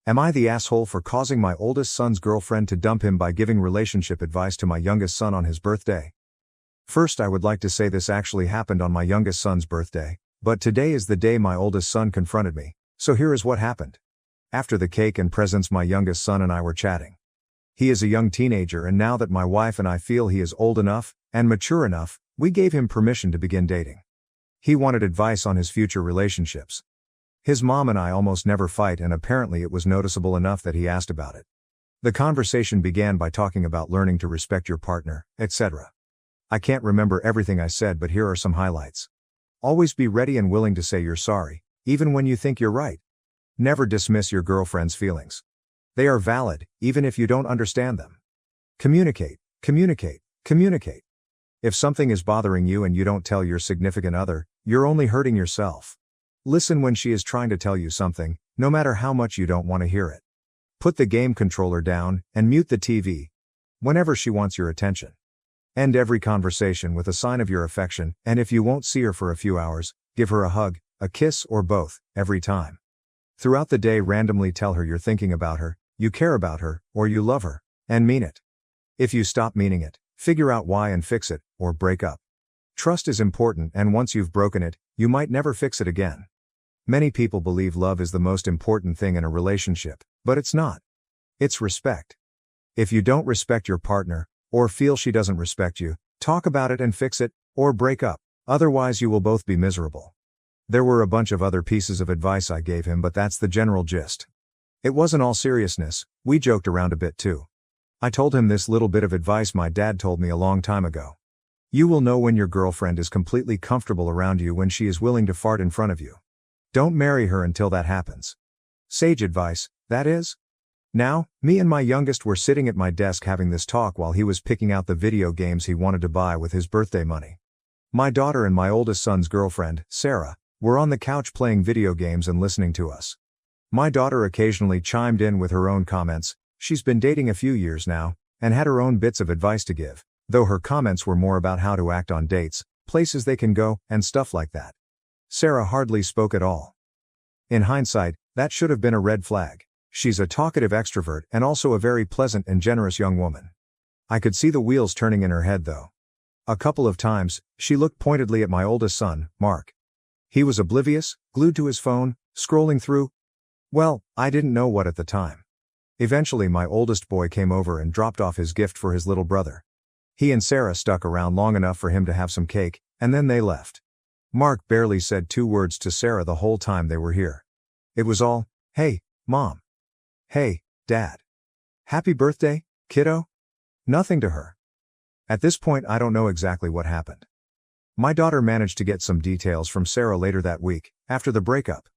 Am I the asshole for causing my oldest son's girlfriend to dump him by giving relationship advice to my youngest son on his birthday? First, I would like to say this actually happened on my youngest son's birthday, but today is the day my oldest son confronted me, so here is what happened. After the cake and presents, my youngest son and I were chatting. He is a young teenager, and now that my wife and I feel he is old enough and mature enough, we gave him permission to begin dating. He wanted advice on his future relationships. His mom and I almost never fight, and apparently it was noticeable enough that he asked about it. The conversation began by talking about learning to respect your partner, etc. I can't remember everything I said, but here are some highlights. Always be ready and willing to say you're sorry, even when you think you're right. Never dismiss your girlfriend's feelings. They are valid, even if you don't understand them. Communicate, communicate, communicate. If something is bothering you and you don't tell your significant other, you're only hurting yourself. Listen when she is trying to tell you something, no matter how much you don't want to hear it. Put the game controller down and mute the TV whenever she wants your attention. End every conversation with a sign of your affection, and if you won't see her for a few hours, give her a hug, a kiss, or both, every time. Throughout the day, randomly tell her you're thinking about her, you care about her, or you love her, and mean it. If you stop meaning it, figure out why and fix it, or break up. Trust is important, and once you've broken it, you might never fix it again. Many people believe love is the most important thing in a relationship, but it's not. It's respect. If you don't respect your partner, or feel she doesn't respect you, talk about it and fix it, or break up. Otherwise you will both be miserable. There were a bunch of other pieces of advice I gave him, but that's the general gist. It wasn't all seriousness, we joked around a bit too. I told him this little bit of advice my dad told me a long time ago. You will know when your girlfriend is completely comfortable around you when she is willing to fart in front of you. Don't marry her until that happens. Sage advice, that is. Now, me and my youngest were sitting at my desk having this talk while he was picking out the video games he wanted to buy with his birthday money. My daughter and my oldest son's girlfriend, Sarah, were on the couch playing video games and listening to us. My daughter occasionally chimed in with her own comments. She's been dating a few years now, and had her own bits of advice to give, though her comments were more about how to act on dates, places they can go, and stuff like that. Sarah hardly spoke at all. In hindsight, that should have been a red flag. She's a talkative extrovert and also a very pleasant and generous young woman. I could see the wheels turning in her head though. A couple of times, she looked pointedly at my oldest son, Mark. He was oblivious, glued to his phone, scrolling through. Well, I didn't know what at the time. Eventually my oldest boy came over and dropped off his gift for his little brother. He and Sarah stuck around long enough for him to have some cake, and then they left. Mark barely said 2 words to Sarah the whole time they were here. It was all, "Hey, Mom. Hey, Dad. Happy birthday, kiddo?" Nothing to her. At this point I don't know exactly what happened. My daughter managed to get some details from Sarah later that week, after the breakup.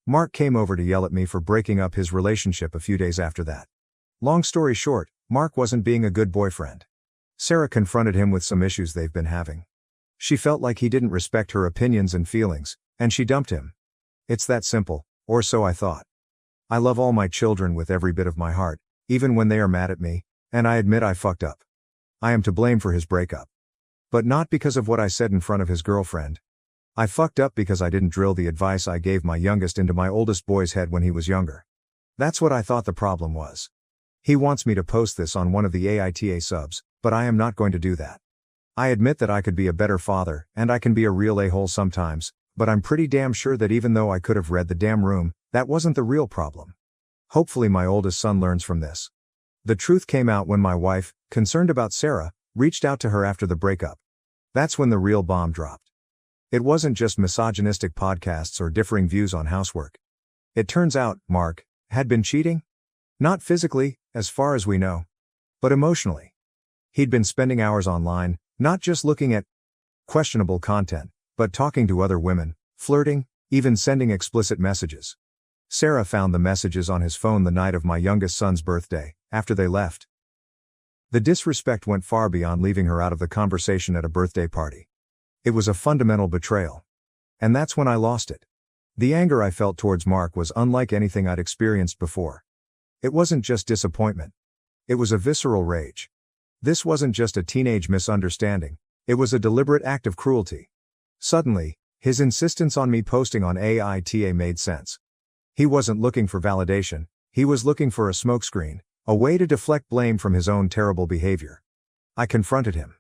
Mark came over to yell at me for breaking up his relationship a few days after that. Long story short, Mark wasn't being a good boyfriend. Sarah confronted him with some issues they've been having. She felt like he didn't respect her opinions and feelings, and she dumped him. It's that simple, or so I thought. I love all my children with every bit of my heart, even when they are mad at me, and I admit I fucked up. I am to blame for his breakup. But not because of what I said in front of his girlfriend. I fucked up because I didn't drill the advice I gave my youngest into my oldest boy's head when he was younger. That's what I thought the problem was. He wants me to post this on one of the AITA subs, but I am not going to do that. I admit that I could be a better father, and I can be a real a-hole sometimes, but I'm pretty damn sure that even though I could have read the damn room, that wasn't the real problem. Hopefully my oldest son learns from this. The truth came out when my wife, concerned about Sarah, reached out to her after the breakup. That's when the real bomb dropped. It wasn't just misogynistic podcasts or differing views on housework. It turns out, Mark had been cheating? Not physically, as far as we know, but emotionally. He'd been spending hours online, not just looking at questionable content, but talking to other women, flirting, even sending explicit messages. Sarah found the messages on his phone the night of my youngest son's birthday, after they left. The disrespect went far beyond leaving her out of the conversation at a birthday party. It was a fundamental betrayal. And that's when I lost it. The anger I felt towards Mark was unlike anything I'd experienced before. It wasn't just disappointment. It was a visceral rage. This wasn't just a teenage misunderstanding, it was a deliberate act of cruelty. Suddenly, his insistence on me posting on AITA made sense. He wasn't looking for validation, He was looking for a smokescreen, a way to deflect blame from his own terrible behavior. I confronted him.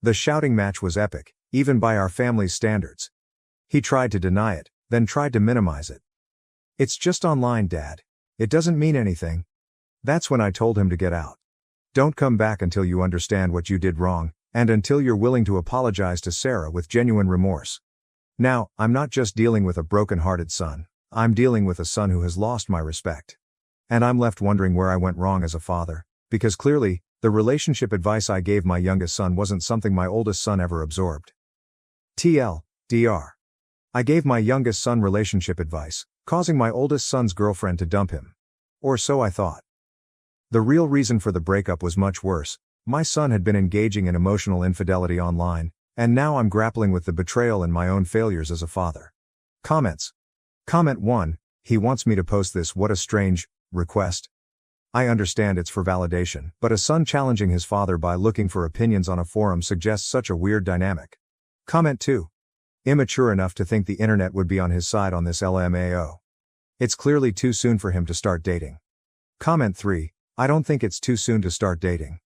The shouting match was epic, even by our family's standards. He tried to deny it, then tried to minimize it. "It's just online, Dad. It doesn't mean anything." That's when I told him to get out. Don't come back until you understand what you did wrong, and until you're willing to apologize to Sarah with genuine remorse. Now, I'm not just dealing with a broken-hearted son, I'm dealing with a son who has lost my respect. And I'm left wondering where I went wrong as a father, because clearly, the relationship advice I gave my youngest son wasn't something my oldest son ever absorbed. TLDR. I gave my youngest son relationship advice, causing my oldest son's girlfriend to dump him. Or so I thought. The real reason for the breakup was much worse. My son had been engaging in emotional infidelity online, and now I'm grappling with the betrayal and my own failures as a father. Comments. Comment 1, he wants me to post this. What a strange request. I understand it's for validation, but a son challenging his father by looking for opinions on a forum suggests such a weird dynamic. Comment 2. Immature enough to think the internet would be on his side on this LMAO. It's clearly too soon for him to start dating. Comment 3. I don't think it's too soon to start dating.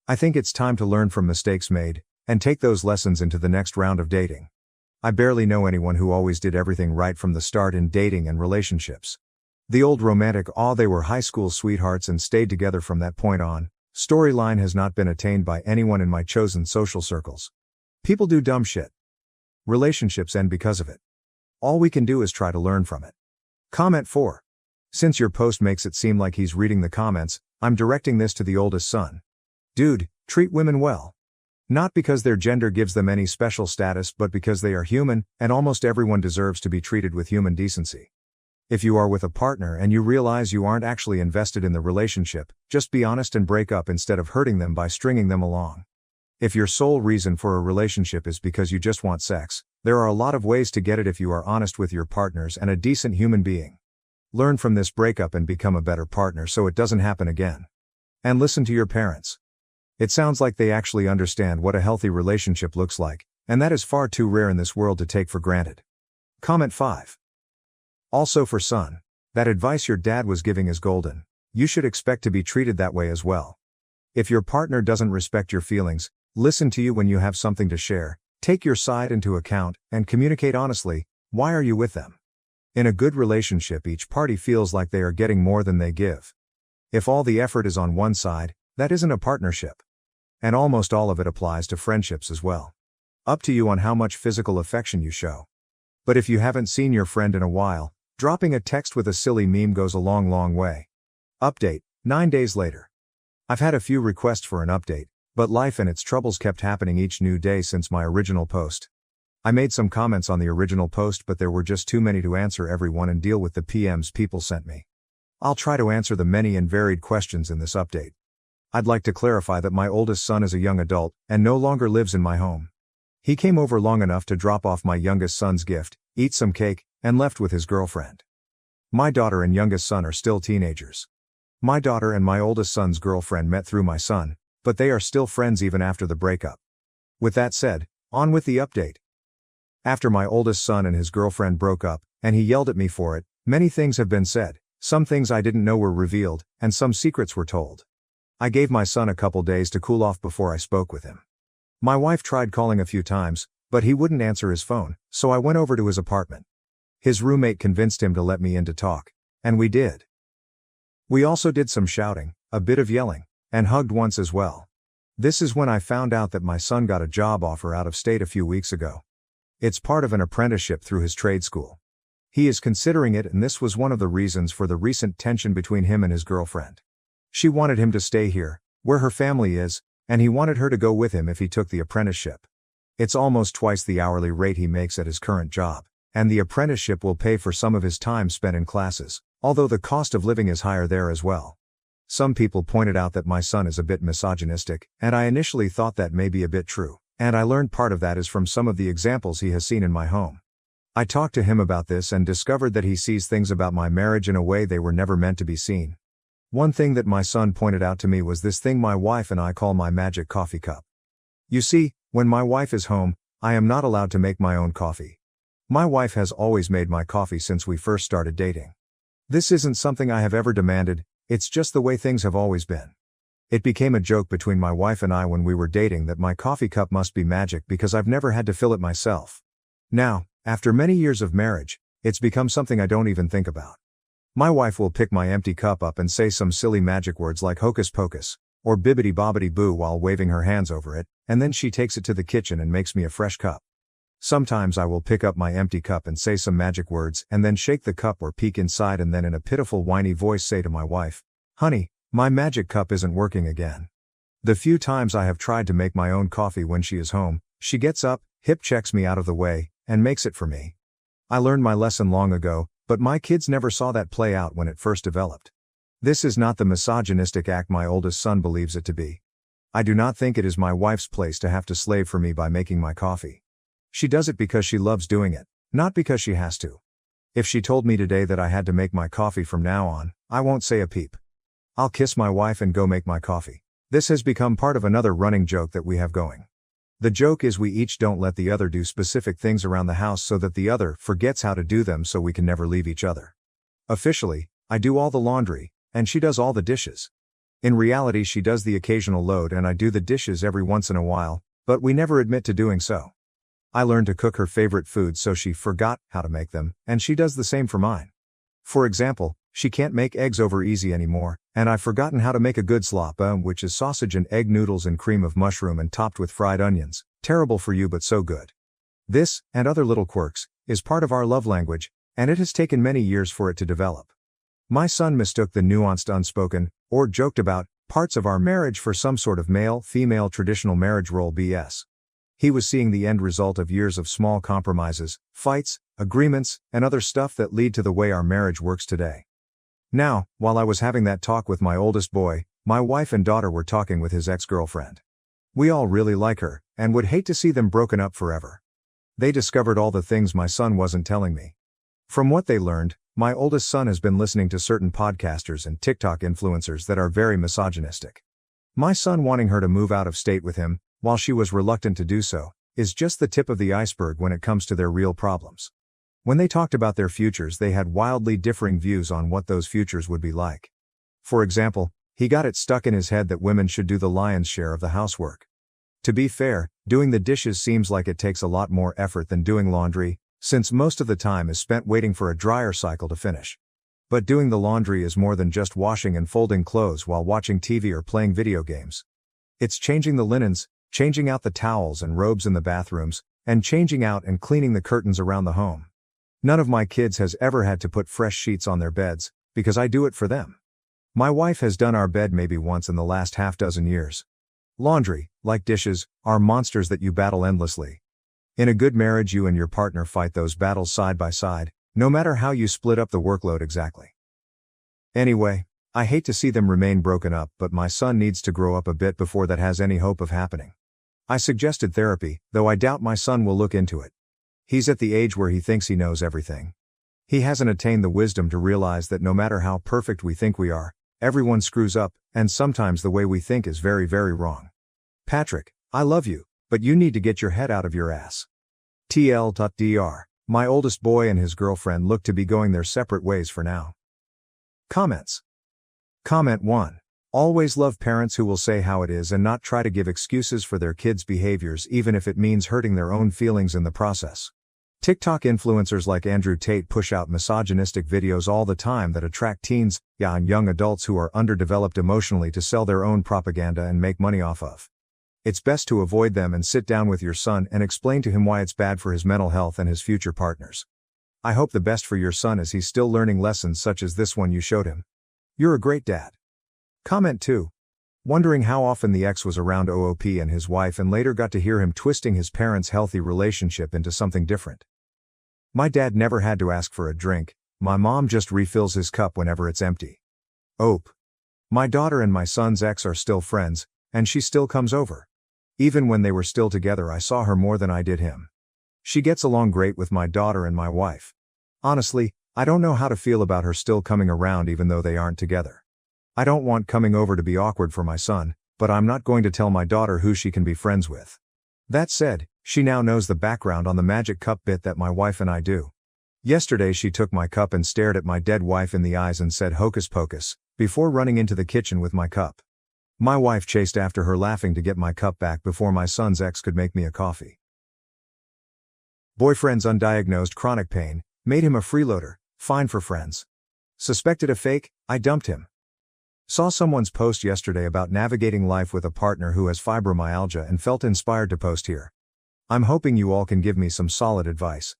I think it's time to learn from mistakes made, and take those lessons into the next round of dating. I barely know anyone who always did everything right from the start in dating and relationships. The old romantic they were high school sweethearts and stayed together from that point on storyline has not been attained by anyone in my chosen social circles. People do dumb shit. Relationships end because of it. All we can do is try to learn from it. Comment 4. Since your post makes it seem like he's reading the comments, I'm directing this to the oldest son. Dude, treat women well. Not because their gender gives them any special status, but because they are human, and almost everyone deserves to be treated with human decency. If you are with a partner and you realize you aren't actually invested in the relationship, just be honest and break up instead of hurting them by stringing them along. If your sole reason for a relationship is because you just want sex, there are a lot of ways to get it if you are honest with your partners and a decent human being. Learn from this breakup and become a better partner so it doesn't happen again. And listen to your parents. It sounds like they actually understand what a healthy relationship looks like, and that is far too rare in this world to take for granted. Comment 5. Also for son, that advice your dad was giving is golden. You should expect to be treated that way as well. If your partner doesn't respect your feelings, listen to you when you have something to share, take your side into account, and communicate honestly, why are you with them? In a good relationship, each party feels like they are getting more than they give. If all the effort is on one side, that isn't a partnership. And almost all of it applies to friendships as well. Up to you on how much physical affection you show. But if you haven't seen your friend in a while, dropping a text with a silly meme goes a long way. Update, 9 days later. I've had a few requests for an update, but life and its troubles kept happening each new day since my original post. I made some comments on the original post, but there were just too many to answer everyone and deal with the PMs people sent me. I'll try to answer the many and varied questions in this update. I'd like to clarify that my oldest son is a young adult, and no longer lives in my home. He came over long enough to drop off my youngest son's gift, eat some cake, and left with his girlfriend. My daughter and youngest son are still teenagers. My daughter and my oldest son's girlfriend met through my son, but they are still friends even after the breakup. With that said, on with the update. After my oldest son and his girlfriend broke up, and he yelled at me for it, many things have been said, some things I didn't know were revealed, and some secrets were told. I gave my son a couple days to cool off before I spoke with him. My wife tried calling a few times, but he wouldn't answer his phone, so I went over to his apartment. His roommate convinced him to let me in to talk, and we did. We also did some shouting, a bit of yelling, and hugged once as well. This is when I found out that my son got a job offer out of state a few weeks ago. It's part of an apprenticeship through his trade school. He is considering it, and this was one of the reasons for the recent tension between him and his girlfriend. She wanted him to stay here, where her family is, and he wanted her to go with him if he took the apprenticeship. It's almost twice the hourly rate he makes at his current job, and the apprenticeship will pay for some of his time spent in classes, although the cost of living is higher there as well. Some people pointed out that my son is a bit misogynistic, and I initially thought that may be a bit true, and I learned part of that is from some of the examples he has seen in my home. I talked to him about this and discovered that he sees things about my marriage in a way they were never meant to be seen. One thing that my son pointed out to me was this thing my wife and I call my magic coffee cup. You see, when my wife is home, I am not allowed to make my own coffee. My wife has always made my coffee since we first started dating. This isn't something I have ever demanded, it's just the way things have always been. It became a joke between my wife and I when we were dating that my coffee cup must be magic because I've never had to fill it myself. Now, after many years of marriage, it's become something I don't even think about. My wife will pick my empty cup up and say some silly magic words like hocus pocus, or bibbidi bobbidi boo while waving her hands over it, and then she takes it to the kitchen and makes me a fresh cup. Sometimes I will pick up my empty cup and say some magic words and then shake the cup or peek inside and then in a pitiful whiny voice say to my wife, "Honey, my magic cup isn't working again." The few times I have tried to make my own coffee when she is home, she gets up, hip checks me out of the way, and makes it for me. I learned my lesson long ago, but my kids never saw that play out when it first developed. This is not the misogynistic act my oldest son believes it to be. I do not think it is my wife's place to have to slave for me by making my coffee. She does it because she loves doing it, not because she has to. If she told me today that I had to make my coffee from now on, I won't say a peep. I'll kiss my wife and go make my coffee. This has become part of another running joke that we have going. The joke is we each don't let the other do specific things around the house so that the other forgets how to do them so we can never leave each other. Officially, I do all the laundry, and she does all the dishes. In reality she does the occasional load and I do the dishes every once in a while, but we never admit to doing so. I learned to cook her favorite foods so she forgot how to make them, and she does the same for mine. For example, she can't make eggs over easy anymore, and I've forgotten how to make a good slop, which is sausage and egg noodles in cream of mushroom and topped with fried onions. Terrible for you but so good. This, and other little quirks, is part of our love language, and it has taken many years for it to develop. My son mistook the nuanced unspoken, or joked about, parts of our marriage for some sort of male-female traditional marriage role BS. He was seeing the end result of years of small compromises, fights, agreements, and other stuff that lead to the way our marriage works today. Now, while I was having that talk with my oldest boy, my wife and daughter were talking with his ex-girlfriend. We all really like her, and would hate to see them broken up forever. They discovered all the things my son wasn't telling me. From what they learned, my oldest son has been listening to certain podcasters and TikTok influencers that are very misogynistic. My son wanting her to move out of state with him, while she was reluctant to do so, is just the tip of the iceberg when it comes to their real problems. When they talked about their futures they had wildly differing views on what those futures would be like. For example, he got it stuck in his head that women should do the lion's share of the housework. To be fair, doing the dishes seems like it takes a lot more effort than doing laundry, since most of the time is spent waiting for a dryer cycle to finish. But doing the laundry is more than just washing and folding clothes while watching TV or playing video games. It's changing the linens, changing out the towels and robes in the bathrooms, and changing out and cleaning the curtains around the home. None of my kids has ever had to put fresh sheets on their beds, because I do it for them. My wife has done our bed maybe once in the last half dozen years. Laundry, like dishes, are monsters that you battle endlessly. In a good marriage you and your partner fight those battles side by side, no matter how you split up the workload exactly. Anyway, I hate to see them remain broken up, but my son needs to grow up a bit before that has any hope of happening. I suggested therapy, though I doubt my son will look into it. He's at the age where he thinks he knows everything. He hasn't attained the wisdom to realize that no matter how perfect we think we are, everyone screws up, and sometimes the way we think is very, very wrong. Patrick, I love you, but you need to get your head out of your ass. TL.dr. My oldest boy and his girlfriend look to be going their separate ways for now. Comments. Comment 1. Always love parents who will say how it is and not try to give excuses for their kids' behaviors even if it means hurting their own feelings in the process. TikTok influencers like Andrew Tate push out misogynistic videos all the time that attract teens, and young adults who are underdeveloped emotionally to sell their own propaganda and make money off of. It's best to avoid them and sit down with your son and explain to him why it's bad for his mental health and his future partners. I hope the best for your son as he's still learning lessons such as this one you showed him. You're a great dad. Comment 2. Wondering how often the ex was around OOP and his wife and later got to hear him twisting his parents' healthy relationship into something different. My dad never had to ask for a drink, my mom just refills his cup whenever it's empty. OOP. My daughter and my son's ex are still friends, and she still comes over. Even when they were still together I saw her more than I did him. She gets along great with my daughter and my wife. Honestly, I don't know how to feel about her still coming around even though they aren't together. I don't want coming over to be awkward for my son, but I'm not going to tell my daughter who she can be friends with. That said, she now knows the background on the magic cup bit that my wife and I do. Yesterday she took my cup and stared at my dead wife in the eyes and said hocus pocus, before running into the kitchen with my cup. My wife chased after her laughing to get my cup back before my son's ex could make me a coffee. Boyfriend's undiagnosed chronic pain made him a freeloader, fine for friends. Suspected a fake, I dumped him. Saw someone's post yesterday about navigating life with a partner who has fibromyalgia and felt inspired to post here. I'm hoping you all can give me some solid advice.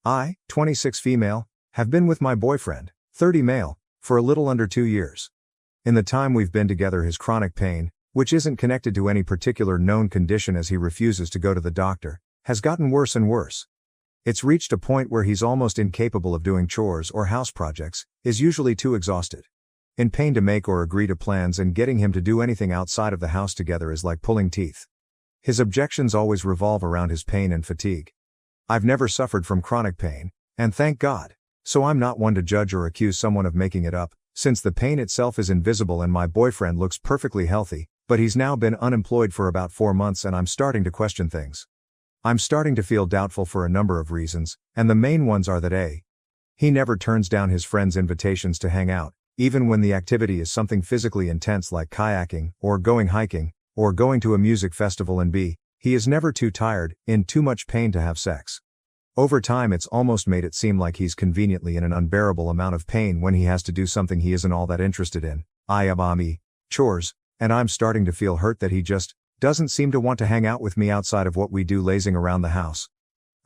I, 26 female, have been with my boyfriend, 30 male, for a little under 2 years. In the time we've been together, his chronic pain, which isn't connected to any particular known condition as he refuses to go to the doctor, has gotten worse and worse. It's reached a point where he's almost incapable of doing chores or house projects, is usually too exhausted. In pain to make or agree to plans, and getting him to do anything outside of the house together is like pulling teeth. His objections always revolve around his pain and fatigue. I've never suffered from chronic pain, and thank God, so I'm not one to judge or accuse someone of making it up, since the pain itself is invisible and my boyfriend looks perfectly healthy, but he's now been unemployed for about 4 months and I'm starting to question things. I'm starting to feel doubtful for a number of reasons, and the main ones are that A. He never turns down his friends' invitations to hang out, even when the activity is something physically intense like kayaking, or going hiking, or going to a music festival, and B. He is never too tired, in too much pain to have sex. Over time it's almost made it seem like he's conveniently in an unbearable amount of pain when he has to do something he isn't all that interested in, chores, and I'm starting to feel hurt that he just doesn't seem to want to hang out with me outside of what we do lazing around the house.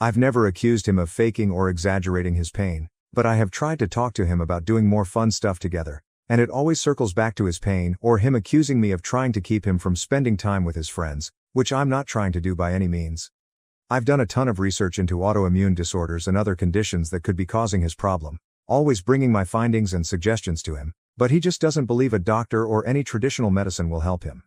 I've never accused him of faking or exaggerating his pain, but I have tried to talk to him about doing more fun stuff together, and it always circles back to his pain or him accusing me of trying to keep him from spending time with his friends, which I'm not trying to do by any means. I've done a ton of research into autoimmune disorders and other conditions that could be causing his problem, always bringing my findings and suggestions to him, but he just doesn't believe a doctor or any traditional medicine will help him.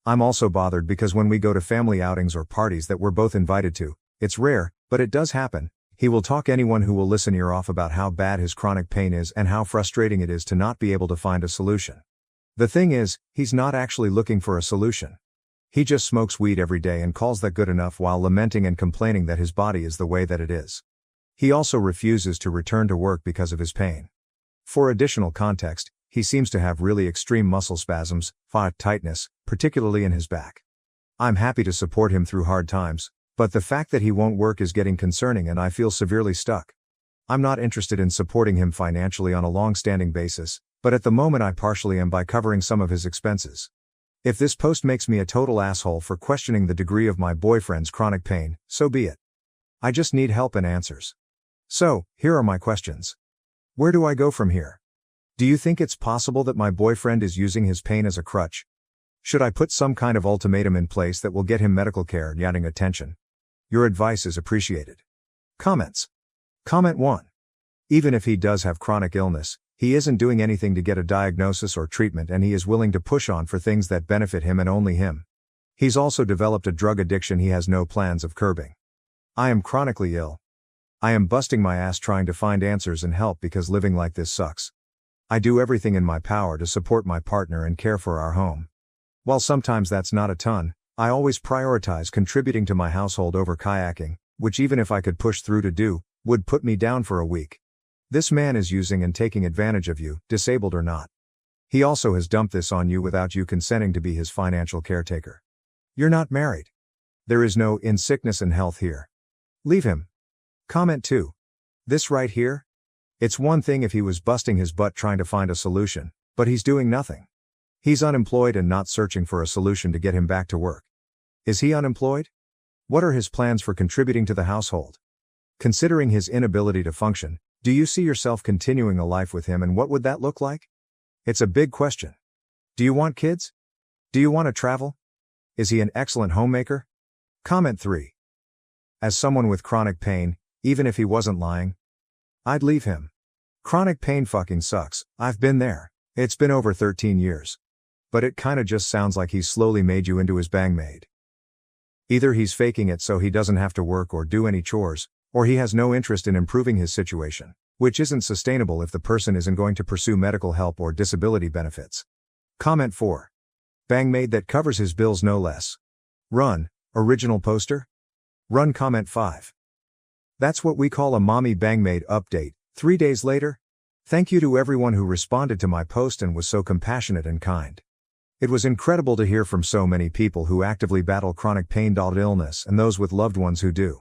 I'm also bothered because when we go to family outings or parties that we're both invited to, it's rare, but it does happen, he will talk anyone who will listen ear off about how bad his chronic pain is and how frustrating it is to not be able to find a solution. The thing is, he's not actually looking for a solution. He just smokes weed every day and calls that good enough while lamenting and complaining that his body is the way that it is. He also refuses to return to work because of his pain. For additional context, he seems to have really extreme muscle spasms, tightness, particularly in his back. I'm happy to support him through hard times, but the fact that he won't work is getting concerning and I feel severely stuck. I'm not interested in supporting him financially on a long-standing basis, but at the moment I partially am by covering some of his expenses. If this post makes me a total asshole for questioning the degree of my boyfriend's chronic pain, so be it. I just need help and answers. So, here are my questions. Where do I go from here? Do you think it's possible that my boyfriend is using his pain as a crutch? Should I put some kind of ultimatum in place that will get him medical care and getting attention? Your advice is appreciated. Comments. Comment 1. Even if he does have chronic illness, he isn't doing anything to get a diagnosis or treatment and he is willing to push on for things that benefit him and only him. He's also developed a drug addiction he has no plans of curbing. I am chronically ill. I am busting my ass trying to find answers and help because living like this sucks. I do everything in my power to support my partner and care for our home. While sometimes that's not a ton, I always prioritize contributing to my household over kayaking, which even if I could push through to do, would put me down for a week. This man is using and taking advantage of you, disabled or not. He also has dumped this on you without you consenting to be his financial caretaker. You're not married. There is no in sickness and health here. Leave him. Comment 2. This right here? It's one thing if he was busting his butt trying to find a solution, but he's doing nothing. He's unemployed and not searching for a solution to get him back to work. Is he unemployed? What are his plans for contributing to the household? Considering his inability to function, do you see yourself continuing a life with him and what would that look like? It's a big question. Do you want kids? Do you want to travel? Is he an excellent homemaker? Comment 3. As someone with chronic pain, even if he wasn't lying, I'd leave him. Chronic pain fucking sucks, I've been there. It's been over 13 years. But it kinda just sounds like he's slowly made you into his bangmaid. Either he's faking it so he doesn't have to work or do any chores, or he has no interest in improving his situation, which isn't sustainable if the person isn't going to pursue medical help or disability benefits. Comment 4. Bangmaid that covers his bills no less. Run, original poster? Run. Comment 5. That's what we call a mommy bangmaid update. 3 days later? Thank you to everyone who responded to my post and was so compassionate and kind. It was incredible to hear from so many people who actively battle chronic pain, illness, and those with loved ones who do.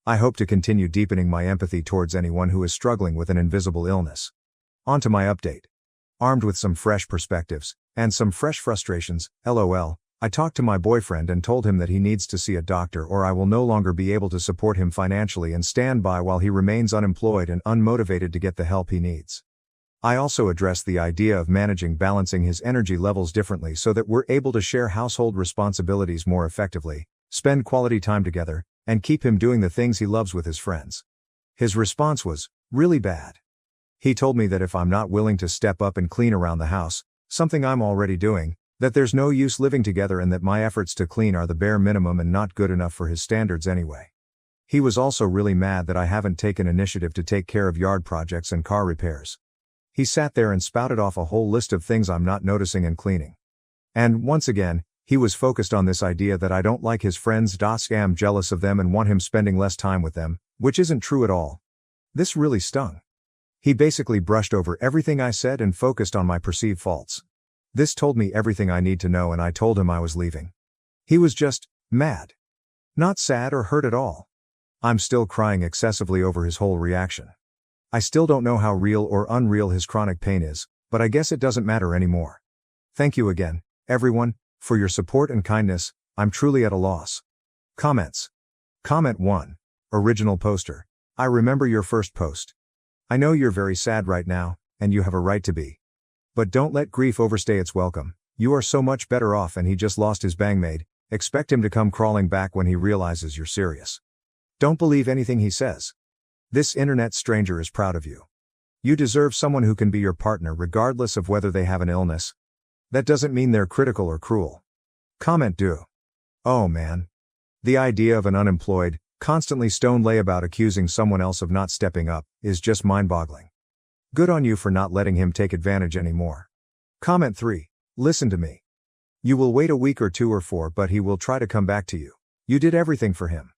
I hope to continue deepening my empathy towards anyone who is struggling with an invisible illness. On to my update. Armed with some fresh perspectives, and some fresh frustrations, LOL, I talked to my boyfriend and told him that he needs to see a doctor or I will no longer be able to support him financially and stand by while he remains unemployed and unmotivated to get the help he needs. I also addressed the idea of balancing his energy levels differently so that we're able to share household responsibilities more effectively, spend quality time together, and keep him doing the things he loves with his friends. His response was, really bad. He told me that if I'm not willing to step up and clean around the house, something I'm already doing, that there's no use living together and that my efforts to clean are the bare minimum and not good enough for his standards anyway. He was also really mad that I haven't taken initiative to take care of yard projects and car repairs. He sat there and spouted off a whole list of things I'm not noticing and cleaning. And, once again, he was focused on this idea that I don't like his friends, am jealous of them and want him spending less time with them, which isn't true at all. This really stung. He basically brushed over everything I said and focused on my perceived faults. This told me everything I need to know and I told him I was leaving. He was just mad. Not sad or hurt at all. I'm still crying excessively over his whole reaction. I still don't know how real or unreal his chronic pain is, but I guess it doesn't matter anymore. Thank you again, everyone, for your support and kindness. I'm truly at a loss. Comments. Comment 1. Original poster. I remember your first post. I know you're very sad right now, and you have a right to be. But don't let grief overstay its welcome. You are so much better off and he just lost his bangmaid. Expect him to come crawling back when he realizes you're serious. Don't believe anything he says. This internet stranger is proud of you. You deserve someone who can be your partner regardless of whether they have an illness. That doesn't mean they're critical or cruel. Comment 2. Oh man. The idea of an unemployed, constantly stoned layabout accusing someone else of not stepping up is just mind-boggling. Good on you for not letting him take advantage anymore. Comment 3. Listen to me. You will wait a week or 2 or 4 but he will try to come back to you. You did everything for him.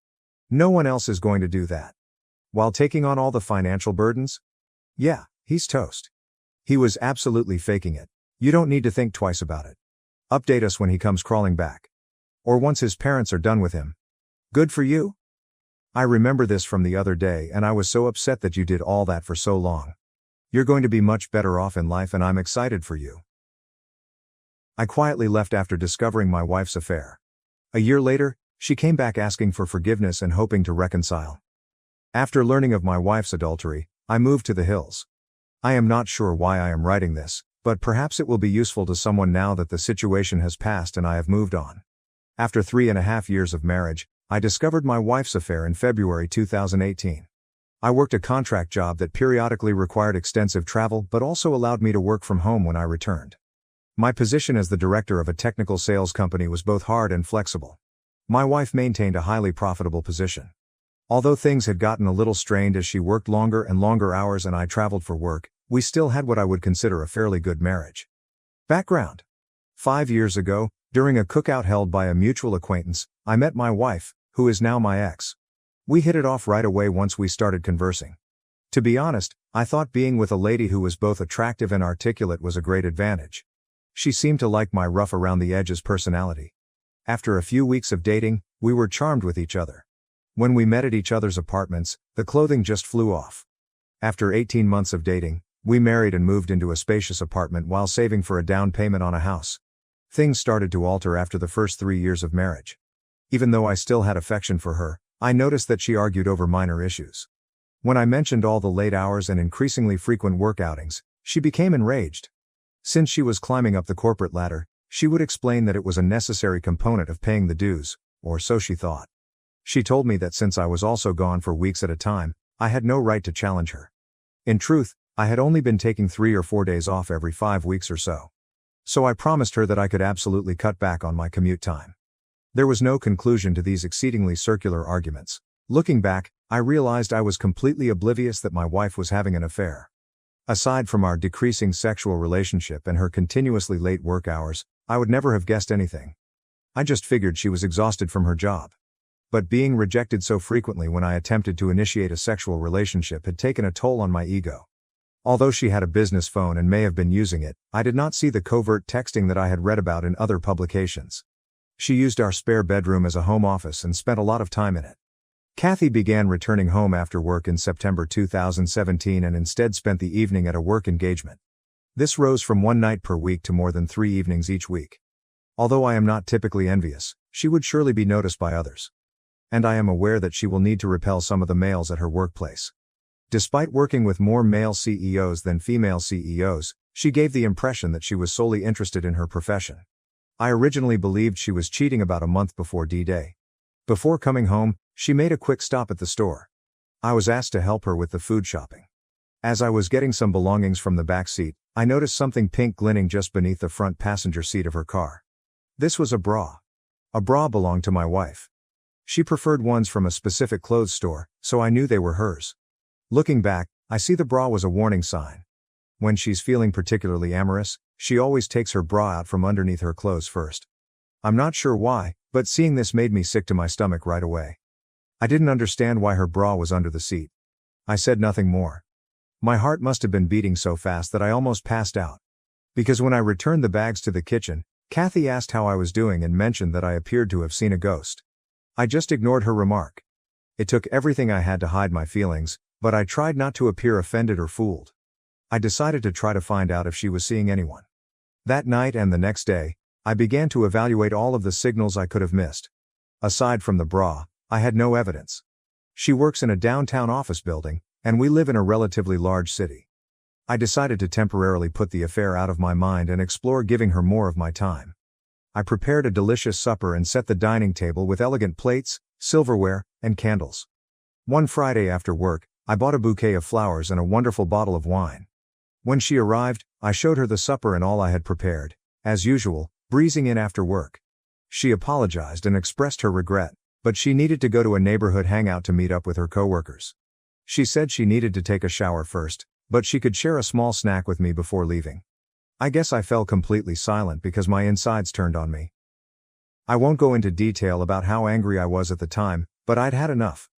No one else is going to do that. While taking on all the financial burdens? Yeah, he's toast. He was absolutely faking it. You don't need to think twice about it. Update us when he comes crawling back. Or once his parents are done with him. Good for you? I remember this from the other day and I was so upset that you did all that for so long. You're going to be much better off in life and I'm excited for you. I quietly left after discovering my wife's affair. A year later, she came back asking for forgiveness and hoping to reconcile. After learning of my wife's adultery, I moved to the hills. I am not sure why I am writing this, but perhaps it will be useful to someone now that the situation has passed and I have moved on. After 3.5 years of marriage, I discovered my wife's affair in February 2018. I worked a contract job that periodically required extensive travel but also allowed me to work from home when I returned. My position as the director of a technical sales company was both hard and flexible. My wife maintained a highly profitable position. Although things had gotten a little strained as she worked longer and longer hours and I traveled for work, we still had what I would consider a fairly good marriage. Background. 5 years ago, during a cookout held by a mutual acquaintance, I met my wife, who is now my ex. We hit it off right away once we started conversing. To be honest, I thought being with a lady who was both attractive and articulate was a great advantage. She seemed to like my rough around the edges personality. After a few weeks of dating, we were charmed with each other. When we met at each other's apartments, the clothing just flew off. After 18 months of dating, we married and moved into a spacious apartment while saving for a down payment on a house. Things started to alter after the first 3 years of marriage. Even though I still had affection for her, I noticed that she argued over minor issues. When I mentioned all the late hours and increasingly frequent work outings, she became enraged. Since she was climbing up the corporate ladder, she would explain that it was a necessary component of paying the dues, or so she thought. She told me that since I was also gone for weeks at a time, I had no right to challenge her. In truth, I had only been taking 3 or 4 days off every 5 weeks or so. So I promised her that I could absolutely cut back on my commute time. There was no conclusion to these exceedingly circular arguments. Looking back, I realized I was completely oblivious that my wife was having an affair. Aside from our decreasing sexual relationship and her continuously late work hours, I would never have guessed anything. I just figured she was exhausted from her job. but being rejected so frequently when I attempted to initiate a sexual relationship had taken a toll on my ego. Although she had a business phone and may have been using it, I did not see the covert texting that I had read about in other publications. She used our spare bedroom as a home office and spent a lot of time in it. Kathy began returning home after work in September 2017 and instead spent the evening at a work engagement. This rose from one night per week to more than 3 evenings each week. Although I am not typically envious, she would surely be noticed by others. And I am aware that she will need to repel some of the males at her workplace. Despite working with more male CEOs than female CEOs, she gave the impression that she was solely interested in her profession. I originally believed she was cheating about a month before D-Day. Before coming home, she made a quick stop at the store. I was asked to help her with the food shopping. As I was getting some belongings from the back seat, I noticed something pink glinting just beneath the front passenger seat of her car. This was a bra. A bra belonged to my wife. She preferred ones from a specific clothes store, so I knew they were hers. Looking back, I see the bra was a warning sign. When she's feeling particularly amorous, she always takes her bra out from underneath her clothes first. I'm not sure why, but seeing this made me sick to my stomach right away. I didn't understand why her bra was under the seat. I said nothing more. My heart must have been beating so fast that I almost passed out. Because when I returned the bags to the kitchen, Kathy asked how I was doing and mentioned that I appeared to have seen a ghost. I just ignored her remark. It took everything I had to hide my feelings, but I tried not to appear offended or fooled. I decided to try to find out if she was seeing anyone. That night and the next day, I began to evaluate all of the signals I could have missed. Aside from the bra, I had no evidence. She works in a downtown office building, and we live in a relatively large city. I decided to temporarily put the affair out of my mind and explore giving her more of my time. I prepared a delicious supper and set the dining table with elegant plates, silverware, and candles. One Friday after work, I bought a bouquet of flowers and a wonderful bottle of wine. When she arrived, I showed her the supper and all I had prepared, as usual, breezing in after work. She apologized and expressed her regret, but she needed to go to a neighborhood hangout to meet up with her coworkers. She said she needed to take a shower first, but she could share a small snack with me before leaving. I guess I fell completely silent because my insides turned on me. I won't go into detail about how angry I was at the time, but I'd had enough.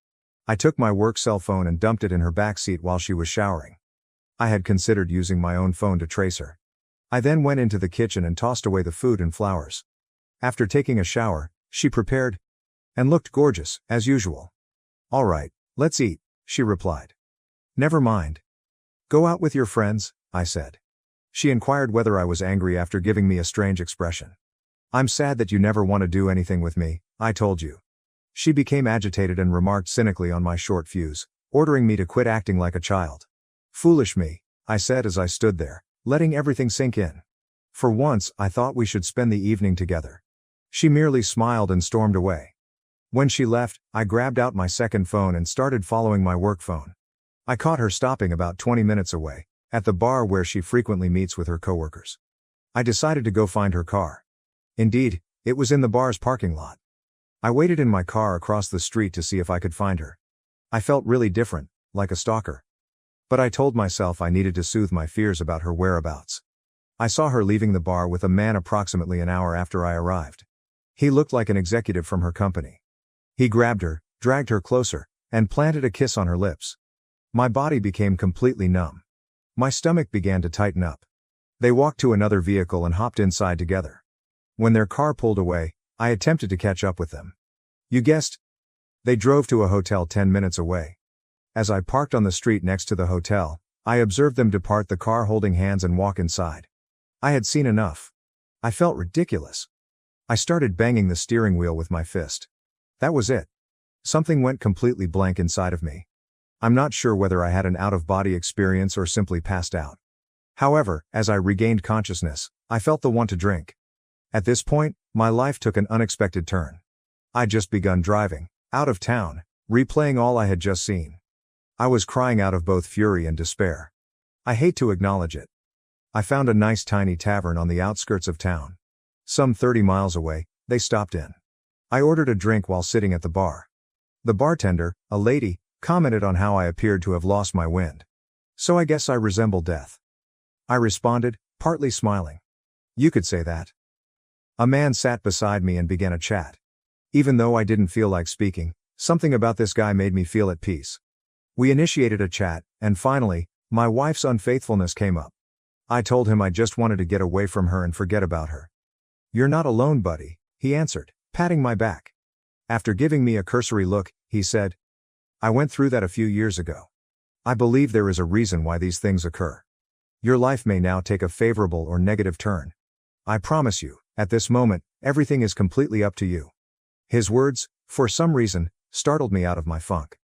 I took my work cell phone and dumped it in her backseat while she was showering. I had considered using my own phone to trace her. I then went into the kitchen and tossed away the food and flowers. After taking a shower, she prepared and looked gorgeous, as usual. "All right, let's eat," she replied. "Never mind. Go out with your friends," I said. She inquired whether I was angry after giving me a strange expression. "I'm sad that you never want to do anything with me, I told you." She became agitated and remarked cynically on my short fuse, ordering me to quit acting like a child. "Foolish me," I said as I stood there, letting everything sink in. For once, I thought we should spend the evening together. She merely smiled and stormed away. When she left, I grabbed out my second phone and started following my work phone. I caught her stopping about 20 minutes away, at the bar where she frequently meets with her coworkers. I decided to go find her car. Indeed, it was in the bar's parking lot. I waited in my car across the street to see if I could find her. I felt really different, like a stalker. But I told myself I needed to soothe my fears about her whereabouts. I saw her leaving the bar with a man approximately an hour after I arrived. He looked like an executive from her company. He grabbed her, dragged her closer, and planted a kiss on her lips. My body became completely numb. My stomach began to tighten up. They walked to another vehicle and hopped inside together. When their car pulled away, I attempted to catch up with them. You guessed. They drove to a hotel 10 minutes away. As I parked on the street next to the hotel, I observed them depart the car holding hands and walk inside. I had seen enough. I felt ridiculous. I started banging the steering wheel with my fist. That was it. Something went completely blank inside of me. I'm not sure whether I had an out-of-body experience or simply passed out. However, as I regained consciousness, I felt the want to drink. At this point, my life took an unexpected turn. I'd just begun driving, out of town, replaying all I had just seen. I was crying out of both fury and despair. I hate to acknowledge it. I found a nice tiny tavern on the outskirts of town. Some 30 miles away, they stopped in. I ordered a drink while sitting at the bar. The bartender, a lady, commented on how I appeared to have lost my wind. "So I guess I resemble death." I responded, partly smiling. "You could say that." A man sat beside me and began a chat. Even though I didn't feel like speaking, something about this guy made me feel at peace. We initiated a chat, and finally, my wife's unfaithfulness came up. I told him I just wanted to get away from her and forget about her. "You're not alone, buddy," he answered, patting my back. After giving me a cursory look, he said, "I went through that a few years ago. I believe there is a reason why these things occur. Your life may now take a favorable or negative turn. I promise you, at this moment, everything is completely up to you." His words, for some reason, startled me out of my funk.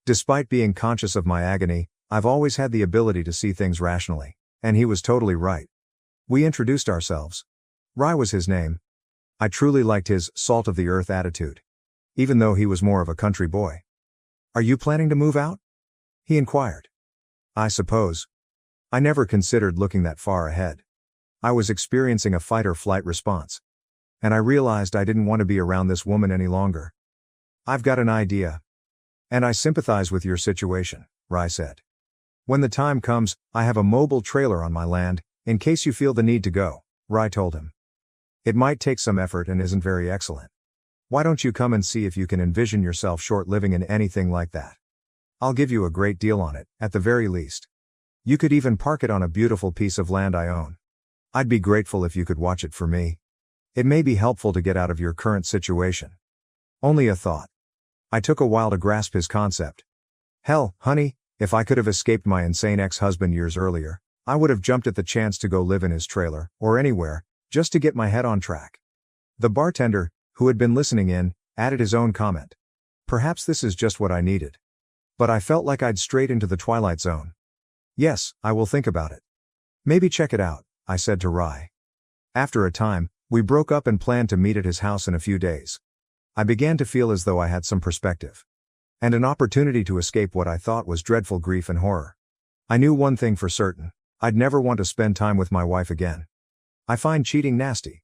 Despite being conscious of my agony, I've always had the ability to see things rationally, and he was totally right. We introduced ourselves. Rye was his name. I truly liked his salt-of-the-earth attitude, even though he was more of a country boy. "Are you planning to move out?" he inquired. "I suppose. I never considered looking that far ahead. I was experiencing a fight-or-flight response. And I realized I didn't want to be around this woman any longer. I've got an idea. And I sympathize with your situation," Rye said. "When the time comes, I have a mobile trailer on my land, in case you feel the need to go," Rye told him. "It might take some effort and isn't very excellent. Why don't you come and see if you can envision yourself short-living in anything like that? I'll give you a great deal on it, at the very least. You could even park it on a beautiful piece of land I own. I'd be grateful if you could watch it for me. It may be helpful to get out of your current situation." Only a thought. I took a while to grasp his concept. Hell, honey, if I could have escaped my insane ex-husband years earlier, I would have jumped at the chance to go live in his trailer, or anywhere, just to get my head on track. The bartender, who had been listening in, added his own comment. "Perhaps this is just what I needed. But I felt like I'd strayed into the twilight zone." "Yes, I will think about it. Maybe check it out," I said to Rye. After a time, we broke up and planned to meet at his house in a few days. I began to feel as though I had some perspective. And an opportunity to escape what I thought was dreadful grief and horror. I knew one thing for certain: I'd never want to spend time with my wife again. I find cheating nasty.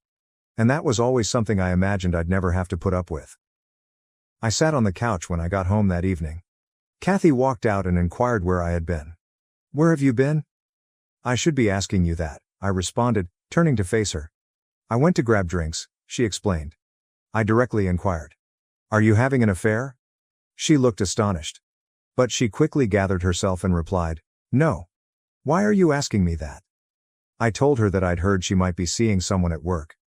And that was always something I imagined I'd never have to put up with. I sat on the couch when I got home that evening. Kathy walked out and inquired where I had been. "Where have you been?" "I should be asking you that," I responded, turning to face her. "I went to grab drinks," she explained. I directly inquired, "Are you having an affair?" She looked astonished. But she quickly gathered herself and replied, "No. Why are you asking me that?" I told her that I'd heard she might be seeing someone at work.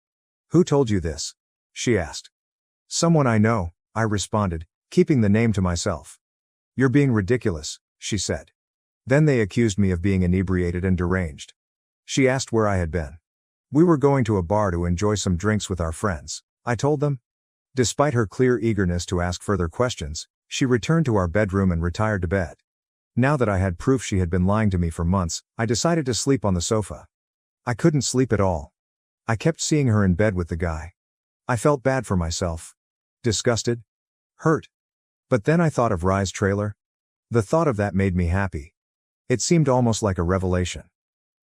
"Who told you this?" she asked. "Someone I know," I responded, keeping the name to myself. "You're being ridiculous," she said. Then they accused me of being inebriated and deranged. She asked where I had been. "We were going to a bar to enjoy some drinks with our friends," I told them. Despite her clear eagerness to ask further questions, she returned to our bedroom and retired to bed. Now that I had proof she had been lying to me for months, I decided to sleep on the sofa. I couldn't sleep at all. I kept seeing her in bed with the guy. I felt bad for myself. Disgusted. Hurt. But then I thought of Rye's trailer. The thought of that made me happy. It seemed almost like a revelation.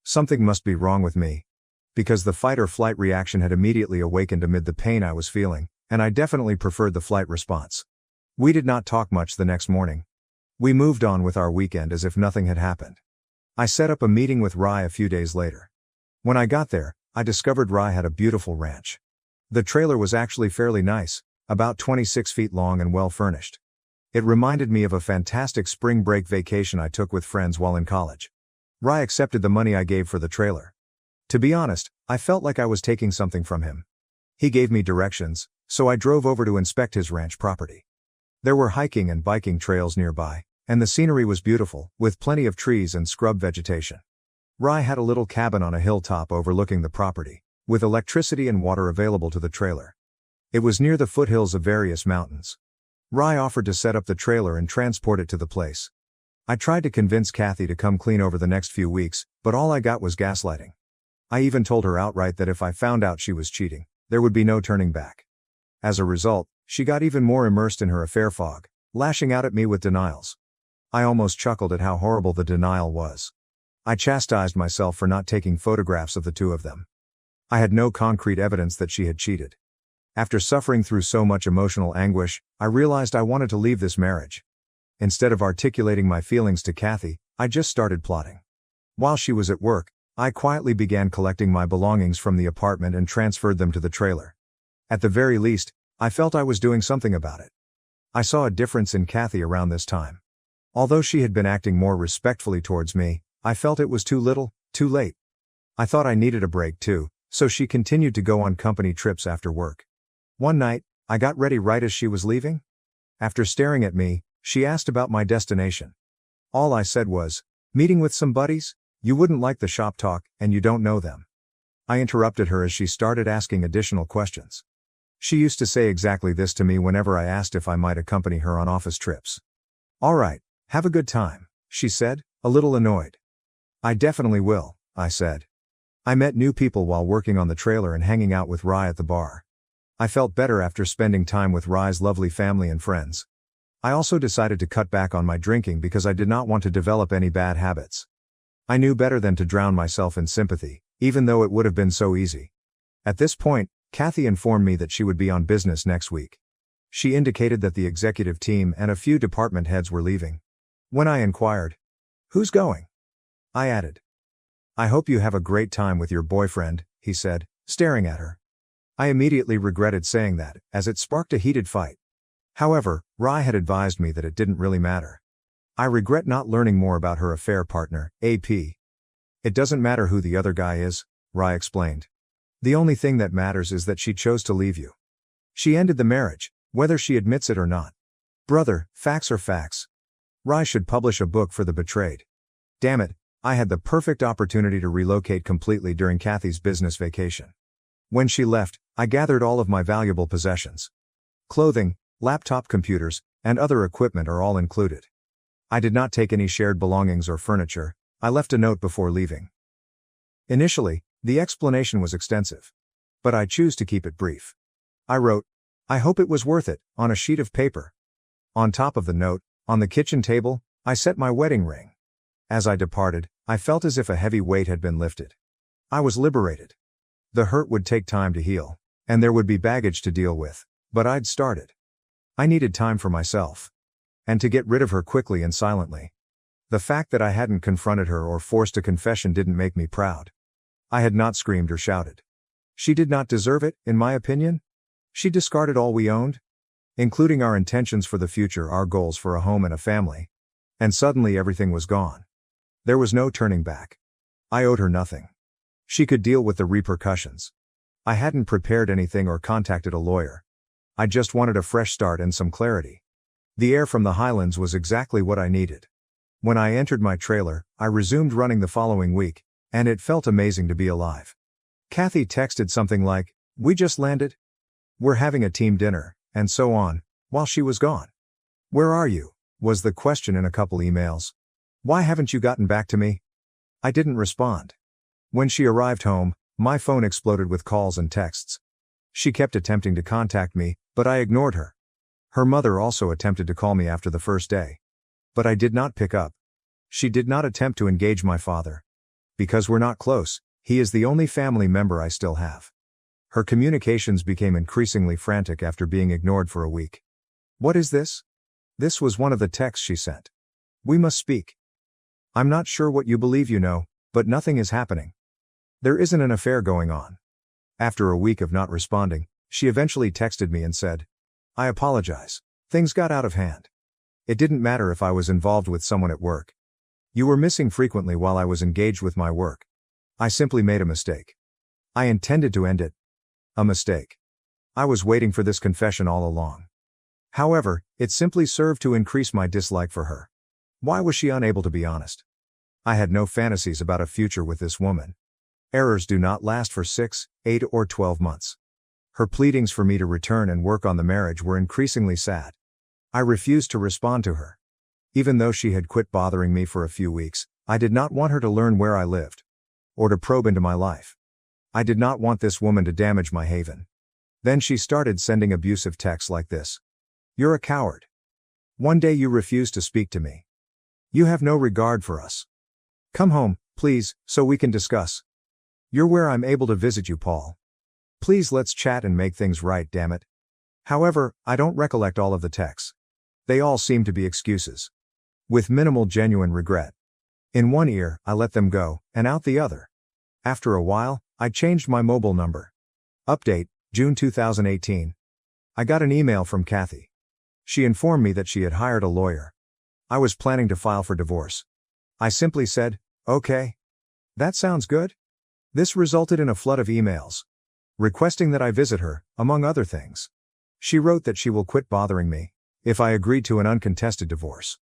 Something must be wrong with me. Because the fight-or-flight reaction had immediately awakened amid the pain I was feeling, and I definitely preferred the flight response. We did not talk much the next morning. We moved on with our weekend as if nothing had happened. I set up a meeting with Rye a few days later. When I got there, I discovered Rye had a beautiful ranch. The trailer was actually fairly nice, about 26 feet long and well furnished. It reminded me of a fantastic spring break vacation I took with friends while in college. Rye accepted the money I gave for the trailer. To be honest, I felt like I was taking something from him. He gave me directions, so I drove over to inspect his ranch property. There were hiking and biking trails nearby, and the scenery was beautiful, with plenty of trees and scrub vegetation. Rye had a little cabin on a hilltop overlooking the property, with electricity and water available to the trailer. It was near the foothills of various mountains. Rye offered to set up the trailer and transport it to the place. I tried to convince Kathy to come clean over the next few weeks, but all I got was gaslighting. I even told her outright that if I found out she was cheating, there would be no turning back. As a result, she got even more immersed in her affair fog, lashing out at me with denials. I almost chuckled at how horrible the denial was. I chastised myself for not taking photographs of the two of them. I had no concrete evidence that she had cheated. After suffering through so much emotional anguish, I realized I wanted to leave this marriage. Instead of articulating my feelings to Kathy, I just started plotting. While she was at work, I quietly began collecting my belongings from the apartment and transferred them to the trailer. At the very least, I felt I was doing something about it. I saw a difference in Kathy around this time. Although she had been acting more respectfully towards me, I felt it was too little, too late. I thought I needed a break too, so she continued to go on company trips after work. One night, I got ready right as she was leaving. After staring at me, she asked about my destination. All I said was, "Meeting with some buddies? You wouldn't like the shop talk, and you don't know them." I interrupted her as she started asking additional questions. She used to say exactly this to me whenever I asked if I might accompany her on office trips. "All right, have a good time," she said, a little annoyed. "I definitely will," I said. I met new people while working on the trailer and hanging out with Rye at the bar. I felt better after spending time with Rye's lovely family and friends. I also decided to cut back on my drinking because I did not want to develop any bad habits. I knew better than to drown myself in sympathy, even though it would have been so easy. At this point, Kathy informed me that she would be on business next week. She indicated that the executive team and a few department heads were leaving. When I inquired, "Who's going?" I added, "I hope you have a great time with your boyfriend," he said, staring at her. I immediately regretted saying that, as it sparked a heated fight. However, Rye had advised me that it didn't really matter. I regret not learning more about her affair partner, AP. "It doesn't matter who the other guy is," Rye explained. "The only thing that matters is that she chose to leave you. She ended the marriage, whether she admits it or not. Brother, facts are facts. Rye should publish a book for the betrayed. Damn it, I had the perfect opportunity to relocate completely during Kathy's business vacation. When she left, I gathered all of my valuable possessions. Clothing, laptop computers, and other equipment are all included. I did not take any shared belongings or furniture. I left a note before leaving." Initially, the explanation was extensive. But I choose to keep it brief. I wrote, "I hope it was worth it," on a sheet of paper. On top of the note, on the kitchen table, I set my wedding ring. As I departed, I felt as if a heavy weight had been lifted. I was liberated. The hurt would take time to heal, and there would be baggage to deal with, but I'd started. I needed time for myself. And to get rid of her quickly and silently. The fact that I hadn't confronted her or forced a confession didn't make me proud. I had not screamed or shouted. She did not deserve it, in my opinion. She discarded all we owned, including our intentions for the future, our goals for a home and a family. And suddenly everything was gone. There was no turning back. I owed her nothing. She could deal with the repercussions. I hadn't prepared anything or contacted a lawyer. I just wanted a fresh start and some clarity. The air from the Highlands was exactly what I needed. When I entered my trailer, I resumed running the following week, and it felt amazing to be alive. Kathy texted something like, "We just landed. We're having a team dinner," and so on, while she was gone. "Where are you?" was the question in a couple emails. "Why haven't you gotten back to me?" I didn't respond. When she arrived home, my phone exploded with calls and texts. She kept attempting to contact me, but I ignored her. Her mother also attempted to call me after the first day. But I did not pick up. She did not attempt to engage my father. Because we're not close, he is the only family member I still have. Her communications became increasingly frantic after being ignored for a week. "What is this?" This was one of the texts she sent. "We must speak. I'm not sure what you believe you know, but nothing is happening. There isn't an affair going on." After a week of not responding, she eventually texted me and said, "I apologize. Things got out of hand. It didn't matter if I was involved with someone at work. You were missing frequently while I was engaged with my work. I simply made a mistake. I intended to end it. A mistake. I was waiting for this confession all along. However, it simply served to increase my dislike for her. Why was she unable to be honest? I had no fantasies about a future with this woman. Errors do not last for 6, 8, or 12 months. Her pleadings for me to return and work on the marriage were increasingly sad. I refused to respond to her. Even though she had quit bothering me for a few weeks, I did not want her to learn where I lived. Or to probe into my life. I did not want this woman to damage my haven. Then she started sending abusive texts like this. "You're a coward. One day you refused to speak to me. You have no regard for us. Come home, please, so we can discuss. You're where I'm able to visit you, Paul. Please let's chat and make things right, damn it." However, I don't recollect all of the texts. They all seem to be excuses. With minimal genuine regret. In one ear, I let them go, and out the other. After a while, I changed my mobile number. Update, June 2018. I got an email from Kathy. She informed me that she had hired a lawyer. I was planning to file for divorce. I simply said, okay. That sounds good. This resulted in a flood of emails, requesting that I visit her, among other things. She wrote that she will quit bothering me if I agreed to an uncontested divorce.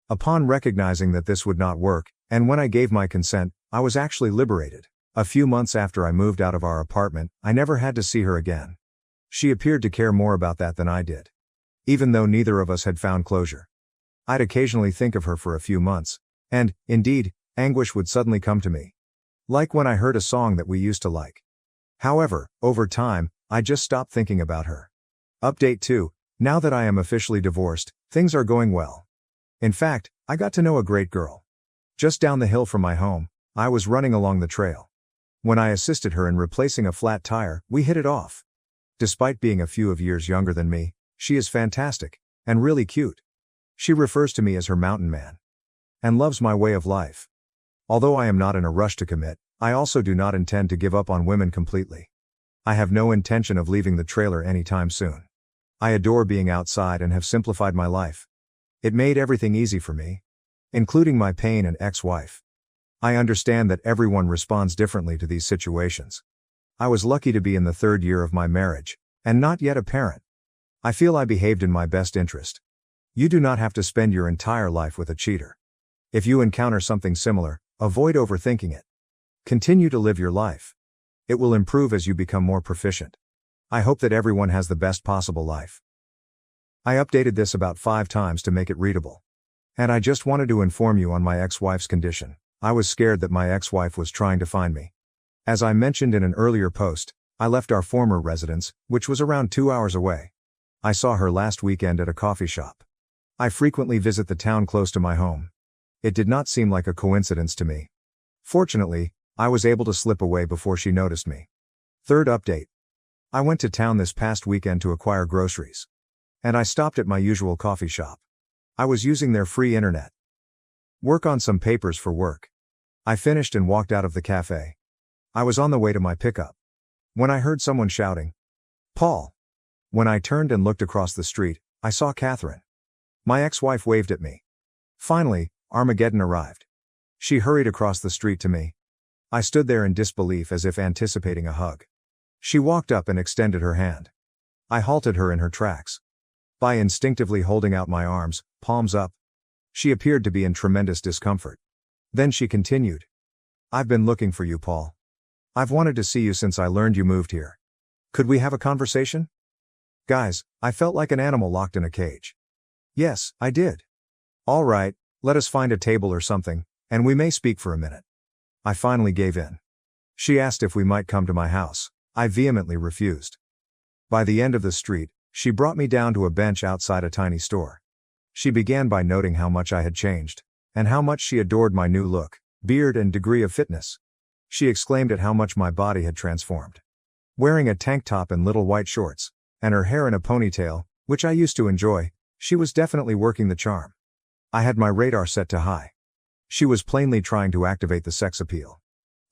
Upon recognizing that this would not work, and when I gave my consent, I was actually liberated. A few months after I moved out of our apartment, I never had to see her again. She appeared to care more about that than I did. Even though neither of us had found closure. I'd occasionally think of her for a few months, and, indeed, anguish would suddenly come to me. Like when I heard a song that we used to like. However, over time, I just stopped thinking about her. Update 2. Now that I am officially divorced, things are going well. In fact, I got to know a great girl. Just down the hill from my home, I was running along the trail. When I assisted her in replacing a flat tire, we hit it off. Despite being a few years younger than me, she is fantastic, and really cute. She refers to me as her mountain man. And loves my way of life. Although I am not in a rush to commit, I also do not intend to give up on women completely. I have no intention of leaving the trailer anytime soon. I adore being outside and have simplified my life. It made everything easy for me, including my pain and ex-wife. I understand that everyone responds differently to these situations. I was lucky to be in the 3rd year of my marriage, and not yet a parent. I feel I behaved in my best interest. You do not have to spend your entire life with a cheater. If you encounter something similar, avoid overthinking it. Continue to live your life. It will improve as you become more proficient. I hope that everyone has the best possible life. I updated this about 5 times to make it readable. And I just wanted to inform you on my ex-wife's condition. I was scared that my ex-wife was trying to find me. As I mentioned in an earlier post, I left our former residence, which was around 2 hours away. I saw her last weekend at a coffee shop. I frequently visit the town close to my home. It did not seem like a coincidence to me. Fortunately, I was able to slip away before she noticed me. 3rd update. I went to town this past weekend to acquire groceries. And I stopped at my usual coffee shop. I was using their free internet. Work on some papers for work. I finished and walked out of the cafe. I was on the way to my pickup. When I heard someone shouting, "Paul!" When I turned and looked across the street, I saw Catherine. My ex-wife waved at me. Finally, Armageddon arrived. She hurried across the street to me. I stood there in disbelief as if anticipating a hug. She walked up and extended her hand. I halted her in her tracks. By instinctively holding out my arms, palms up. She appeared to be in tremendous discomfort. Then she continued. "I've been looking for you, Paul. I've wanted to see you since I learned you moved here. Could we have a conversation?" Guys, I felt like an animal locked in a cage. Yes, I did. All right, let us find a table or something, and we may speak for a minute. I finally gave in. She asked if we might come to my house. I vehemently refused. By the end of the street, she brought me down to a bench outside a tiny store. She began by noting how much I had changed, and how much she adored my new look, beard and degree of fitness. She exclaimed at how much my body had transformed. Wearing a tank top and little white shorts, and her hair in a ponytail, which I used to enjoy, she was definitely working the charm. I had my radar set to high. She was plainly trying to activate the sex appeal.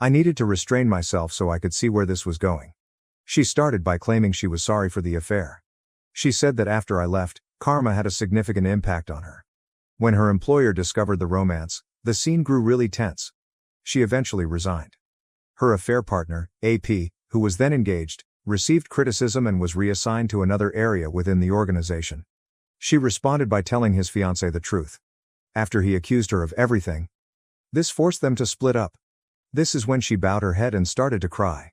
I needed to restrain myself so I could see where this was going. She started by claiming she was sorry for the affair. She said that after I left, karma had a significant impact on her. When her employer discovered the romance, the scene grew really tense. She eventually resigned. Her affair partner, AP, who was then engaged, received criticism and was reassigned to another area within the organization. She responded by telling his fiancée the truth. After he accused her of everything, this forced them to split up. This is when she bowed her head and started to cry.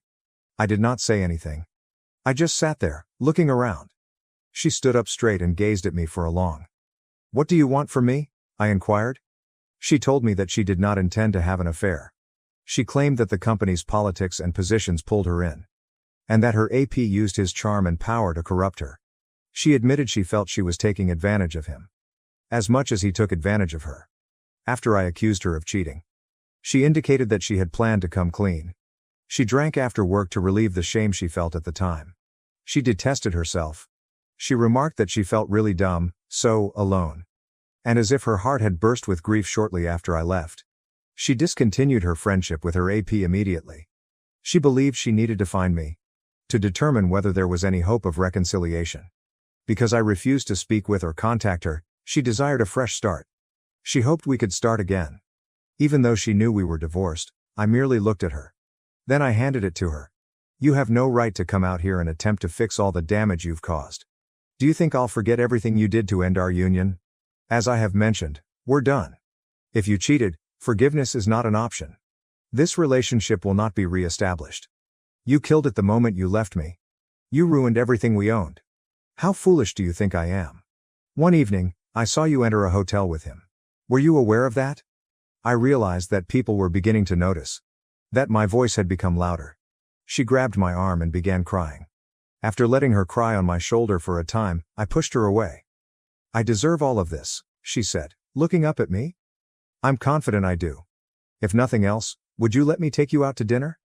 I did not say anything. I just sat there, looking around. She stood up straight and gazed at me for a long. "What do you want from me?" I inquired. She told me that she did not intend to have an affair. She claimed that the company's politics and positions pulled her in. And that her AP used his charm and power to corrupt her. She admitted she felt she was taking advantage of him. As much as he took advantage of her. After I accused her of cheating. She indicated that she had planned to come clean. She drank after work to relieve the shame she felt at the time. She detested herself. She remarked that she felt really dumb, so alone. And as if her heart had burst with grief shortly after I left. She discontinued her friendship with her AP immediately. She believed she needed to find me. to determine whether there was any hope of reconciliation. Because I refused to speak with or contact her, she desired a fresh start. She hoped we could start again. Even though she knew we were divorced, I merely looked at her. Then I handed it to her. You have no right to come out here and attempt to fix all the damage you've caused. Do you think I'll forget everything you did to end our union? As I have mentioned, we're done. If you cheated, forgiveness is not an option. This relationship will not be re-established. You killed it the moment you left me. You ruined everything we owned. How foolish do you think I am? One evening, I saw you enter a hotel with him. Were you aware of that? I realized that people were beginning to notice. That my voice had become louder. She grabbed my arm and began crying. After letting her cry on my shoulder for a time, I pushed her away. I deserve all of this, she said, looking up at me. I'm confident I do. If nothing else, would you let me take you out to dinner?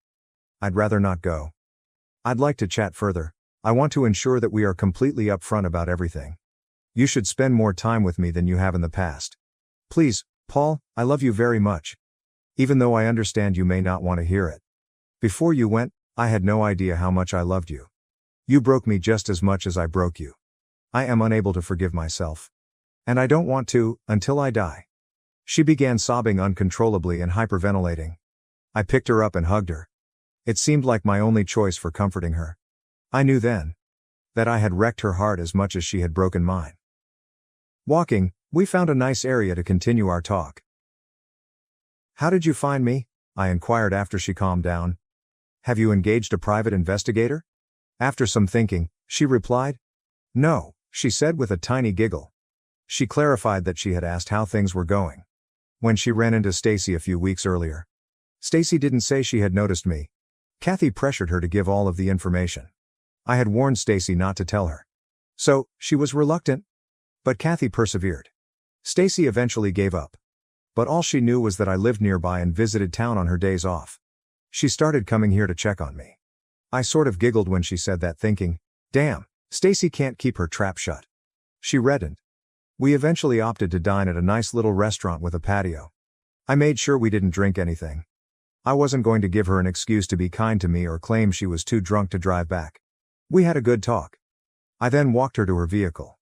I'd rather not go. I'd like to chat further. I want to ensure that we are completely upfront about everything. You should spend more time with me than you have in the past. Please, Paul, I love you very much. Even though I understand you may not want to hear it. Before you went, I had no idea how much I loved you. You broke me just as much as I broke you. I am unable to forgive myself. And I don't want to, until I die. She began sobbing uncontrollably and hyperventilating. I picked her up and hugged her. It seemed like my only choice for comforting her. I knew then that I had wrecked her heart as much as she had broken mine. Walking, we found a nice area to continue our talk. How did you find me? I inquired after she calmed down. Have you engaged a private investigator? After some thinking, she replied. No, she said with a tiny giggle. She clarified that she had asked how things were going when she ran into Stacy a few weeks earlier. Stacy didn't say she had noticed me. Kathy pressured her to give all of the information. I had warned Stacy not to tell her. So, she was reluctant. But Kathy persevered. Stacy eventually gave up. But all she knew was that I lived nearby and visited town on her days off. She started coming here to check on me. I sort of giggled when she said that, thinking, damn, Stacy can't keep her trap shut. She reddened. We eventually opted to dine at a nice little restaurant with a patio. I made sure we didn't drink anything. I wasn't going to give her an excuse to be kind to me or claim she was too drunk to drive back. We had a good talk. I then walked her to her vehicle.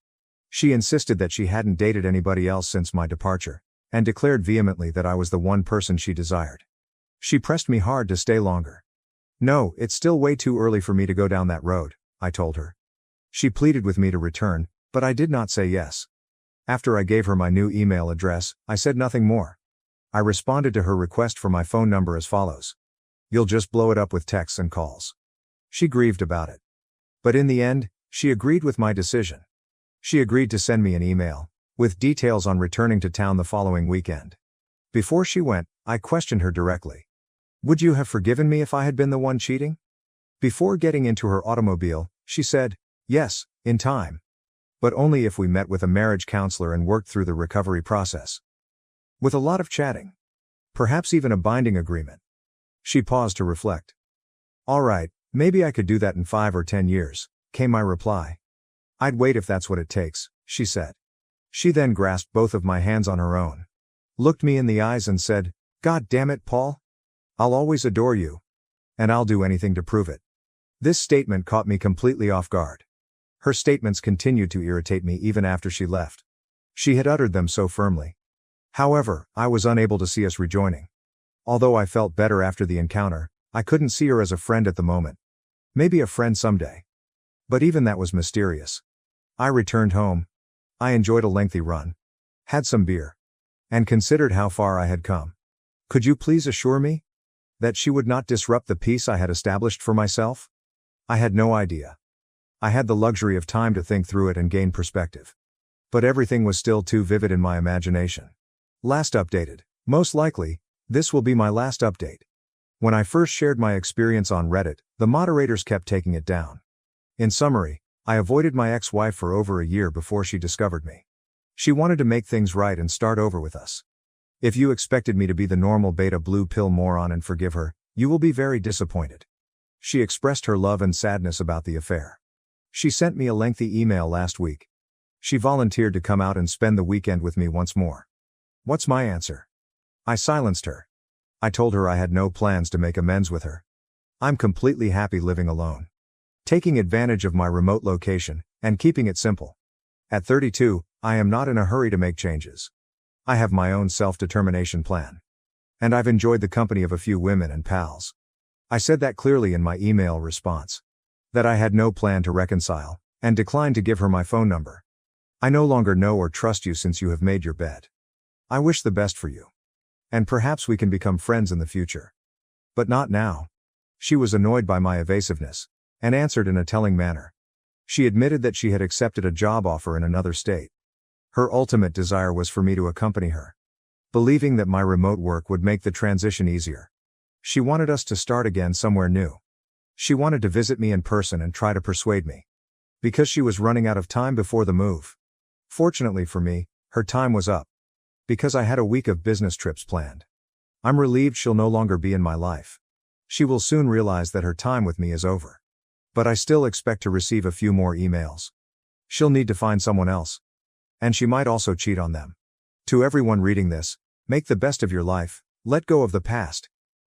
She insisted that she hadn't dated anybody else since my departure, and declared vehemently that I was the one person she desired. She pressed me hard to stay longer. No, it's still way too early for me to go down that road, I told her. She pleaded with me to return, but I did not say yes. After I gave her my new email address, I said nothing more. I responded to her request for my phone number as follows. You'll just blow it up with texts and calls. She grieved about it. But in the end, she agreed with my decision. She agreed to send me an email, with details on returning to town the following weekend. Before she went, I questioned her directly. Would you have forgiven me if I had been the one cheating? Before getting into her automobile, she said, yes, in time. But only if we met with a marriage counselor and worked through the recovery process. With a lot of chatting. Perhaps even a binding agreement. She paused to reflect. All right, maybe I could do that in 5 or 10 years, came my reply. I'd wait if that's what it takes, she said. She then grasped both of my hands on her own. Looked me in the eyes and said, God damn it, Paul. I'll always adore you. And I'll do anything to prove it. This statement caught me completely off guard. Her statements continued to irritate me even after she left. She had uttered them so firmly. However, I was unable to see us rejoining. Although I felt better after the encounter, I couldn't see her as a friend at the moment. Maybe a friend someday. But even that was mysterious. I returned home. I enjoyed a lengthy run. Had some beer. And considered how far I had come. Could you please assure me that she would not disrupt the peace I had established for myself? I had no idea. I had the luxury of time to think through it and gain perspective. But everything was still too vivid in my imagination. Last updated. Most likely, this will be my last update. When I first shared my experience on Reddit, the moderators kept taking it down. In summary, I avoided my ex-wife for over a year before she discovered me. She wanted to make things right and start over with us. If you expected me to be the normal beta blue pill moron and forgive her, you will be very disappointed. She expressed her love and sadness about the affair. She sent me a lengthy email last week. She volunteered to come out and spend the weekend with me once more. What's my answer? I silenced her. I told her I had no plans to make amends with her. I'm completely happy living alone. taking advantage of my remote location, and keeping it simple. At 32, I am not in a hurry to make changes. I have my own self-determination plan. And I've enjoyed the company of a few women and pals. I said that clearly in my email response. That I had no plan to reconcile, and declined to give her my phone number. I no longer know or trust you since you have made your bed. I wish the best for you. And perhaps we can become friends in the future. But not now. She was annoyed by my evasiveness, and answered in a telling manner. She admitted that she had accepted a job offer in another state. Her ultimate desire was for me to accompany her, believing that my remote work would make the transition easier. She wanted us to start again somewhere new. She wanted to visit me in person and try to persuade me. Because she was running out of time before the move. Fortunately for me, her time was up. Because I had a week of business trips planned. I'm relieved she'll no longer be in my life. She will soon realize that her time with me is over. But I still expect to receive a few more emails. She'll need to find someone else. And she might also cheat on them. To everyone reading this, make the best of your life, let go of the past.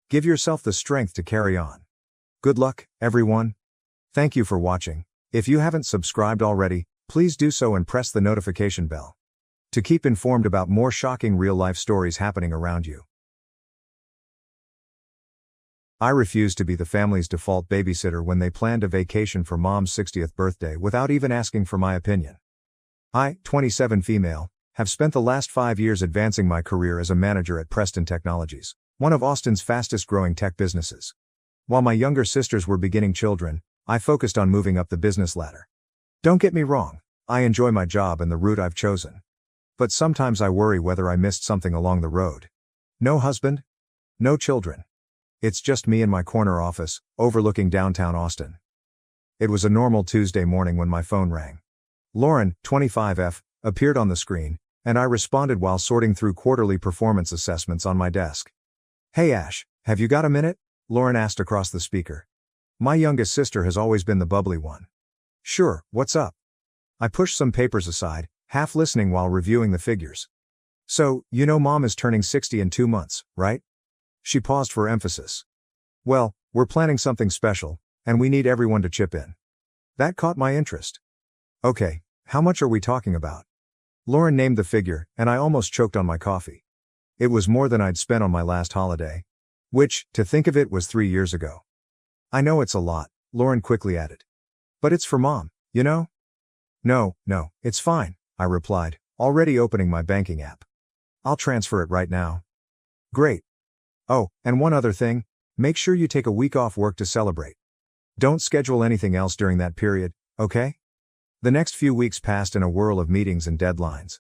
Give yourself the strength to carry on. Good luck, everyone. Thank you for watching. If you haven't subscribed already, please do so and press the notification bell to keep informed about more shocking real-life stories happening around you. I refused to be the family's default babysitter when they planned a vacation for Mom's 60th birthday without even asking for my opinion. I, 27 female, have spent the last 5 years advancing my career as a manager at Preston Technologies, one of Austin's fastest-growing tech businesses. While my younger sisters were beginning children, I focused on moving up the business ladder. Don't get me wrong, I enjoy my job and the route I've chosen. But sometimes I worry whether I missed something along the road. No husband? No children. It's just me in my corner office, overlooking downtown Austin. It was a normal Tuesday morning when my phone rang. Lauren, 25F, appeared on the screen, and I responded while sorting through quarterly performance assessments on my desk. Hey Ash, have you got a minute? Lauren asked across the speaker. My youngest sister has always been the bubbly one. Sure, what's up? I pushed some papers aside, half listening while reviewing the figures. So, you know Mom is turning 60 in 2 months, right? She paused for emphasis. Well, we're planning something special, and we need everyone to chip in. That caught my interest. Okay, how much are we talking about? Lauren named the figure, and I almost choked on my coffee. It was more than I'd spent on my last holiday. Which, to think of it, was 3 years ago. I know it's a lot, Lauren quickly added. But it's for Mom, you know? No, it's fine, I replied, already opening my banking app. I'll transfer it right now. Great. Oh, and one other thing, make sure you take a week off work to celebrate. Don't schedule anything else during that period, okay? The next few weeks passed in a whirl of meetings and deadlines.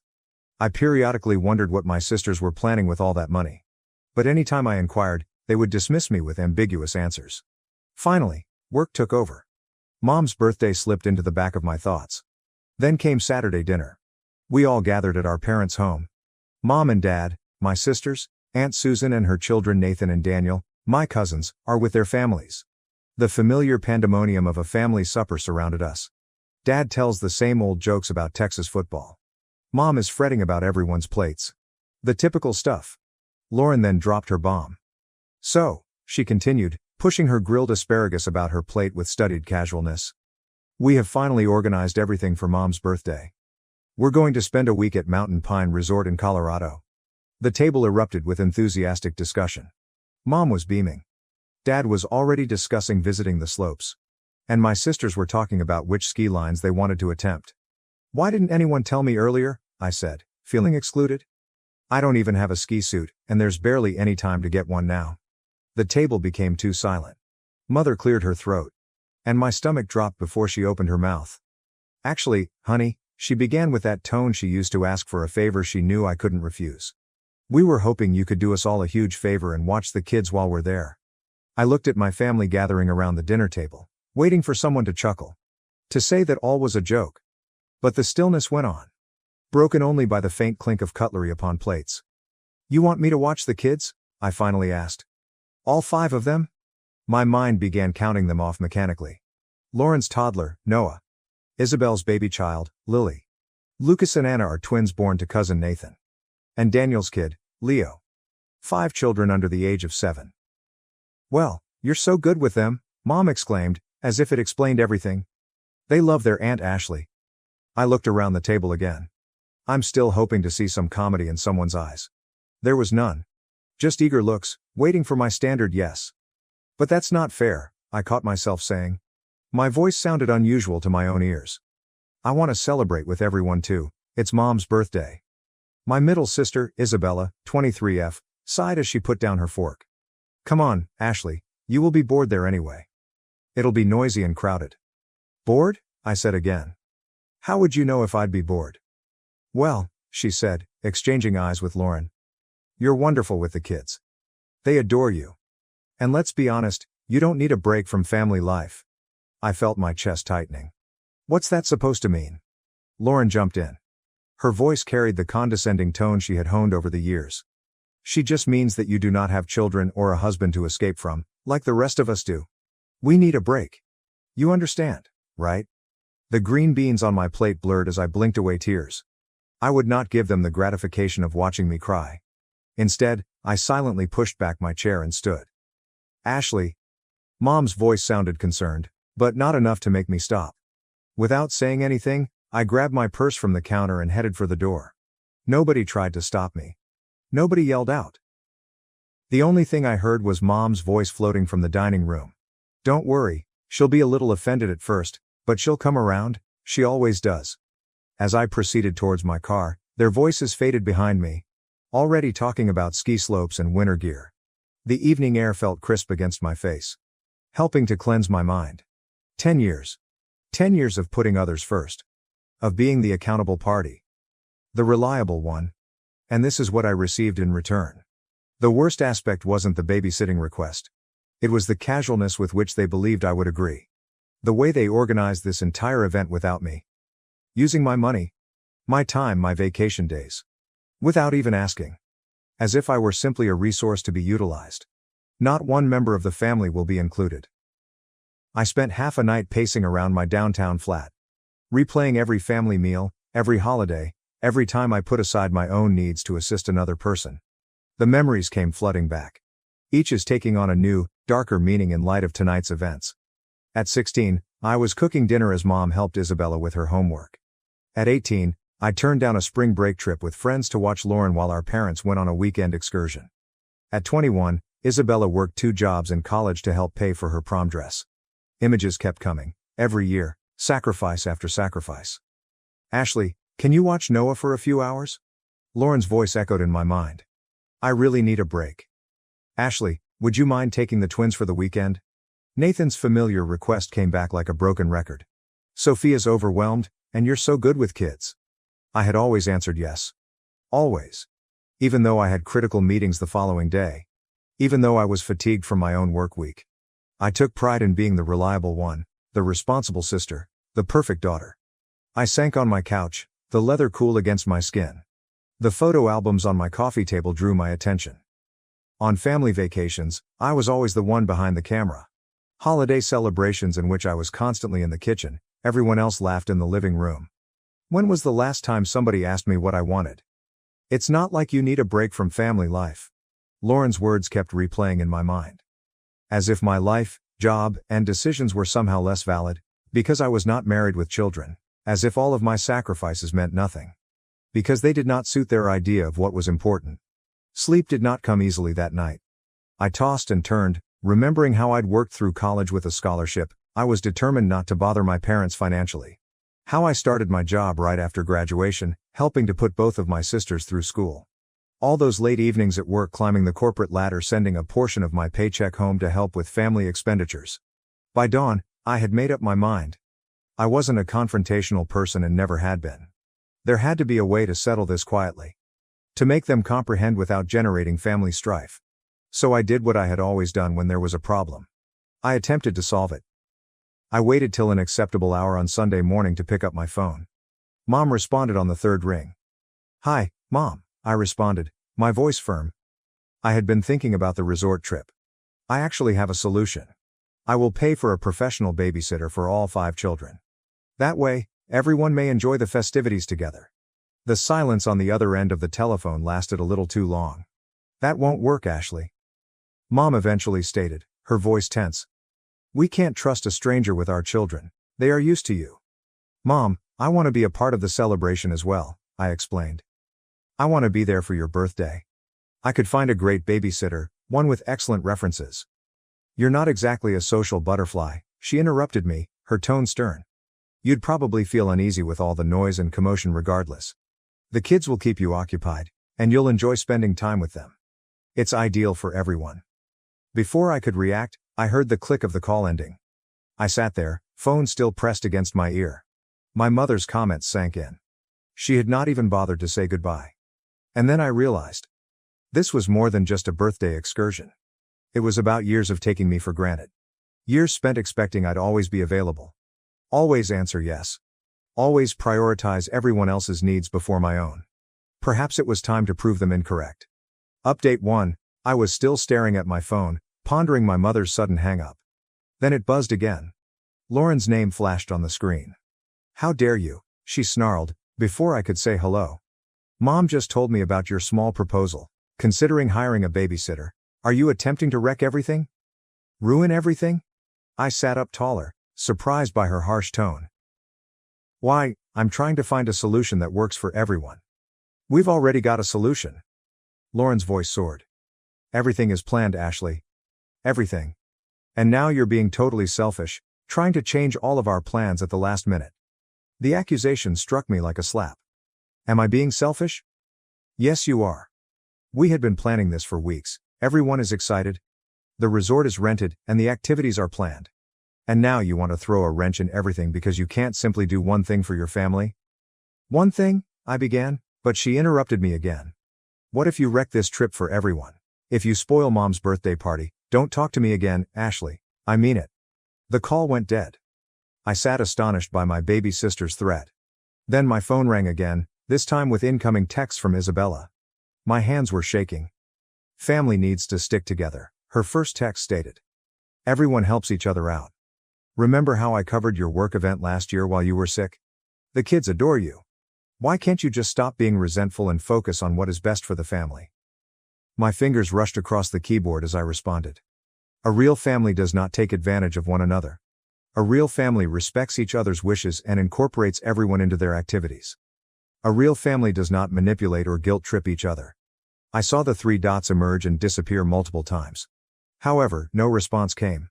I periodically wondered what my sisters were planning with all that money. But anytime I inquired, they would dismiss me with ambiguous answers. Finally, work took over. Mom's birthday slipped into the back of my thoughts. Then came Saturday dinner. We all gathered at our parents' home. Mom and Dad, my sisters, Aunt Susan and her children Nathan and Daniel, my cousins, are with their families. The familiar pandemonium of a family supper surrounded us. Dad tells the same old jokes about Texas football. Mom is fretting about everyone's plates. The typical stuff. Lauren then dropped her bomb. So, she continued, pushing her grilled asparagus about her plate with studied casualness. We have finally organized everything for Mom's birthday. We're going to spend a week at Mountain Pine Resort in Colorado. The table erupted with enthusiastic discussion. Mom was beaming. Dad was already discussing visiting the slopes. And my sisters were talking about which ski lines they wanted to attempt. Why didn't anyone tell me earlier? I said, feeling excluded. I don't even have a ski suit, and there's barely any time to get one now. The table became too silent. Mother cleared her throat. And my stomach dropped before she opened her mouth. Actually, honey, she began with that tone she used to ask for a favor she knew I couldn't refuse. We were hoping you could do us all a huge favor and watch the kids while we're there. I looked at my family gathering around the dinner table, waiting for someone to chuckle. To say that all was a joke. But the stillness went on. Broken only by the faint clink of cutlery upon plates. You want me to watch the kids? I finally asked. All 5 of them? My mind began counting them off mechanically. Lauren's toddler, Noah. Isabel's baby child, Lily. Lucas and Anna are twins born to cousin Nathan. And Daniel's kid, Leo. 5 children under the age of 7. Well, you're so good with them, Mom exclaimed, As if it explained everything. They love their Aunt Ashley. I looked around the table again. I'm still hoping to see some comedy in someone's eyes. There was none. Just eager looks, waiting for my standard yes. But that's not fair, I caught myself saying. My voice sounded unusual to my own ears. I want to celebrate with everyone too. It's Mom's birthday. My middle sister, Isabella, 23F, sighed as she put down her fork. Come on, Ashley, you will be bored there anyway. It'll be noisy and crowded. Bored? I said again. How would you know if I'd be bored? Well, she said, exchanging eyes with Lauren. You're wonderful with the kids. They adore you. And let's be honest, you don't need a break from family life. I felt my chest tightening. What's that supposed to mean? Lauren jumped in. Her voice carried the condescending tone she had honed over the years. She just means that you do not have children or a husband to escape from, like the rest of us do. We need a break. You understand, right? The green beans on my plate blurred as I blinked away tears. I would not give them the gratification of watching me cry. Instead, I silently pushed back my chair and stood. Ashley. Mom's voice sounded concerned, but not enough to make me stop. Without saying anything, I grabbed my purse from the counter and headed for the door. Nobody tried to stop me. Nobody yelled out. The only thing I heard was Mom's voice floating from the dining room. Don't worry, she'll be a little offended at first, but she'll come around, she always does. As I proceeded towards my car, their voices faded behind me, already talking about ski slopes and winter gear. The evening air felt crisp against my face, helping to cleanse my mind. 10 years. 10 years of putting others first. Of being the accountable party. The reliable one. And this is what I received in return. The worst aspect wasn't the babysitting request. It was the casualness with which they believed I would agree. The way they organized this entire event without me. Using my money. My time, my vacation days. Without even asking. As if I were simply a resource to be utilized. Not one member of the family will be included. I spent half a night pacing around my downtown flat. Replaying every family meal, every holiday, every time I put aside my own needs to assist another person. The memories came flooding back. Each is taking on a new, darker meaning in light of tonight's events. At 16, I was cooking dinner as Mom helped Isabella with her homework. At 18, I turned down a spring break trip with friends to watch Lauren while our parents went on a weekend excursion. At 21, Isabella worked 2 jobs in college to help pay for her prom dress. Images kept coming, every year, sacrifice after sacrifice. Ashley, can you watch Noah for a few hours? Lauren's voice echoed in my mind. I really need a break. Ashley, would you mind taking the twins for the weekend? Nathan's familiar request came back like a broken record. Sophia's overwhelmed, and you're so good with kids. I had always answered yes. Always. Even though I had critical meetings the following day. Even though I was fatigued from my own work week. I took pride in being the reliable one, the responsible sister, the perfect daughter. I sank on my couch, the leather cool against my skin. The photo albums on my coffee table drew my attention. On family vacations, I was always the one behind the camera. Holiday celebrations in which I was constantly in the kitchen, everyone else laughed in the living room. When was the last time somebody asked me what I wanted? It's not like you need a break from family life. Lauren's words kept replaying in my mind. As if my life, job, and decisions were somehow less valid, because I was not married with children, as if all of my sacrifices meant nothing. Because they did not suit their idea of what was important. Sleep did not come easily that night. I tossed and turned, remembering how I'd worked through college with a scholarship. I was determined not to bother my parents financially. How I started my job right after graduation, helping to put both of my sisters through school. All those late evenings at work climbing the corporate ladder, sending a portion of my paycheck home to help with family expenditures. By dawn, I had made up my mind. I wasn't a confrontational person and never had been. There had to be a way to settle this quietly. To make them comprehend without generating family strife. So I did what I had always done when there was a problem. I attempted to solve it. I waited till an acceptable hour on Sunday morning to pick up my phone. Mom responded on the 3rd ring. Hi, Mom, I responded, my voice firm. I had been thinking about the resort trip. I actually have a solution. I will pay for a professional babysitter for all 5 children. That way, everyone may enjoy the festivities together. The silence on the other end of the telephone lasted a little too long. That won't work, Ashley. Mom eventually stated, her voice tense. We can't trust a stranger with our children. They are used to you. Mom, I want to be a part of the celebration as well, I explained. I want to be there for your birthday. I could find a great babysitter, one with excellent references. You're not exactly a social butterfly, she interrupted me, her tone stern. You'd probably feel uneasy with all the noise and commotion regardless. The kids will keep you occupied, and you'll enjoy spending time with them. It's ideal for everyone. Before I could react, I heard the click of the call ending. I sat there, phone still pressed against my ear. My mother's comments sank in. She had not even bothered to say goodbye. And then I realized. This was more than just a birthday excursion. It was about years of taking me for granted. Years spent expecting I'd always be available. Always answer yes. Always prioritize everyone else's needs before my own. Perhaps it was time to prove them incorrect. Update 1, I was still staring at my phone, pondering my mother's sudden hang-up. Then it buzzed again. Lauren's name flashed on the screen. How dare you, she snarled, before I could say hello. Mom just told me about your small proposal, considering hiring a babysitter. Are you attempting to wreck everything? Ruin everything? I sat up taller, surprised by her harsh tone. Why, I'm trying to find a solution that works for everyone. We've already got a solution. Lauren's voice soared. Everything is planned, Ashley. Everything. And now you're being totally selfish, trying to change all of our plans at the last minute. The accusation struck me like a slap. Am I being selfish? Yes, you are. We had been planning this for weeks. Everyone is excited. The resort is rented, and the activities are planned. And now you want to throw a wrench in everything because you can't simply do one thing for your family? One thing, I began, but she interrupted me again. What if you wreck this trip for everyone? If you spoil Mom's birthday party, don't talk to me again, Ashley. I mean it. The call went dead. I sat astonished by my baby sister's threat. Then my phone rang again, this time with incoming texts from Isabella. My hands were shaking. Family needs to stick together, her first text stated. Everyone helps each other out. Remember how I covered your work event last year while you were sick? The kids adore you. Why can't you just stop being resentful and focus on what is best for the family? My fingers rushed across the keyboard as I responded. A real family does not take advantage of one another. A real family respects each other's wishes and incorporates everyone into their activities. A real family does not manipulate or guilt trip each other. I saw the 3 dots emerge and disappear multiple times. However, no response came.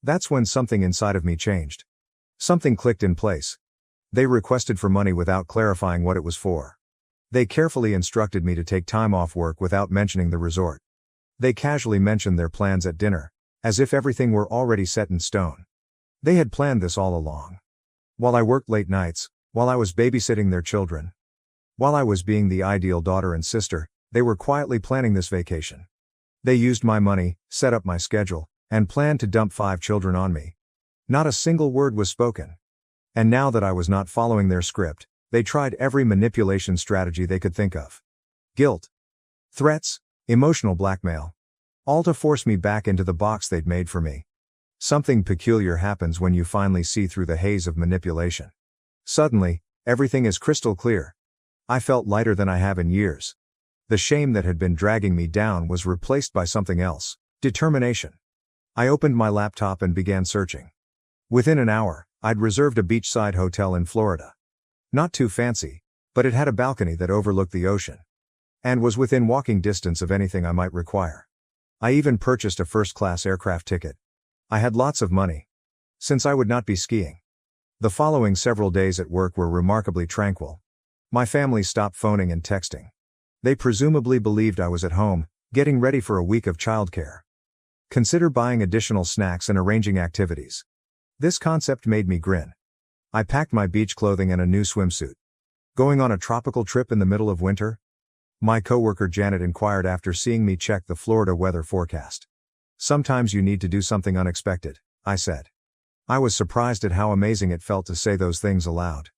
That's when something inside of me changed. Something clicked in place. They requested for money without clarifying what it was for. They carefully instructed me to take time off work without mentioning the resort. They casually mentioned their plans at dinner, as if everything were already set in stone. They had planned this all along. While I worked late nights, while I was babysitting their children, while I was being the ideal daughter and sister, they were quietly planning this vacation. They used my money, set up my schedule, and planned to dump 5 children on me. Not a single word was spoken. And now that I was not following their script, they tried every manipulation strategy they could think of. Guilt, threats, emotional blackmail. All to force me back into the box they'd made for me. Something peculiar happens when you finally see through the haze of manipulation. Suddenly, everything is crystal clear. I felt lighter than I have in years. The shame that had been dragging me down was replaced by something else, determination. I opened my laptop and began searching. Within an hour, I'd reserved a beachside hotel in Florida. Not too fancy, but it had a balcony that overlooked the ocean. And was within walking distance of anything I might require. I even purchased a first-class aircraft ticket. I had lots of money. Since I would not be skiing. The following several days at work were remarkably tranquil. My family stopped phoning and texting. They presumably believed I was at home, getting ready for a week of childcare. Consider buying additional snacks and arranging activities. This concept made me grin. I packed my beach clothing and a new swimsuit. Going on a tropical trip in the middle of winter? My coworker Janet inquired after seeing me check the Florida weather forecast. Sometimes you need to do something unexpected, I said. I was surprised at how amazing it felt to say those things aloud.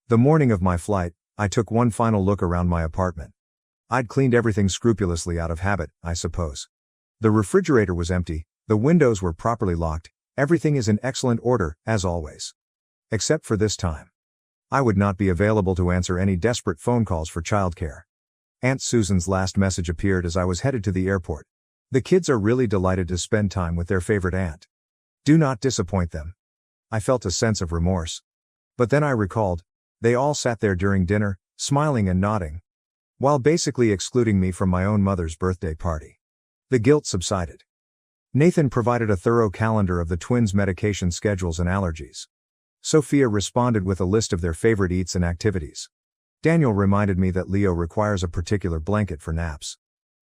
The morning of my flight, I took one final look around my apartment. I'd cleaned everything scrupulously out of habit, I suppose. The refrigerator was empty, the windows were properly locked, everything is in excellent order, as always. Except for this time. I would not be available to answer any desperate phone calls for childcare. Aunt Susan's last message appeared as I was headed to the airport. The kids are really delighted to spend time with their favorite aunt. Do not disappoint them. I felt a sense of remorse. But then I recalled, they all sat there during dinner, smiling and nodding, while basically excluding me from my own mother's birthday party. The guilt subsided. Nathan provided a thorough calendar of the twins' medication schedules and allergies. Sophia responded with a list of their favorite eats and activities. Daniel reminded me that Leo requires a particular blanket for naps.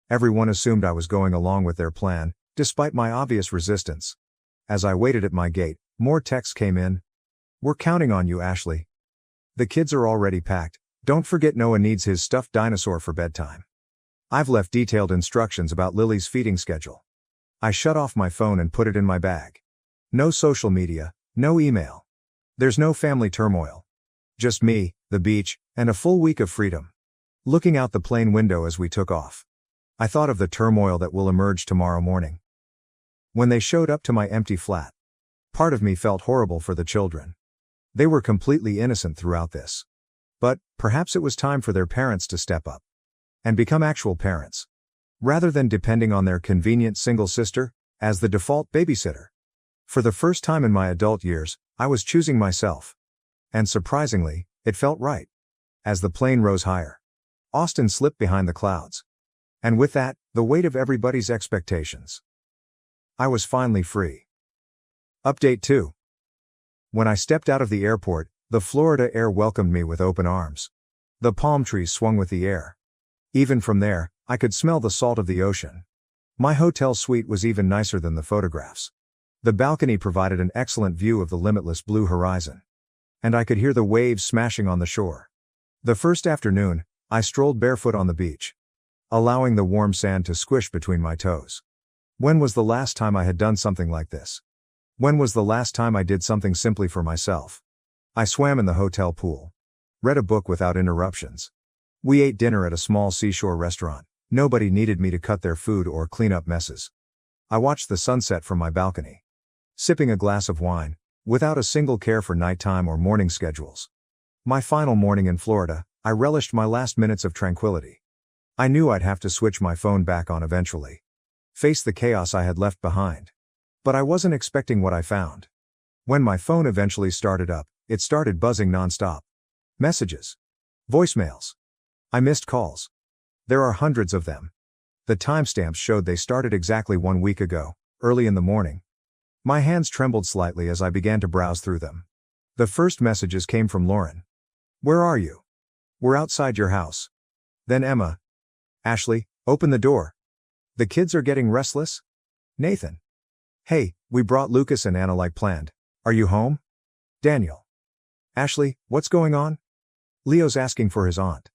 Everyone assumed I was going along with their plan, despite my obvious resistance. As I waited at my gate, more texts came in. We're counting on you, Ashley. The kids are already packed. Don't forget Noah needs his stuffed dinosaur for bedtime. I've left detailed instructions about Lily's feeding schedule. I shut off my phone and put it in my bag. No social media, no email. There's no family turmoil. Just me, the beach, and a full week of freedom. Looking out the plane window as we took off, I thought of the turmoil that will emerge tomorrow morning. When they showed up to my empty flat, part of me felt horrible for the children. They were completely innocent throughout this. But perhaps it was time for their parents to step up and become actual parents, rather than depending on their convenient single sister as the default babysitter. For the first time in my adult years, I was choosing myself. And surprisingly, it felt right. As the plane rose higher, Austin slipped behind the clouds. And with that, the weight of everybody's expectations. I was finally free. Update 2. When I stepped out of the airport, the Florida air welcomed me with open arms. The palm trees swung with the air. Even from there, I could smell the salt of the ocean. My hotel suite was even nicer than the photographs. The balcony provided an excellent view of the limitless blue horizon. And I could hear the waves smashing on the shore. The first afternoon, I strolled barefoot on the beach, allowing the warm sand to squish between my toes. When was the last time I had done something like this? When was the last time I did something simply for myself? I swam in the hotel pool. Read a book without interruptions. We ate dinner at a small seashore restaurant. Nobody needed me to cut their food or clean up messes. I watched the sunset from my balcony, sipping a glass of wine, without a single care for nighttime or morning schedules. My final morning in Florida, I relished my last minutes of tranquility. I knew I'd have to switch my phone back on eventually, face the chaos I had left behind. But I wasn't expecting what I found. When my phone eventually started up, it started buzzing nonstop. Messages. Voicemails. I missed calls. There are hundreds of them. The timestamps showed they started exactly 1 week ago, early in the morning. My hands trembled slightly as I began to browse through them. The first messages came from Lauren. Where are you? We're outside your house. Then Emma. Ashley, open the door. The kids are getting restless? Nathan. Hey, we brought Lucas and Anna like planned. Are you home? Daniel. Ashley, what's going on? Leo's asking for his aunt.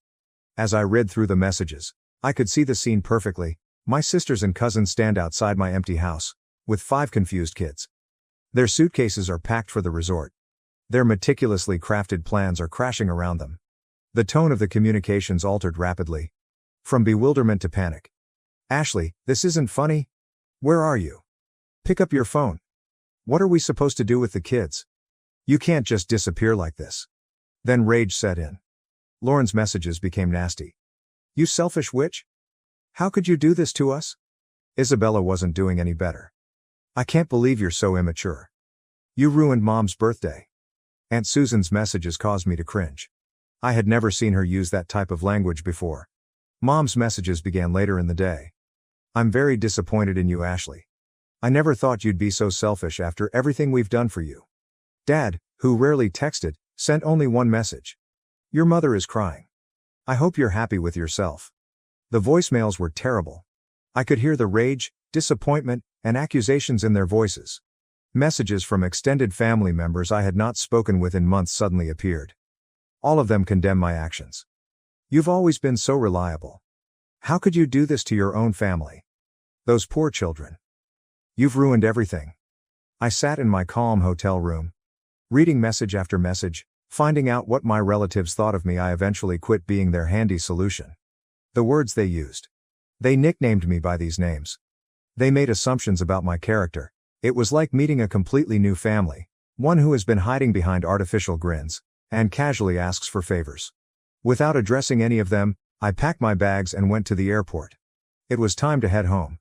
As I read through the messages, I could see the scene perfectly. My sisters and cousins stand outside my empty house, with 5 confused kids. Their suitcases are packed for the resort. Their meticulously crafted plans are crashing around them. The tone of the communications altered rapidly. From bewilderment to panic. Ashley, this isn't funny. Where are you? Pick up your phone. What are we supposed to do with the kids? You can't just disappear like this. Then rage set in. Lauren's messages became nasty. You selfish witch? How could you do this to us? Isabella wasn't doing any better. I can't believe you're so immature. You ruined Mom's birthday. Aunt Susan's messages caused me to cringe. I had never seen her use that type of language before. Mom's messages began later in the day. I'm very disappointed in you, Ashley. I never thought you'd be so selfish after everything we've done for you. Dad, who rarely texted, sent only one message. Your mother is crying. I hope you're happy with yourself. The voicemails were terrible. I could hear the rage, disappointment, and accusations in their voices. Messages from extended family members I had not spoken with in months suddenly appeared. All of them condemned my actions. You've always been so reliable. How could you do this to your own family? Those poor children. You've ruined everything. I sat in my calm hotel room, reading message after message, finding out what my relatives thought of me. I eventually quit being their handy solution. The words they used. They nicknamed me by these names. They made assumptions about my character. It was like meeting a completely new family, one who has been hiding behind artificial grins, and casually asks for favors. Without addressing any of them, I packed my bags and went to the airport. It was time to head home.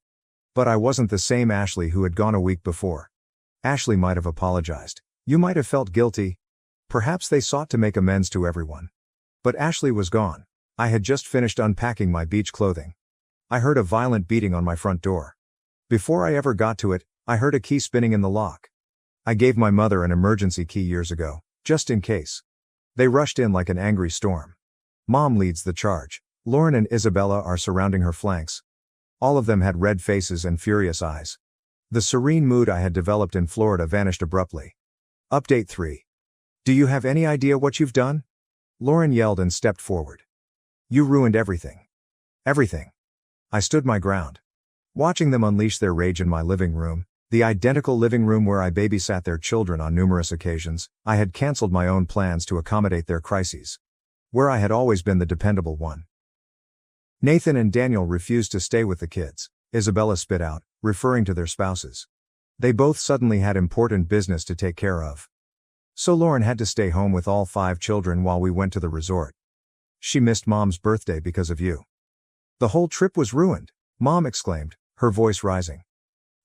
But I wasn't the same Ashley who had gone a week before. Ashley might have apologized. You might have felt guilty. Perhaps they sought to make amends to everyone. But Ashley was gone. I had just finished unpacking my beach clothing. I heard a violent beating on my front door. Before I ever got to it, I heard a key spinning in the lock. I gave my mother an emergency key years ago, just in case. They rushed in like an angry storm. Mom leads the charge. Lauren and Isabella are surrounding her flanks. All of them had red faces and furious eyes. The serene mood I had developed in Florida vanished abruptly. Update 3. Do you have any idea what you've done? Lauren yelled and stepped forward. You ruined everything. Everything. I stood my ground. Watching them unleash their rage in my living room, the identical living room where I babysat their children on numerous occasions, I had canceled my own plans to accommodate their crises. Where I had always been the dependable one. Nathan and Daniel refused to stay with the kids, Isabella spit out, referring to their spouses. They both suddenly had important business to take care of. So Lauren had to stay home with all 5 children while we went to the resort. She missed Mom's birthday because of you. The whole trip was ruined, Mom exclaimed, her voice rising.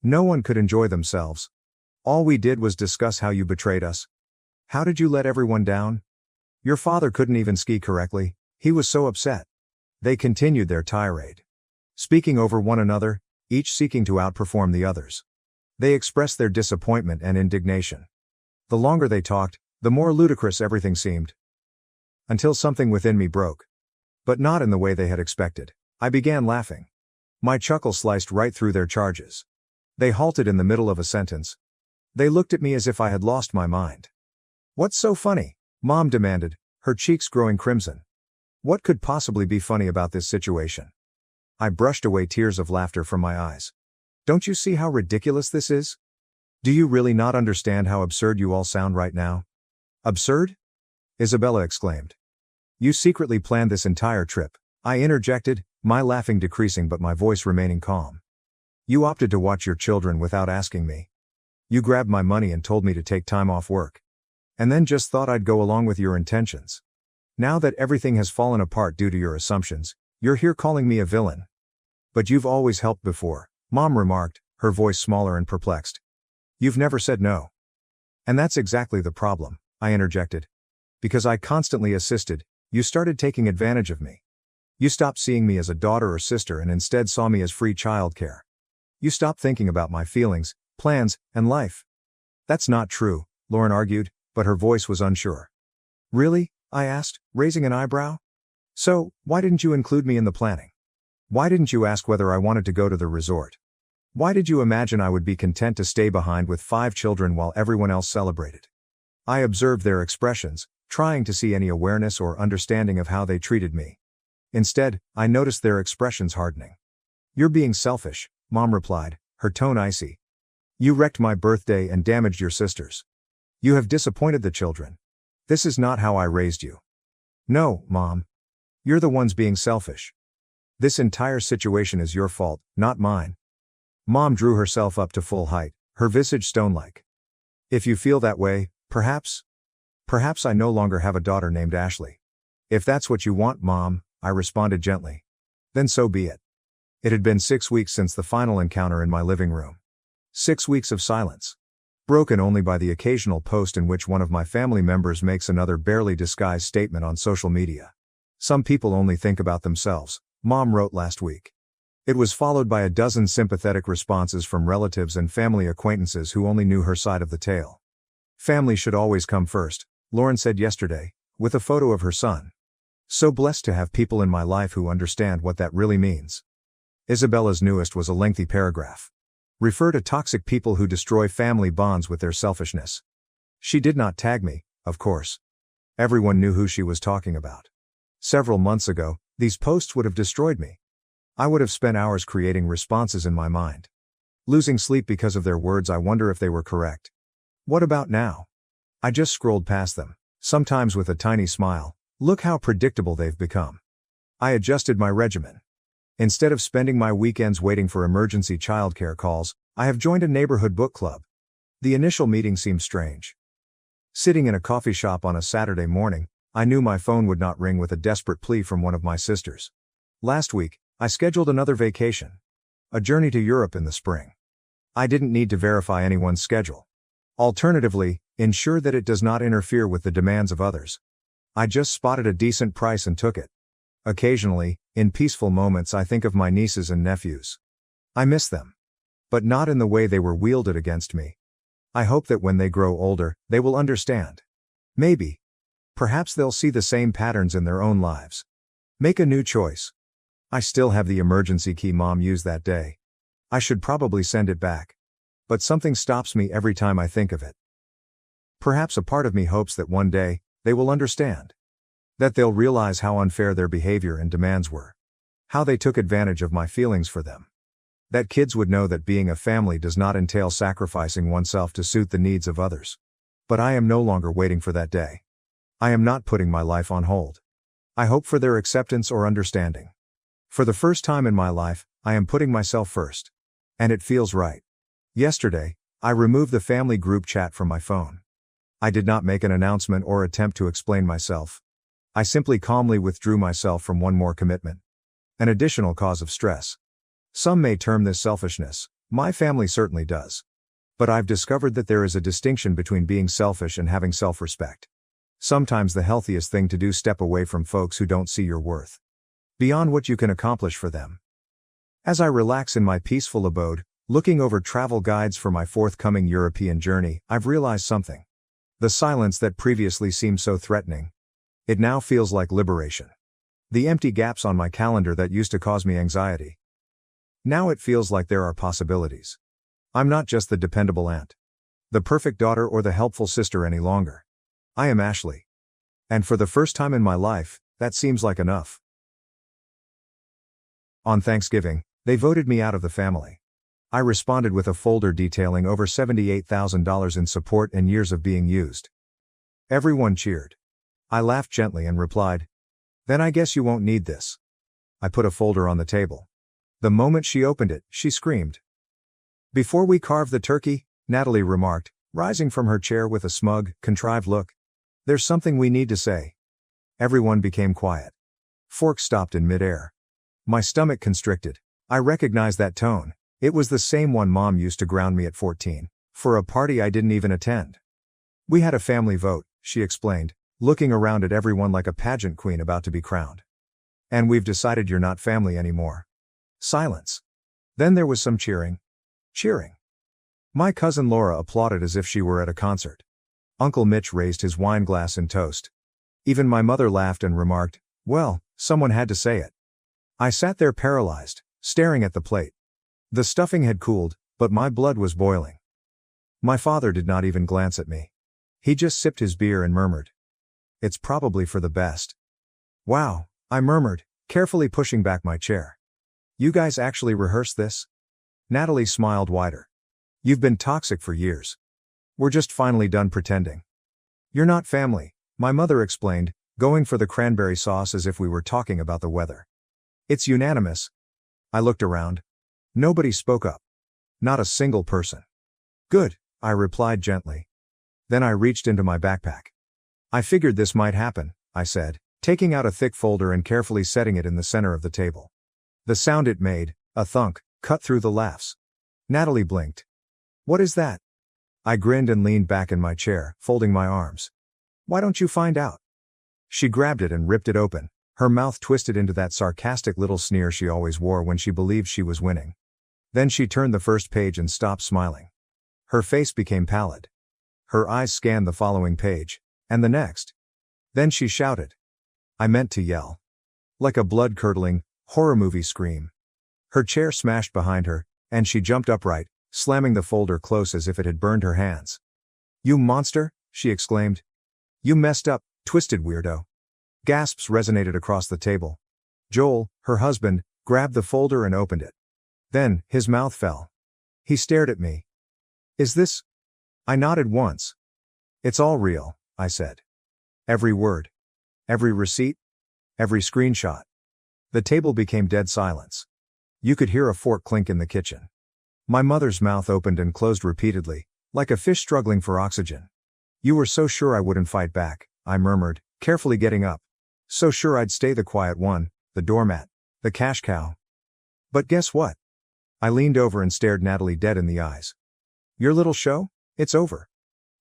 No one could enjoy themselves. All we did was discuss how you betrayed us. How did you let everyone down? Your father couldn't even ski correctly, he was so upset. They continued their tirade. Speaking over one another, each seeking to outperform the others. They expressed their disappointment and indignation. The longer they talked, the more ludicrous everything seemed. Until something within me broke. But not in the way they had expected. I began laughing. My chuckle sliced right through their charges. They halted in the middle of a sentence. They looked at me as if I had lost my mind. What's so funny? Mom demanded, her cheeks growing crimson. What could possibly be funny about this situation? I brushed away tears of laughter from my eyes. Don't you see how ridiculous this is? Do you really not understand how absurd you all sound right now? Absurd? Isabella exclaimed. You secretly planned this entire trip, I interjected, my laughing decreasing but my voice remaining calm. You opted to watch your children without asking me. You grabbed my money and told me to take time off work. And then just thought I'd go along with your intentions. Now that everything has fallen apart due to your assumptions, you're here calling me a villain. But you've always helped before, Mom remarked, her voice smaller and perplexed. You've never said no. And that's exactly the problem, I interjected. Because I constantly assisted, you started taking advantage of me. You stopped seeing me as a daughter or sister and instead saw me as free childcare. You stopped thinking about my feelings, plans, and life. That's not true, Lauren argued, but her voice was unsure. Really? I asked, raising an eyebrow. So, why didn't you include me in the planning? Why didn't you ask whether I wanted to go to the resort? Why did you imagine I would be content to stay behind with 5 children while everyone else celebrated? I observed their expressions, trying to see any awareness or understanding of how they treated me. Instead, I noticed their expressions hardening. You're being selfish, Mom replied, her tone icy. You wrecked my birthday and damaged your sisters. You have disappointed the children. This is not how I raised you. No, Mom. You're the ones being selfish. This entire situation is your fault, not mine. Mom drew herself up to full height, her visage stone-like. If you feel that way, perhaps I no longer have a daughter named Ashley. If that's what you want, Mom, I responded gently. Then so be it. It had been 6 weeks since the final encounter in my living room. 6 weeks of silence. Broken only by the occasional post in which one of my family members makes another barely disguised statement on social media. Some people only think about themselves, Mom wrote last week. It was followed by a dozen sympathetic responses from relatives and family acquaintances who only knew her side of the tale. Family should always come first, Lauren said yesterday, with a photo of her son. So blessed to have people in my life who understand what that really means. Isabella's newest was a lengthy paragraph. Refer to toxic people who destroy family bonds with their selfishness. She did not tag me, of course. Everyone knew who she was talking about. Several months ago, these posts would have destroyed me. I would have spent hours creating responses in my mind. Losing sleep because of their words. I wonder if they were correct. What about now? I just scrolled past them, sometimes with a tiny smile. Look how predictable they've become. I adjusted my regimen. Instead of spending my weekends waiting for emergency childcare calls, I have joined a neighborhood book club. The initial meeting seemed strange. Sitting in a coffee shop on a Saturday morning, I knew my phone would not ring with a desperate plea from one of my sisters. Last week, I scheduled another vacation. A journey to Europe in the spring. I didn't need to verify anyone's schedule. Alternatively, ensure that it does not interfere with the demands of others. I just spotted a decent price and took it. Occasionally, in peaceful moments, I think of my nieces and nephews. I miss them. But not in the way they were wielded against me. I hope that when they grow older, they will understand. Maybe. Perhaps they'll see the same patterns in their own lives. Make a new choice. I still have the emergency key Mom used that day. I should probably send it back. But something stops me every time I think of it. Perhaps a part of me hopes that one day, they will understand. That they'll realize how unfair their behavior and demands were. How they took advantage of my feelings for them. That kids would know that being a family does not entail sacrificing oneself to suit the needs of others. But I am no longer waiting for that day. I am not putting my life on hold. I hope for their acceptance or understanding. For the first time in my life, I am putting myself first. And it feels right. Yesterday, I removed the family group chat from my phone. I did not make an announcement or attempt to explain myself. I simply calmly withdrew myself from one more commitment. An additional cause of stress. Some may term this selfishness. My family certainly does. But I've discovered that there is a distinction between being selfish and having self-respect. Sometimes the healthiest thing to do is step away from folks who don't see your worth. Beyond what you can accomplish for them. As I relax in my peaceful abode, looking over travel guides for my forthcoming European journey, I've realized something. The silence that previously seemed so threatening. It now feels like liberation. The empty gaps on my calendar that used to cause me anxiety. Now it feels like there are possibilities. I'm not just the dependable aunt, the perfect daughter, or the helpful sister any longer. I am Ashley. And for the first time in my life, that seems like enough. On Thanksgiving, they voted me out of the family. I responded with a folder detailing over $78,000 in support and years of being used. Everyone cheered. I laughed gently and replied, "Then I guess you won't need this." I put a folder on the table. The moment she opened it, she screamed. "Before we carve the turkey," Natalie remarked, rising from her chair with a smug, contrived look, "there's something we need to say." Everyone became quiet. Fork stopped in midair. My stomach constricted. I recognized that tone. It was the same one Mom used to ground me at 14, for a party I didn't even attend. "We had a family vote," she explained, looking around at everyone like a pageant queen about to be crowned. "And we've decided you're not family anymore." Silence. Then there was some cheering. Cheering. My cousin Laura applauded as if she were at a concert. Uncle Mitch raised his wine glass in toast. Even my mother laughed and remarked, "Well, someone had to say it." I sat there paralyzed, staring at the plate. The stuffing had cooled, but my blood was boiling. My father did not even glance at me. He just sipped his beer and murmured, "It's probably for the best." "Wow," I murmured, carefully pushing back my chair. "You guys actually rehearsed this?" Natalie smiled wider. "You've been toxic for years. We're just finally done pretending." "You're not family," my mother explained, going for the cranberry sauce as if we were talking about the weather. "It's unanimous." I looked around. Nobody spoke up. Not a single person. "Good," I replied gently. Then I reached into my backpack. "I figured this might happen," I said, taking out a thick folder and carefully setting it in the center of the table. The sound it made, a thunk, cut through the laughs. Natalie blinked. "What is that?" I grinned and leaned back in my chair, folding my arms. "Why don't you find out?" She grabbed it and ripped it open, her mouth twisted into that sarcastic little sneer she always wore when she believed she was winning. Then she turned the first page and stopped smiling. Her face became pallid. Her eyes scanned the following page, and the next. Then she shouted. I meant to yell. Like a blood-curdling, horror movie scream. Her chair smashed behind her, and she jumped upright, slamming the folder close as if it had burned her hands. "You monster," she exclaimed. "You messed up, twisted weirdo." Gasps resonated across the table. Joel, her husband, grabbed the folder and opened it. Then, his mouth fell. He stared at me. "Is this?" I nodded once. "It's all real," I said. Every word. Every receipt. Every screenshot. The table became dead silence. You could hear a fork clink in the kitchen. My mother's mouth opened and closed repeatedly, like a fish struggling for oxygen. "You were so sure I wouldn't fight back," I murmured, carefully getting up. "So sure I'd stay the quiet one, the doormat, the cash cow. But guess what?" I leaned over and stared Natalie dead in the eyes. "Your little show? It's over."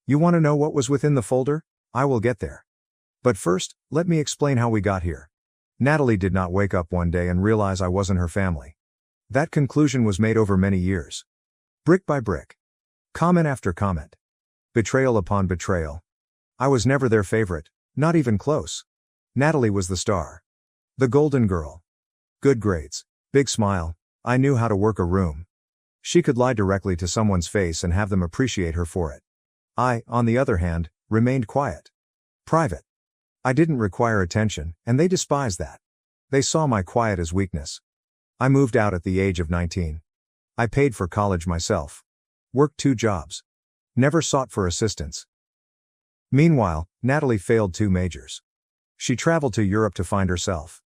You want to know what was within the folder? I will get there. But first, let me explain how we got here. Natalie did not wake up one day and realize I wasn't her family. That conclusion was made over many years. Brick by brick. Comment after comment. Betrayal upon betrayal. I was never their favorite, not even close. Natalie was the star. The golden girl. Good grades. Big smile. I knew how to work a room. She could lie directly to someone's face and have them appreciate her for it. I, on the other hand, remained quiet. Private. I didn't require attention, and they despised that. They saw my quiet as weakness. I moved out at the age of 19. I paid for college myself. Worked 2 jobs. Never sought for assistance. Meanwhile, Natalie failed 2 majors. She traveled to Europe to find herself.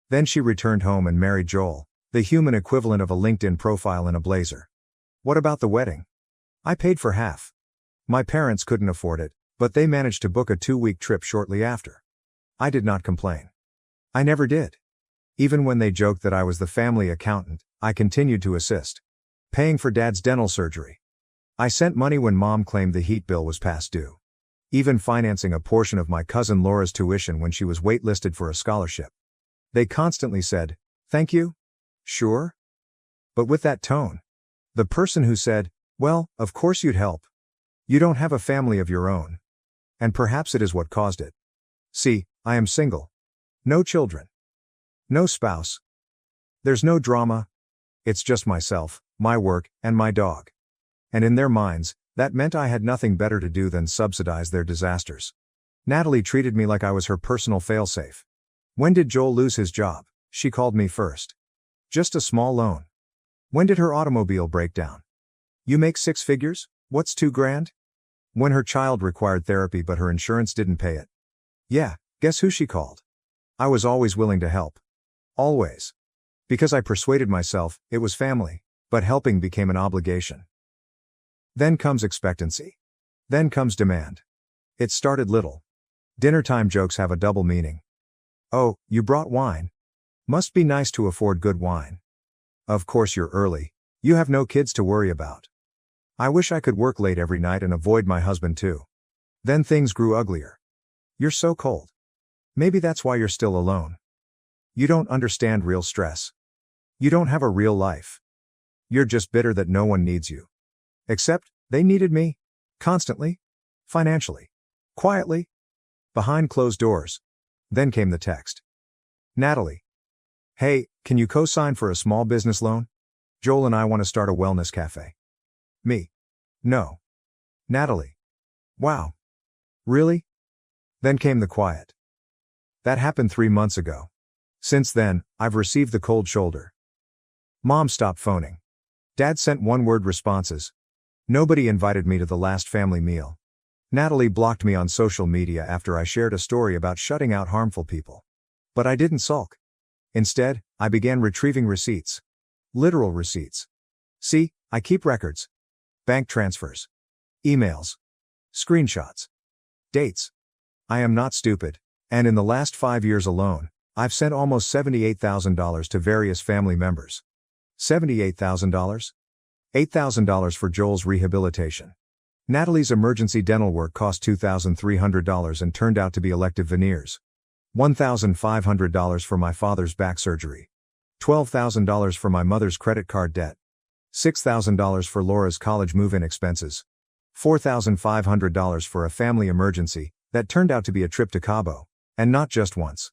Then she returned home and married Joel, the human equivalent of a LinkedIn profile in a blazer. What about the wedding? I paid for half. My parents couldn't afford it, but they managed to book a 2-week trip shortly after. I did not complain. I never did. Even when they joked that I was the family accountant, I continued to assist. Paying for Dad's dental surgery. I sent money when Mom claimed the heat bill was past due. Even financing a portion of my cousin Laura's tuition when she was waitlisted for a scholarship. They constantly said, "Thank you? Sure?" But with that tone. The person who said, "Well, of course you'd help. You don't have a family of your own." And perhaps it is what caused it. See, I am single. No children. No spouse. There's no drama. It's just myself, my work, and my dog. And in their minds, that meant I had nothing better to do than subsidize their disasters. Natalie treated me like I was her personal failsafe. When did Joel lose his job? She called me first. Just a small loan. When did her automobile break down? You make 6 figures? What's $2,000? When her child required therapy but her insurance didn't pay it. Yeah, guess who she called? I was always willing to help. Always. Because I persuaded myself, it was family, but helping became an obligation. Then comes expectancy. Then comes demand. It started little. Dinnertime jokes have a double meaning. Oh, you brought wine? Must be nice to afford good wine. Of course you're early. You have no kids to worry about. I wish I could work late every night and avoid my husband too. Then things grew uglier. You're so cold. Maybe that's why you're still alone. You don't understand real stress. You don't have a real life. You're just bitter that no one needs you. Except, they needed me. Constantly. Financially. Quietly. Behind closed doors. Then came the text. Natalie. Hey, can you co-sign for a small business loan? Joel and I want to start a wellness cafe. Me. No. Natalie. Wow. Really? Then came the quiet. That happened 3 months ago. Since then, I've received the cold shoulder. Mom stopped phoning. Dad sent one-word responses. Nobody invited me to the last family meal. Natalie blocked me on social media after I shared a story about shutting out harmful people. But I didn't sulk. Instead, I began retrieving receipts. Literal receipts. See, I keep records. Bank transfers. Emails. Screenshots. Dates. I am not stupid, and in the last 5 years alone, I've sent almost $78,000 to various family members. $78,000? $8,000 for Joel's rehabilitation. Natalie's emergency dental work cost $2,300 and turned out to be elective veneers. $1,500 for my father's back surgery. $12,000 for my mother's credit card debt. $6,000 for Laura's college move-in expenses. $4,500 for a family emergency that turned out to be a trip to Cabo, and not just once.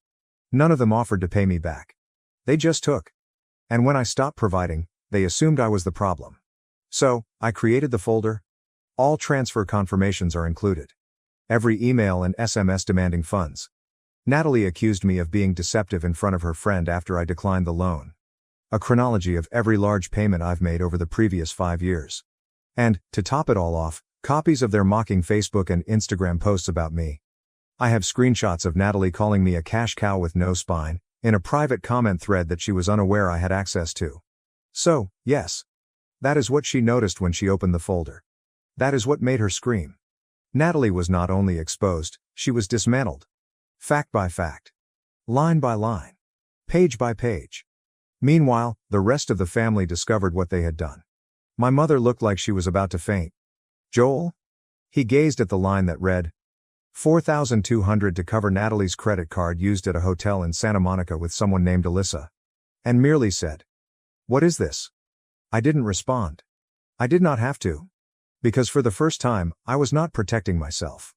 None of them offered to pay me back. They just took. And when I stopped providing, they assumed I was the problem. So, I created the folder. All transfer confirmations are included. Every email and SMS demanding funds. Natalie accused me of being deceptive in front of her friend after I declined the loan. A chronology of every large payment I've made over the previous 5 years. And, to top it all off, copies of their mocking Facebook and Instagram posts about me. I have screenshots of Natalie calling me a cash cow with no spine, in a private comment thread that she was unaware I had access to. So, yes. That is what she noticed when she opened the folder. That is what made her scream. Natalie was not only exposed, she was dismantled. Fact by fact. Line by line. Page by page. Meanwhile, the rest of the family discovered what they had done. My mother looked like she was about to faint. Joel? He gazed at the line that read, 4,200 to cover Natalie's credit card used at a hotel in Santa Monica with someone named Alyssa. And merely said, "What is this?" I didn't respond. I did not have to. Because for the first time, I was not protecting myself.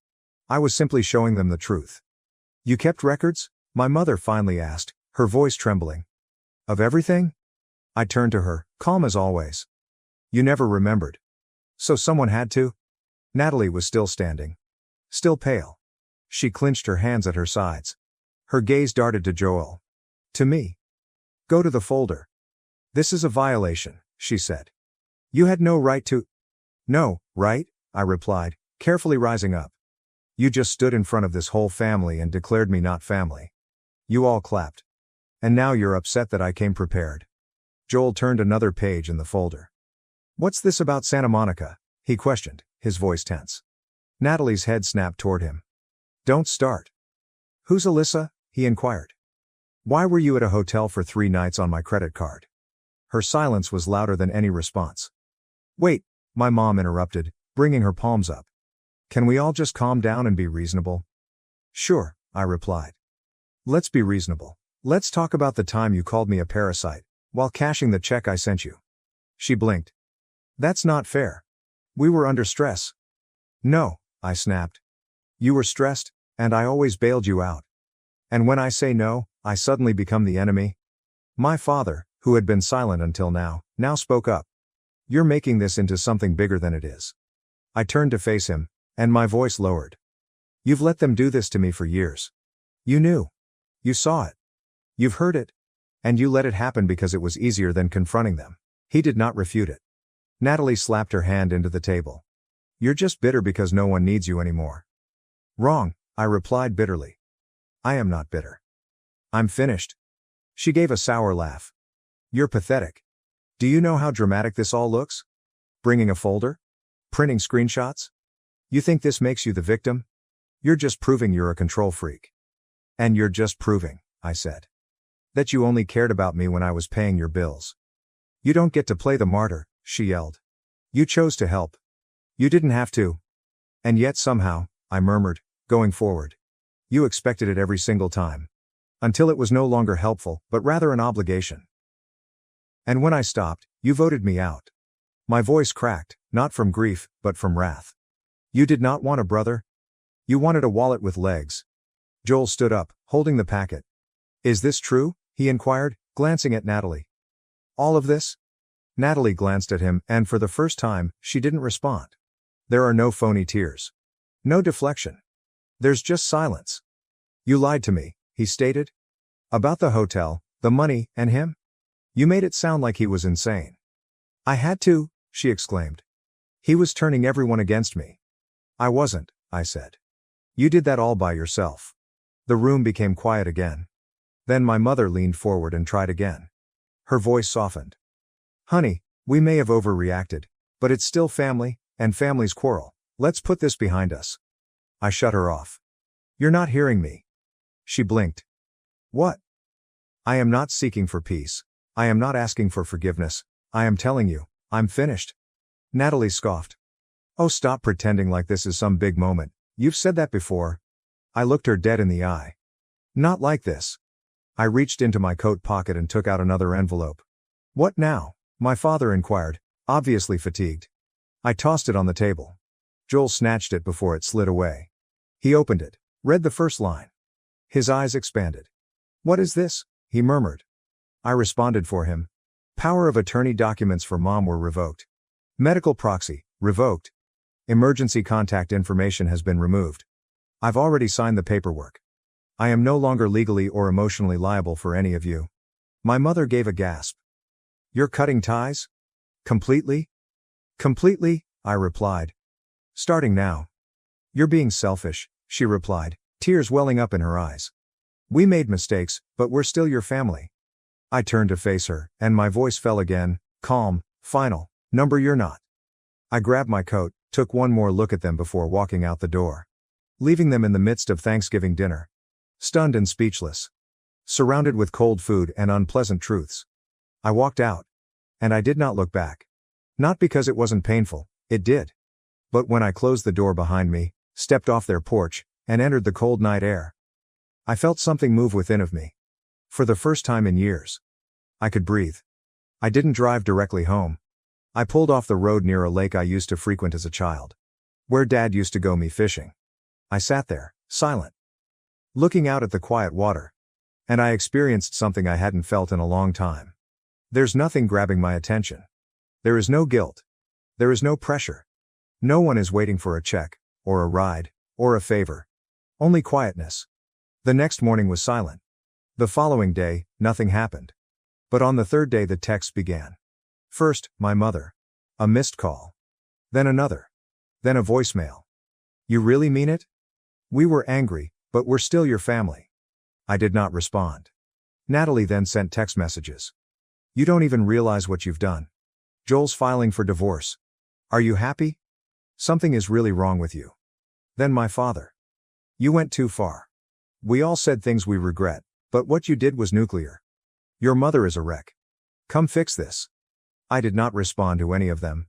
I was simply showing them the truth. "You kept records?" my mother finally asked, her voice trembling. "Of everything?" I turned to her, calm as always. "You never remembered. So someone had to?" Natalie was still standing. Still pale. She clenched her hands at her sides. Her gaze darted to Joel. To me. "Go to the folder. This is a violation," she said. "You had no right to—" "No, right?" I replied, carefully rising up. "You just stood in front of this whole family and declared me not family. You all clapped. And now you're upset that I came prepared." Joel turned another page in the folder. "What's this about Santa Monica?" he questioned, his voice tense. Natalie's head snapped toward him. "Don't start." "Who's Alyssa?" he inquired. "Why were you at a hotel for 3 nights on my credit card?" Her silence was louder than any response. "Wait," my mom interrupted, bringing her palms up. "Can we all just calm down and be reasonable?" "Sure," I replied. "Let's be reasonable. Let's talk about the time you called me a parasite, while cashing the check I sent you." She blinked. "That's not fair. We were under stress." "No," I snapped. "You were stressed, and I always bailed you out. And when I say no, I suddenly become the enemy?" My father, who had been silent until now spoke up. "You're making this into something bigger than it is." I turned to face him, and my voice lowered. "You've let them do this to me for years. You knew. You saw it. You've heard it. And you let it happen because it was easier than confronting them." He did not refute it. Natalie slapped her hand into the table. "You're just bitter because no one needs you anymore." "Wrong," I replied bitterly. "I am not bitter. I'm finished." She gave a sour laugh. "You're pathetic. Do you know how dramatic this all looks? Bringing a folder? Printing screenshots? You think this makes you the victim? You're just proving you're a control freak." "And you're just proving," I said, "that you only cared about me when I was paying your bills." "You don't get to play the martyr," she yelled. "You chose to help. You didn't have to. And yet somehow," I murmured, going forward, "you expected it every single time. Until it was no longer helpful, but rather an obligation. And when I stopped, you voted me out." My voice cracked, not from grief, but from wrath. "You did not want a brother? You wanted a wallet with legs." Joel stood up, holding the packet. "Is this true?" he inquired, glancing at Natalie. "All of this?" Natalie glanced at him, and for the first time, she didn't respond. There are no phony tears. No deflection. There's just silence. "You lied to me," he stated. "About the hotel, the money, and him? You made it sound like he was insane." "I had to," she exclaimed. "He was turning everyone against me." "I wasn't," I said. "You did that all by yourself." The room became quiet again. Then my mother leaned forward and tried again. Her voice softened. "Honey, we may have overreacted, but it's still family, and families quarrel. Let's put this behind us." I shut her off. "You're not hearing me." She blinked. "What?" "I am not seeking for peace. I am not asking for forgiveness. I am telling you, I'm finished." Natalie scoffed. "Oh, stop pretending like this is some big moment. You've said that before." I looked her dead in the eye. "Not like this." I reached into my coat pocket and took out another envelope. "What now?" my father inquired, obviously fatigued. I tossed it on the table. Joel snatched it before it slid away. He opened it, read the first line. His eyes expanded. "What is this?" he murmured. I responded for him. Power of attorney documents for mom were revoked. Medical proxy, revoked. Emergency contact information has been removed. I've already signed the paperwork. I am no longer legally or emotionally liable for any of you. My mother gave a gasp. "You're cutting ties? Completely?" "Completely," I replied. "Starting now." "You're being selfish," she replied, tears welling up in her eyes. "We made mistakes, but we're still your family." I turned to face her, and my voice fell again, calm, final. "Number you're not." I grabbed my coat, took one more look at them before walking out the door. Leaving them in the midst of Thanksgiving dinner. Stunned and speechless. Surrounded with cold food and unpleasant truths. I walked out. And I did not look back. Not because it wasn't painful, it did. But when I closed the door behind me, stepped off their porch, and entered the cold night air, I felt something move within of me. For the first time in years, I could breathe. I didn't drive directly home. I pulled off the road near a lake I used to frequent as a child, where Dad used to go me fishing. I sat there, silent, looking out at the quiet water, and I experienced something I hadn't felt in a long time. There's nothing grabbing my attention. There is no guilt. There is no pressure. No one is waiting for a check, or a ride, or a favor. Only quietness. The next morning was silent. The following day, nothing happened. But on the third day the texts began. First, my mother. A missed call. Then another. Then a voicemail. You really mean it? We were angry, but we're still your family. I did not respond. Natalie then sent text messages. You don't even realize what you've done. Joel's filing for divorce. Are you happy? Something is really wrong with you. Then my father. You went too far. We all said things we regret, but what you did was nuclear. Your mother is a wreck. Come fix this. I did not respond to any of them.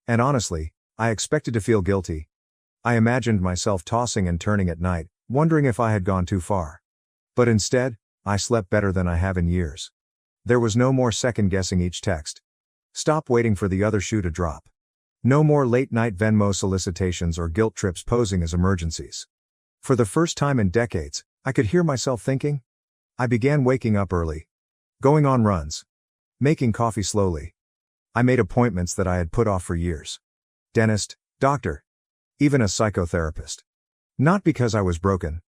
And honestly, I expected to feel guilty. I imagined myself tossing and turning at night, wondering if I had gone too far. But instead, I slept better than I have in years. There was no more second-guessing each text. Stop waiting for the other shoe to drop. No more late-night Venmo solicitations or guilt trips posing as emergencies. For the first time in decades, I could hear myself thinking. I began waking up early, going on runs, making coffee slowly. I made appointments that I had put off for years. Dentist, doctor, even a psychotherapist. Not because I was broken,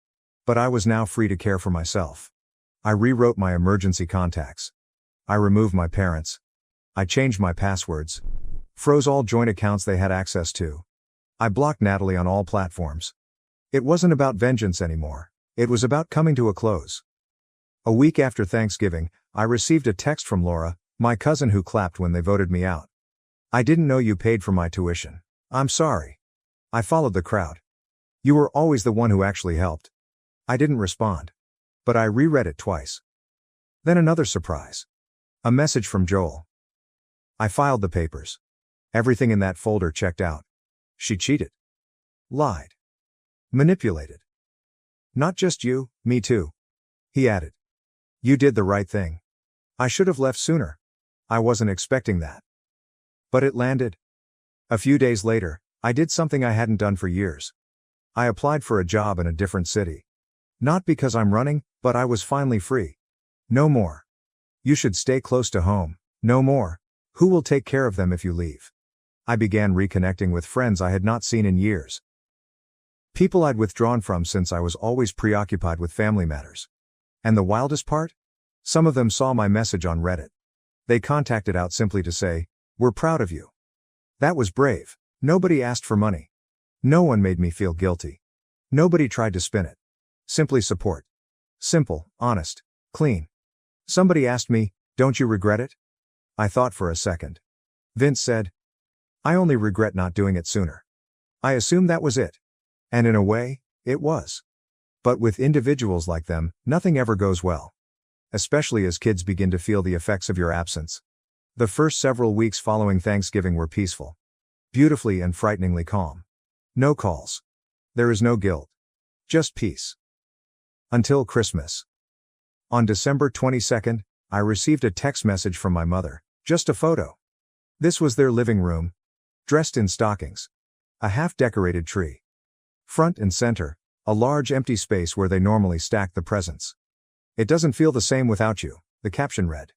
but I was now free to care for myself. I rewrote my emergency contacts. I removed my parents. I changed my passwords. Froze all joint accounts they had access to. I blocked Natalie on all platforms. It wasn't about vengeance anymore. It was about coming to a close. A week after Thanksgiving, I received a text from Laura, my cousin who clapped when they voted me out. I didn't know you paid for my tuition. I'm sorry. I followed the crowd. You were always the one who actually helped. I didn't respond. But I reread it twice. Then another surprise. A message from Joel. I filed the papers. Everything in that folder checked out. She cheated. Lied. Manipulated. Not just you, me too. He added. You did the right thing. I should have left sooner. I wasn't expecting that. But it landed. A few days later, I did something I hadn't done for years. I applied for a job in a different city. Not because I'm running, but I was finally free. No more. You should stay close to home. No more. Who will take care of them if you leave? I began reconnecting with friends I had not seen in years. People I'd withdrawn from since I was always preoccupied with family matters. And the wildest part? Some of them saw my message on Reddit. They contacted out simply to say, "We're proud of you." That was brave. Nobody asked for money. No one made me feel guilty. Nobody tried to spin it. Simply support. Simple, honest, clean. Somebody asked me, "Don't you regret it?" I thought for a second. Vince said, "I only regret not doing it sooner." I assumed that was it. And in a way, it was. But with individuals like them, nothing ever goes well. Especially as kids begin to feel the effects of your absence. The first several weeks following Thanksgiving were peaceful. Beautifully and frighteningly calm. No calls. There is no guilt. Just peace. Until Christmas. On December 22nd, I received a text message from my mother, just a photo. This was their living room. Dressed in stockings. A half-decorated tree. Front and center, a large empty space where they normally stack the presents. It doesn't feel the same without you, the caption read.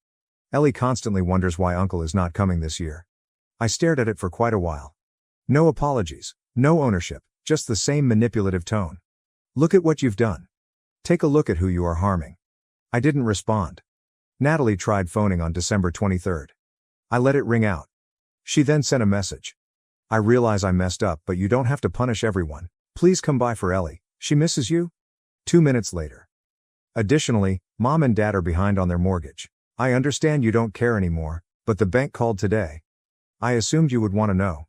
Ellie constantly wonders why Uncle is not coming this year. I stared at it for quite a while. No apologies, no ownership, just the same manipulative tone. Look at what you've done. Take a look at who you are harming. I didn't respond. Natalie tried phoning on December 23rd. I let it ring out. She then sent a message. I realize I messed up, but you don't have to punish everyone. Please come by for Ellie. She misses you. 2 minutes later. Additionally, Mom and Dad are behind on their mortgage. I understand you don't care anymore, but the bank called today. I assumed you would want to know.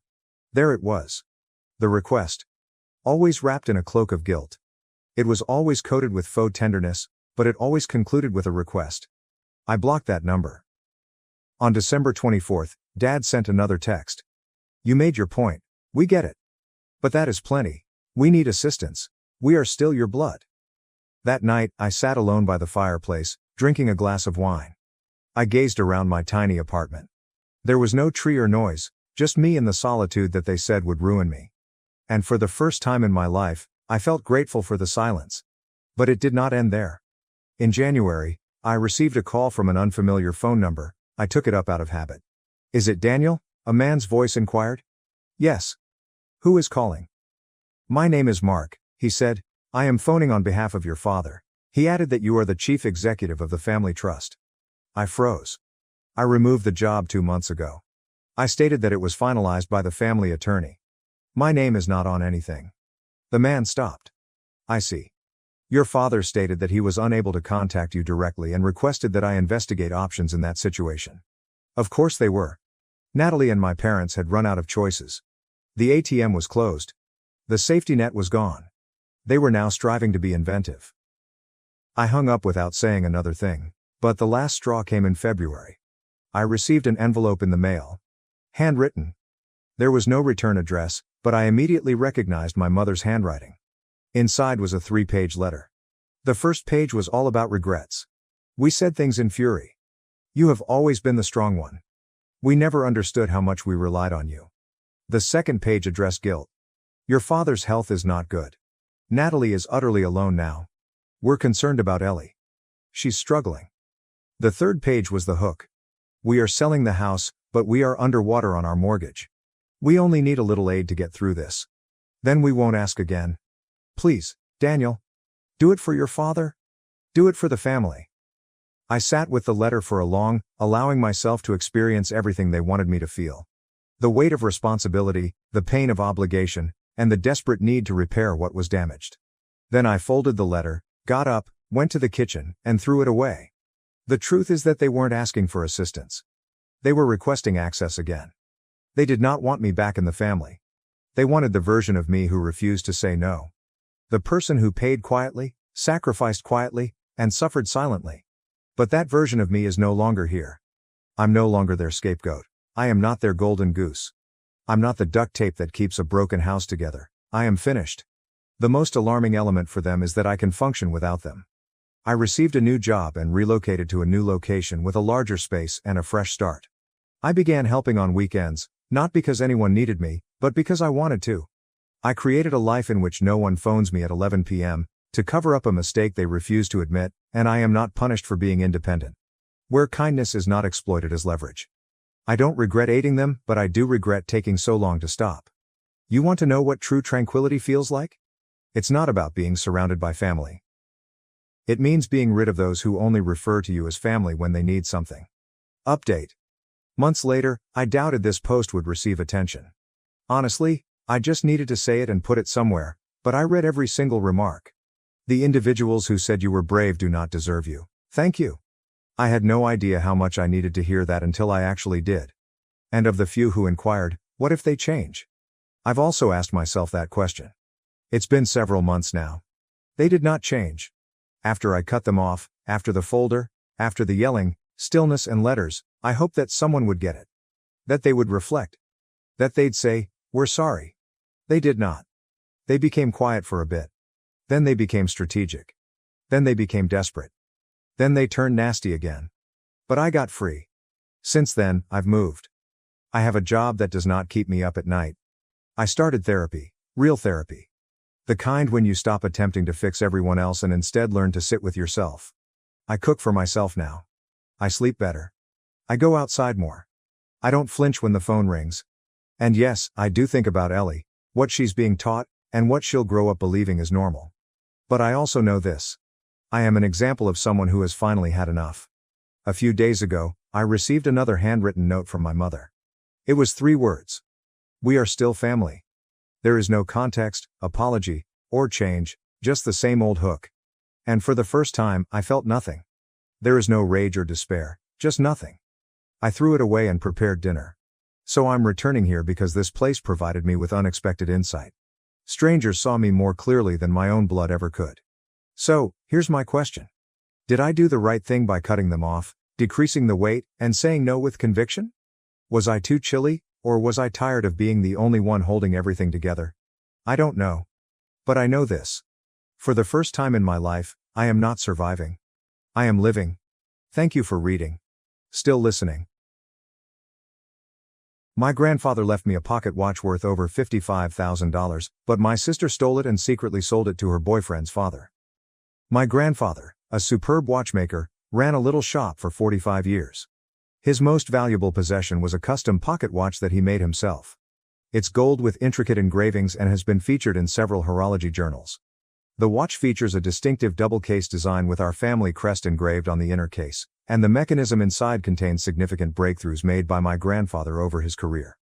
There it was. The request. Always wrapped in a cloak of guilt. It was always coated with faux tenderness, but it always concluded with a request. I blocked that number. On December 24th, Dad sent another text. You made your point. We get it. But that is plenty. We need assistance. We are still your blood. That night, I sat alone by the fireplace, drinking a glass of wine. I gazed around my tiny apartment. There was no tree or noise, just me and the solitude that they said would ruin me. And for the first time in my life, I felt grateful for the silence. But it did not end there. In January, I received a call from an unfamiliar phone number. I took it up out of habit. "Is it Daniel?" a man's voice inquired. "Yes." "Who is calling?" "My name is Mark," he said. "I am phoning on behalf of your father. He added that you are the chief executive of the family trust." I froze. I removed the job 2 months ago. I stated that it was finalized by the family attorney. My name is not on anything. The man stopped. "I see. Your father stated that he was unable to contact you directly and requested that I investigate options in that situation." Of course they were. Natalie and my parents had run out of choices. The ATM was closed. The safety net was gone. They were now striving to be inventive. I hung up without saying another thing, but the last straw came in February. I received an envelope in the mail. Handwritten. There was no return address, but I immediately recognized my mother's handwriting. Inside was a 3-page letter. The first page was all about regrets. We said things in fury. "You have always been the strong one. We never understood how much we relied on you." The second page addressed guilt. "Your father's health is not good. Natalie is utterly alone now. We're concerned about Ellie. She's struggling." The third page was the hook. "We are selling the house, but we are underwater on our mortgage. We only need a little aid to get through this. Then we won't ask again. Please, Daniel. Do it for your father. Do it for the family." I sat with the letter for a long, allowing myself to experience everything they wanted me to feel. The weight of responsibility, the pain of obligation, and the desperate need to repair what was damaged. Then I folded the letter, got up, went to the kitchen, and threw it away. The truth is that they weren't asking for assistance. They were requesting access again. They did not want me back in the family. They wanted the version of me who refused to say no. The person who paid quietly, sacrificed quietly, and suffered silently. But that version of me is no longer here. I'm no longer their scapegoat. I am not their golden goose. I'm not the duct tape that keeps a broken house together. I am finished. The most alarming element for them is that I can function without them. I received a new job and relocated to a new location with a larger space and a fresh start. I began helping on weekends, not because anyone needed me, but because I wanted to. I created a life in which no one phones me at 11 p.m. to cover up a mistake they refuse to admit, and I am not punished for being independent. Where kindness is not exploited as leverage. I don't regret aiding them, but I do regret taking so long to stop. You want to know what true tranquility feels like? It's not about being surrounded by family. It means being rid of those who only refer to you as family when they need something. Update. Months later, I doubted this post would receive attention. Honestly, I just needed to say it and put it somewhere, but I read every single remark. The individuals who said you were brave do not deserve you. Thank you. I had no idea how much I needed to hear that until I actually did. And of the few who inquired, what if they change? I've also asked myself that question. It's been several months now. They did not change. After I cut them off, after the folder, after the yelling, stillness and letters, I hoped that someone would get it. That they would reflect. That they'd say, "We're sorry." They did not. They became quiet for a bit. Then they became strategic. Then they became desperate. Then they turned nasty again. But I got free. Since then, I've moved. I have a job that does not keep me up at night. I started therapy, real therapy. The kind when you stop attempting to fix everyone else and instead learn to sit with yourself. I cook for myself now. I sleep better. I go outside more. I don't flinch when the phone rings. And yes, I do think about Ellie, what she's being taught, and what she'll grow up believing is normal. But I also know this. I am an example of someone who has finally had enough. A few days ago, I received another handwritten note from my mother. It was 3 words. "We are still family." There is no context, apology, or change, just the same old hook. And for the first time, I felt nothing. There is no rage or despair, just nothing. I threw it away and prepared dinner. So I'm returning here because this place provided me with unexpected insight. Strangers saw me more clearly than my own blood ever could. So, here's my question. Did I do the right thing by cutting them off, decreasing the weight, and saying no with conviction? Was I too chilly, or was I tired of being the only one holding everything together? I don't know. But I know this. For the first time in my life, I am not surviving. I am living. Thank you for reading. Still listening. My grandfather left me a pocket watch worth over $55,000, but my sister stole it and secretly sold it to her boyfriend's father. My grandfather, a superb watchmaker, ran a little shop for 45 years. His most valuable possession was a custom pocket watch that he made himself. It's gold with intricate engravings and has been featured in several horology journals. The watch features a distinctive double-case design with our family crest engraved on the inner case, and the mechanism inside contains significant breakthroughs made by my grandfather over his career.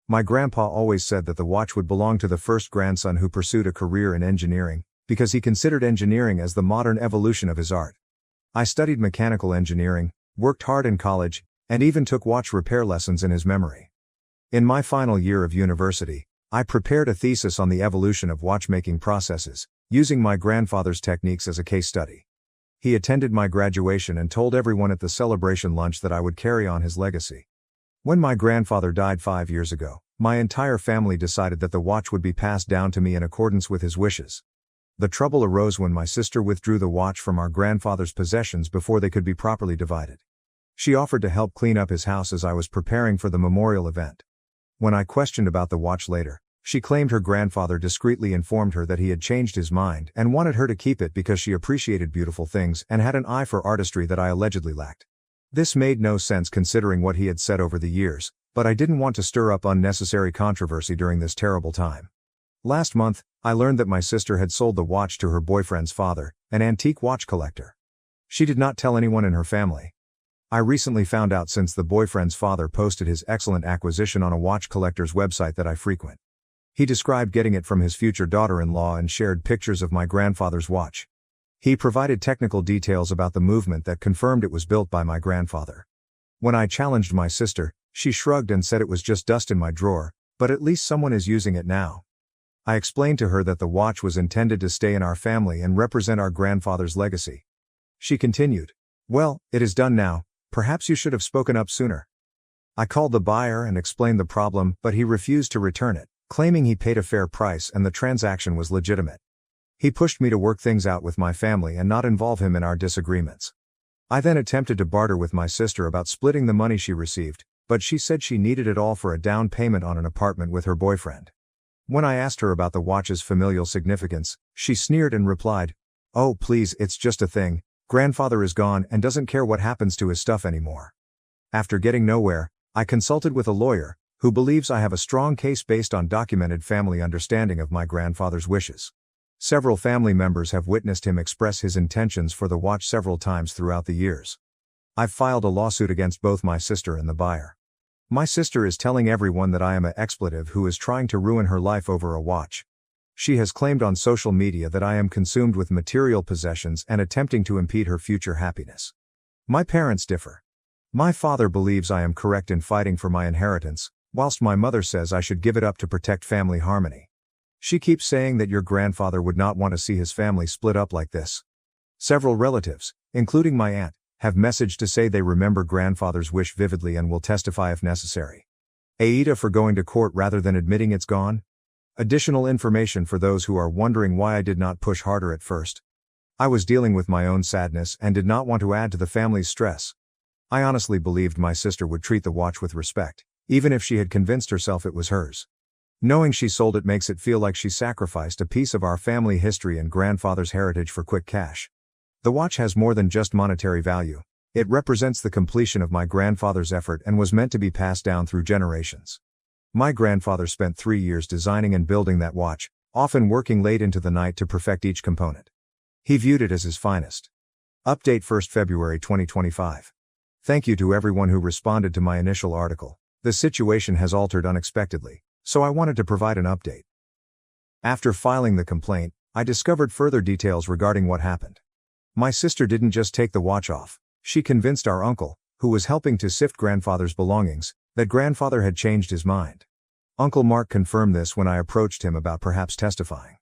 My grandpa always said that the watch would belong to the first grandson who pursued a career in engineering, because he considered engineering as the modern evolution of his art. I studied mechanical engineering, worked hard in college, and even took watch repair lessons in his memory. In my final year of university, I prepared a thesis on the evolution of watchmaking processes, using my grandfather's techniques as a case study. He attended my graduation and told everyone at the celebration lunch that I would carry on his legacy. When my grandfather died 5 years ago, my entire family decided that the watch would be passed down to me in accordance with his wishes. The trouble arose when my sister withdrew the watch from our grandfather's possessions before they could be properly divided. She offered to help clean up his house as I was preparing for the memorial event. When I questioned about the watch later, she claimed her grandfather discreetly informed her that he had changed his mind and wanted her to keep it because she appreciated beautiful things and had an eye for artistry that I allegedly lacked. This made no sense considering what he had said over the years, but I didn't want to stir up unnecessary controversy during this terrible time. Last month, I learned that my sister had sold the watch to her boyfriend's father, an antique watch collector. She did not tell anyone in her family. I recently found out since the boyfriend's father posted his excellent acquisition on a watch collector's website that I frequent. He described getting it from his future daughter-in-law and shared pictures of my grandfather's watch. He provided technical details about the movement that confirmed it was built by my grandfather. When I challenged my sister, she shrugged and said it was just dust in my drawer, but at least someone is using it now. I explained to her that the watch was intended to stay in our family and represent our grandfather's legacy. She continued, "Well, it is done now. Perhaps you should have spoken up sooner." I called the buyer and explained the problem, but he refused to return it, claiming he paid a fair price and the transaction was legitimate. He pushed me to work things out with my family and not involve him in our disagreements. I then attempted to barter with my sister about splitting the money she received, but she said she needed it all for a down payment on an apartment with her boyfriend. When I asked her about the watch's familial significance, she sneered and replied, "Oh please, it's just a thing. Grandfather is gone and doesn't care what happens to his stuff anymore." After getting nowhere, I consulted with a lawyer, who believes I have a strong case based on documented family understanding of my grandfather's wishes. Several family members have witnessed him express his intentions for the watch several times throughout the years. I've filed a lawsuit against both my sister and the buyer. My sister is telling everyone that I am an expletive who is trying to ruin her life over a watch. She has claimed on social media that I am consumed with material possessions and attempting to impede her future happiness. My parents differ. My father believes I am correct in fighting for my inheritance, whilst my mother says I should give it up to protect family harmony. She keeps saying that your grandfather would not want to see his family split up like this. Several relatives, including my aunt, have messaged to say they remember grandfather's wish vividly and will testify if necessary. Aida for going to court rather than admitting it's gone? Additional information for those who are wondering why I did not push harder at first. I was dealing with my own sadness and did not want to add to the family's stress. I honestly believed my sister would treat the watch with respect, even if she had convinced herself it was hers. Knowing she sold it makes it feel like she sacrificed a piece of our family history and grandfather's heritage for quick cash. The watch has more than just monetary value. It represents the completion of my grandfather's effort and was meant to be passed down through generations. My grandfather spent 3 years designing and building that watch, often working late into the night to perfect each component. He viewed it as his finest. Update 1st February 2025. Thank you to everyone who responded to my initial article. The situation has altered unexpectedly, so I wanted to provide an update. After filing the complaint, I discovered further details regarding what happened. My sister didn't just take the watch off. She convinced our uncle, who was helping to sift grandfather's belongings, that grandfather had changed his mind. Uncle Mark confirmed this when I approached him about perhaps testifying.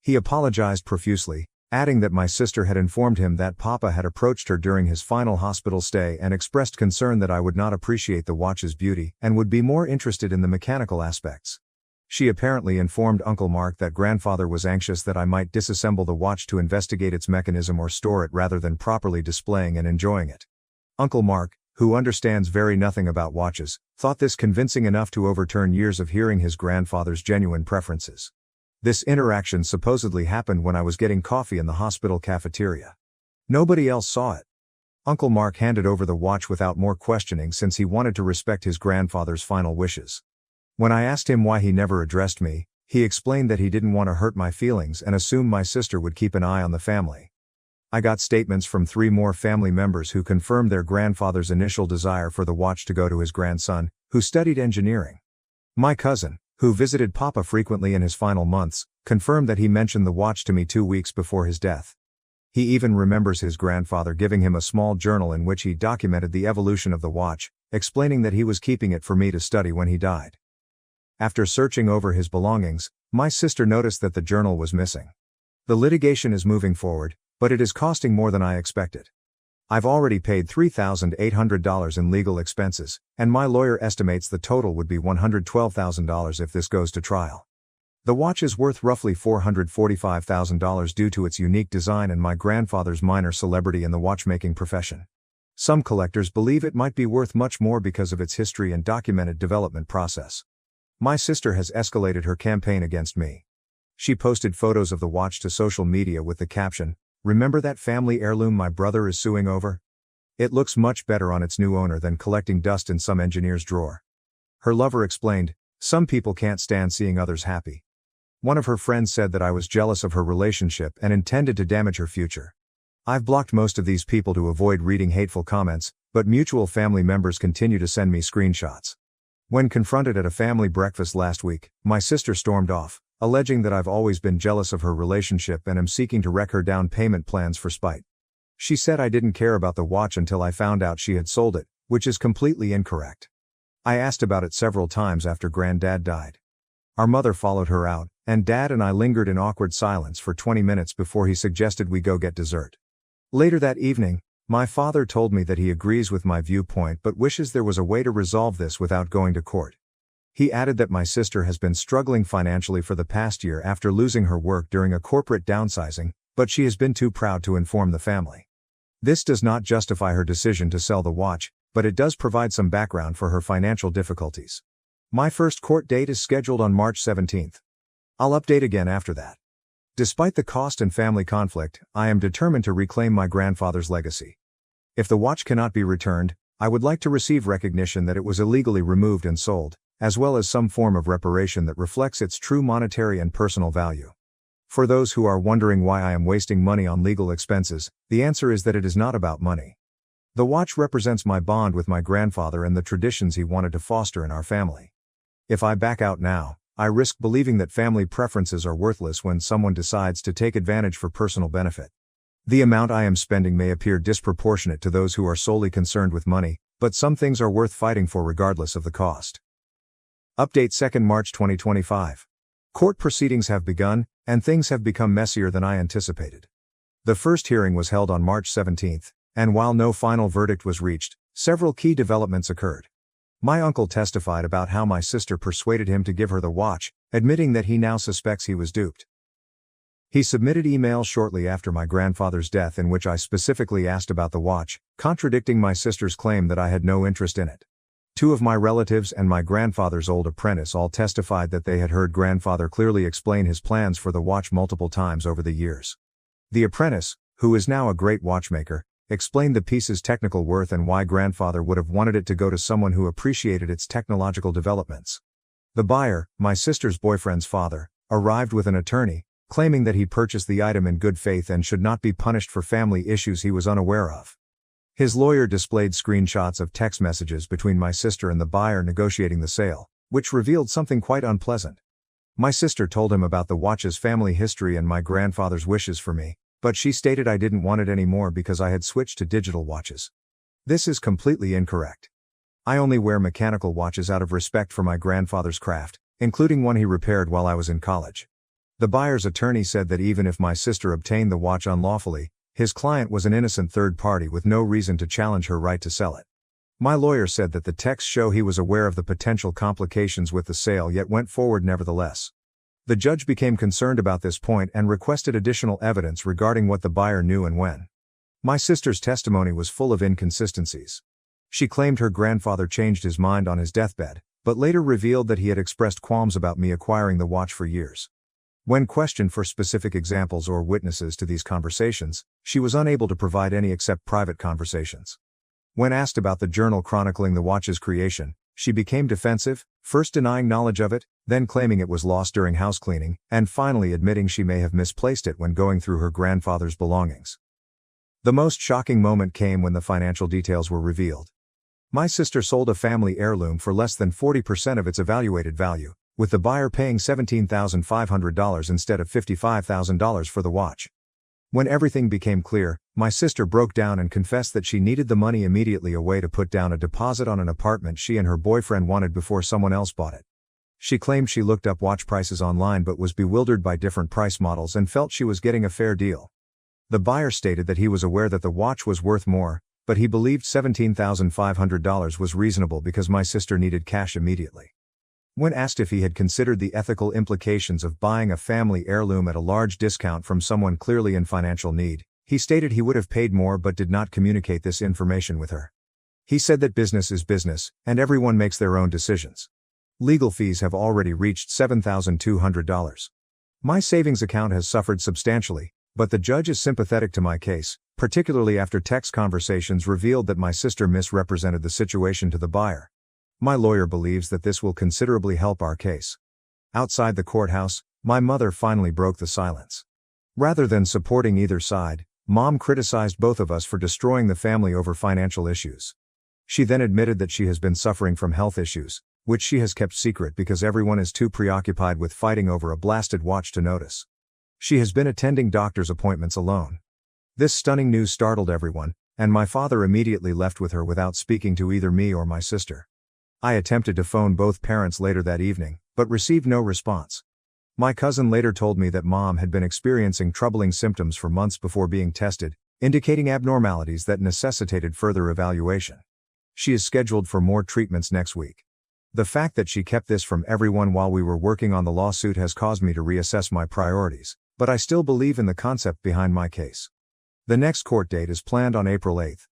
He apologized profusely, adding that my sister had informed him that Papa had approached her during his final hospital stay and expressed concern that I would not appreciate the watch's beauty and would be more interested in the mechanical aspects. She apparently informed Uncle Mark that grandfather was anxious that I might disassemble the watch to investigate its mechanism or store it rather than properly displaying and enjoying it. Uncle Mark, who understands very nothing about watches, thought this convincing enough to overturn years of hearing his grandfather's genuine preferences. This interaction supposedly happened when I was getting coffee in the hospital cafeteria. Nobody else saw it. Uncle Mark handed over the watch without more questioning since he wanted to respect his grandfather's final wishes. When I asked him why he never addressed me, he explained that he didn't want to hurt my feelings and assumed my sister would keep an eye on the family. I got statements from 3 more family members who confirmed their grandfather's initial desire for the watch to go to his grandson, who studied engineering. My cousin, who visited Papa frequently in his final months, confirmed that he mentioned the watch to me 2 weeks before his death. He even remembers his grandfather giving him a small journal in which he documented the evolution of the watch, explaining that he was keeping it for me to study when he died. After searching over his belongings, my sister noticed that the journal was missing. The litigation is moving forward, but it is costing more than I expected. I've already paid $3,800 in legal expenses, and my lawyer estimates the total would be $112,000 if this goes to trial. The watch is worth roughly $445,000 due to its unique design and my grandfather's minor celebrity in the watchmaking profession. Some collectors believe it might be worth much more because of its history and documented development process. My sister has escalated her campaign against me. She posted photos of the watch to social media with the caption, "Remember that family heirloom my brother is suing over? It looks much better on its new owner than collecting dust in some engineer's drawer." Her lover explained, "Some people can't stand seeing others happy." One of her friends said that I was jealous of her relationship and intended to damage her future. I've blocked most of these people to avoid reading hateful comments, but mutual family members continue to send me screenshots. When confronted at a family breakfast last week, my sister stormed off, alleging that I've always been jealous of her relationship and am seeking to wreck her down payment plans for spite. She said I didn't care about the watch until I found out she had sold it, which is completely incorrect. I asked about it several times after Granddad died. Our mother followed her out, and Dad and I lingered in awkward silence for 20 minutes before he suggested we go get dessert. Later that evening, my father told me that he agrees with my viewpoint but wishes there was a way to resolve this without going to court. He added that my sister has been struggling financially for the past year after losing her work during a corporate downsizing, but she has been too proud to inform the family. This does not justify her decision to sell the watch, but it does provide some background for her financial difficulties. My first court date is scheduled on March 17th. I'll update again after that. Despite the cost and family conflict, I am determined to reclaim my grandfather's legacy. If the watch cannot be returned, I would like to receive recognition that it was illegally removed and sold, as well as some form of reparation that reflects its true monetary and personal value. For those who are wondering why I am wasting money on legal expenses, the answer is that it is not about money. The watch represents my bond with my grandfather and the traditions he wanted to foster in our family. If I back out now, I risk believing that family preferences are worthless when someone decides to take advantage for personal benefit. The amount I am spending may appear disproportionate to those who are solely concerned with money, but some things are worth fighting for regardless of the cost. Update 2nd March 2025. Court proceedings have begun, and things have become messier than I anticipated. The first hearing was held on March 17th, and while no final verdict was reached, several key developments occurred. My uncle testified about how my sister persuaded him to give her the watch, admitting that he now suspects he was duped. He submitted emails shortly after my grandfather's death in which I specifically asked about the watch, contradicting my sister's claim that I had no interest in it. 2 of my relatives and my grandfather's old apprentice all testified that they had heard grandfather clearly explain his plans for the watch multiple times over the years. The apprentice, who is now a great watchmaker, explained the piece's technical worth and why grandfather would have wanted it to go to someone who appreciated its technological developments. The buyer, my sister's boyfriend's father, arrived with an attorney, claiming that he purchased the item in good faith and should not be punished for family issues he was unaware of. His lawyer displayed screenshots of text messages between my sister and the buyer negotiating the sale, which revealed something quite unpleasant. My sister told him about the watch's family history and my grandfather's wishes for me, but she stated I didn't want it anymore because I had switched to digital watches. This is completely incorrect. I only wear mechanical watches out of respect for my grandfather's craft, including one he repaired while I was in college. The buyer's attorney said that even if my sister obtained the watch unlawfully, his client was an innocent third party with no reason to challenge her right to sell it. My lawyer said that the texts show he was aware of the potential complications with the sale yet went forward nevertheless. The judge became concerned about this point and requested additional evidence regarding what the buyer knew and when. My sister's testimony was full of inconsistencies. She claimed her grandfather changed his mind on his deathbed, but later revealed that he had expressed qualms about me acquiring the watch for years. When questioned for specific examples or witnesses to these conversations, she was unable to provide any except private conversations. When asked about the journal chronicling the watch's creation, she became defensive, first denying knowledge of it, then claiming it was lost during house cleaning, and finally admitting she may have misplaced it when going through her grandfather's belongings. The most shocking moment came when the financial details were revealed. My sister sold a family heirloom for less than 40% of its evaluated value, with the buyer paying $17,500 instead of $55,000 for the watch. When everything became clear, my sister broke down and confessed that she needed the money immediately, a way to put down a deposit on an apartment she and her boyfriend wanted before someone else bought it. She claimed she looked up watch prices online but was bewildered by different price models and felt she was getting a fair deal. The buyer stated that he was aware that the watch was worth more, but he believed $17,500 was reasonable because my sister needed cash immediately. When asked if he had considered the ethical implications of buying a family heirloom at a large discount from someone clearly in financial need, he stated he would have paid more but did not communicate this information with her. He said that business is business, and everyone makes their own decisions. Legal fees have already reached $7,200. My savings account has suffered substantially, but the judge is sympathetic to my case, particularly after text conversations revealed that my sister misrepresented the situation to the buyer. My lawyer believes that this will considerably help our case. Outside the courthouse, my mother finally broke the silence. Rather than supporting either side, Mom criticized both of us for destroying the family over financial issues. She then admitted that she has been suffering from health issues, which she has kept secret because everyone is too preoccupied with fighting over a blasted watch to notice. She has been attending doctor's appointments alone. This stunning news startled everyone, and my father immediately left with her without speaking to either me or my sister. I attempted to phone both parents later that evening, but received no response. My cousin later told me that Mom had been experiencing troubling symptoms for months before being tested, indicating abnormalities that necessitated further evaluation. She is scheduled for more treatments next week. The fact that she kept this from everyone while we were working on the lawsuit has caused me to reassess my priorities, but I still believe in the concept behind my case. The next court date is planned on April 8th.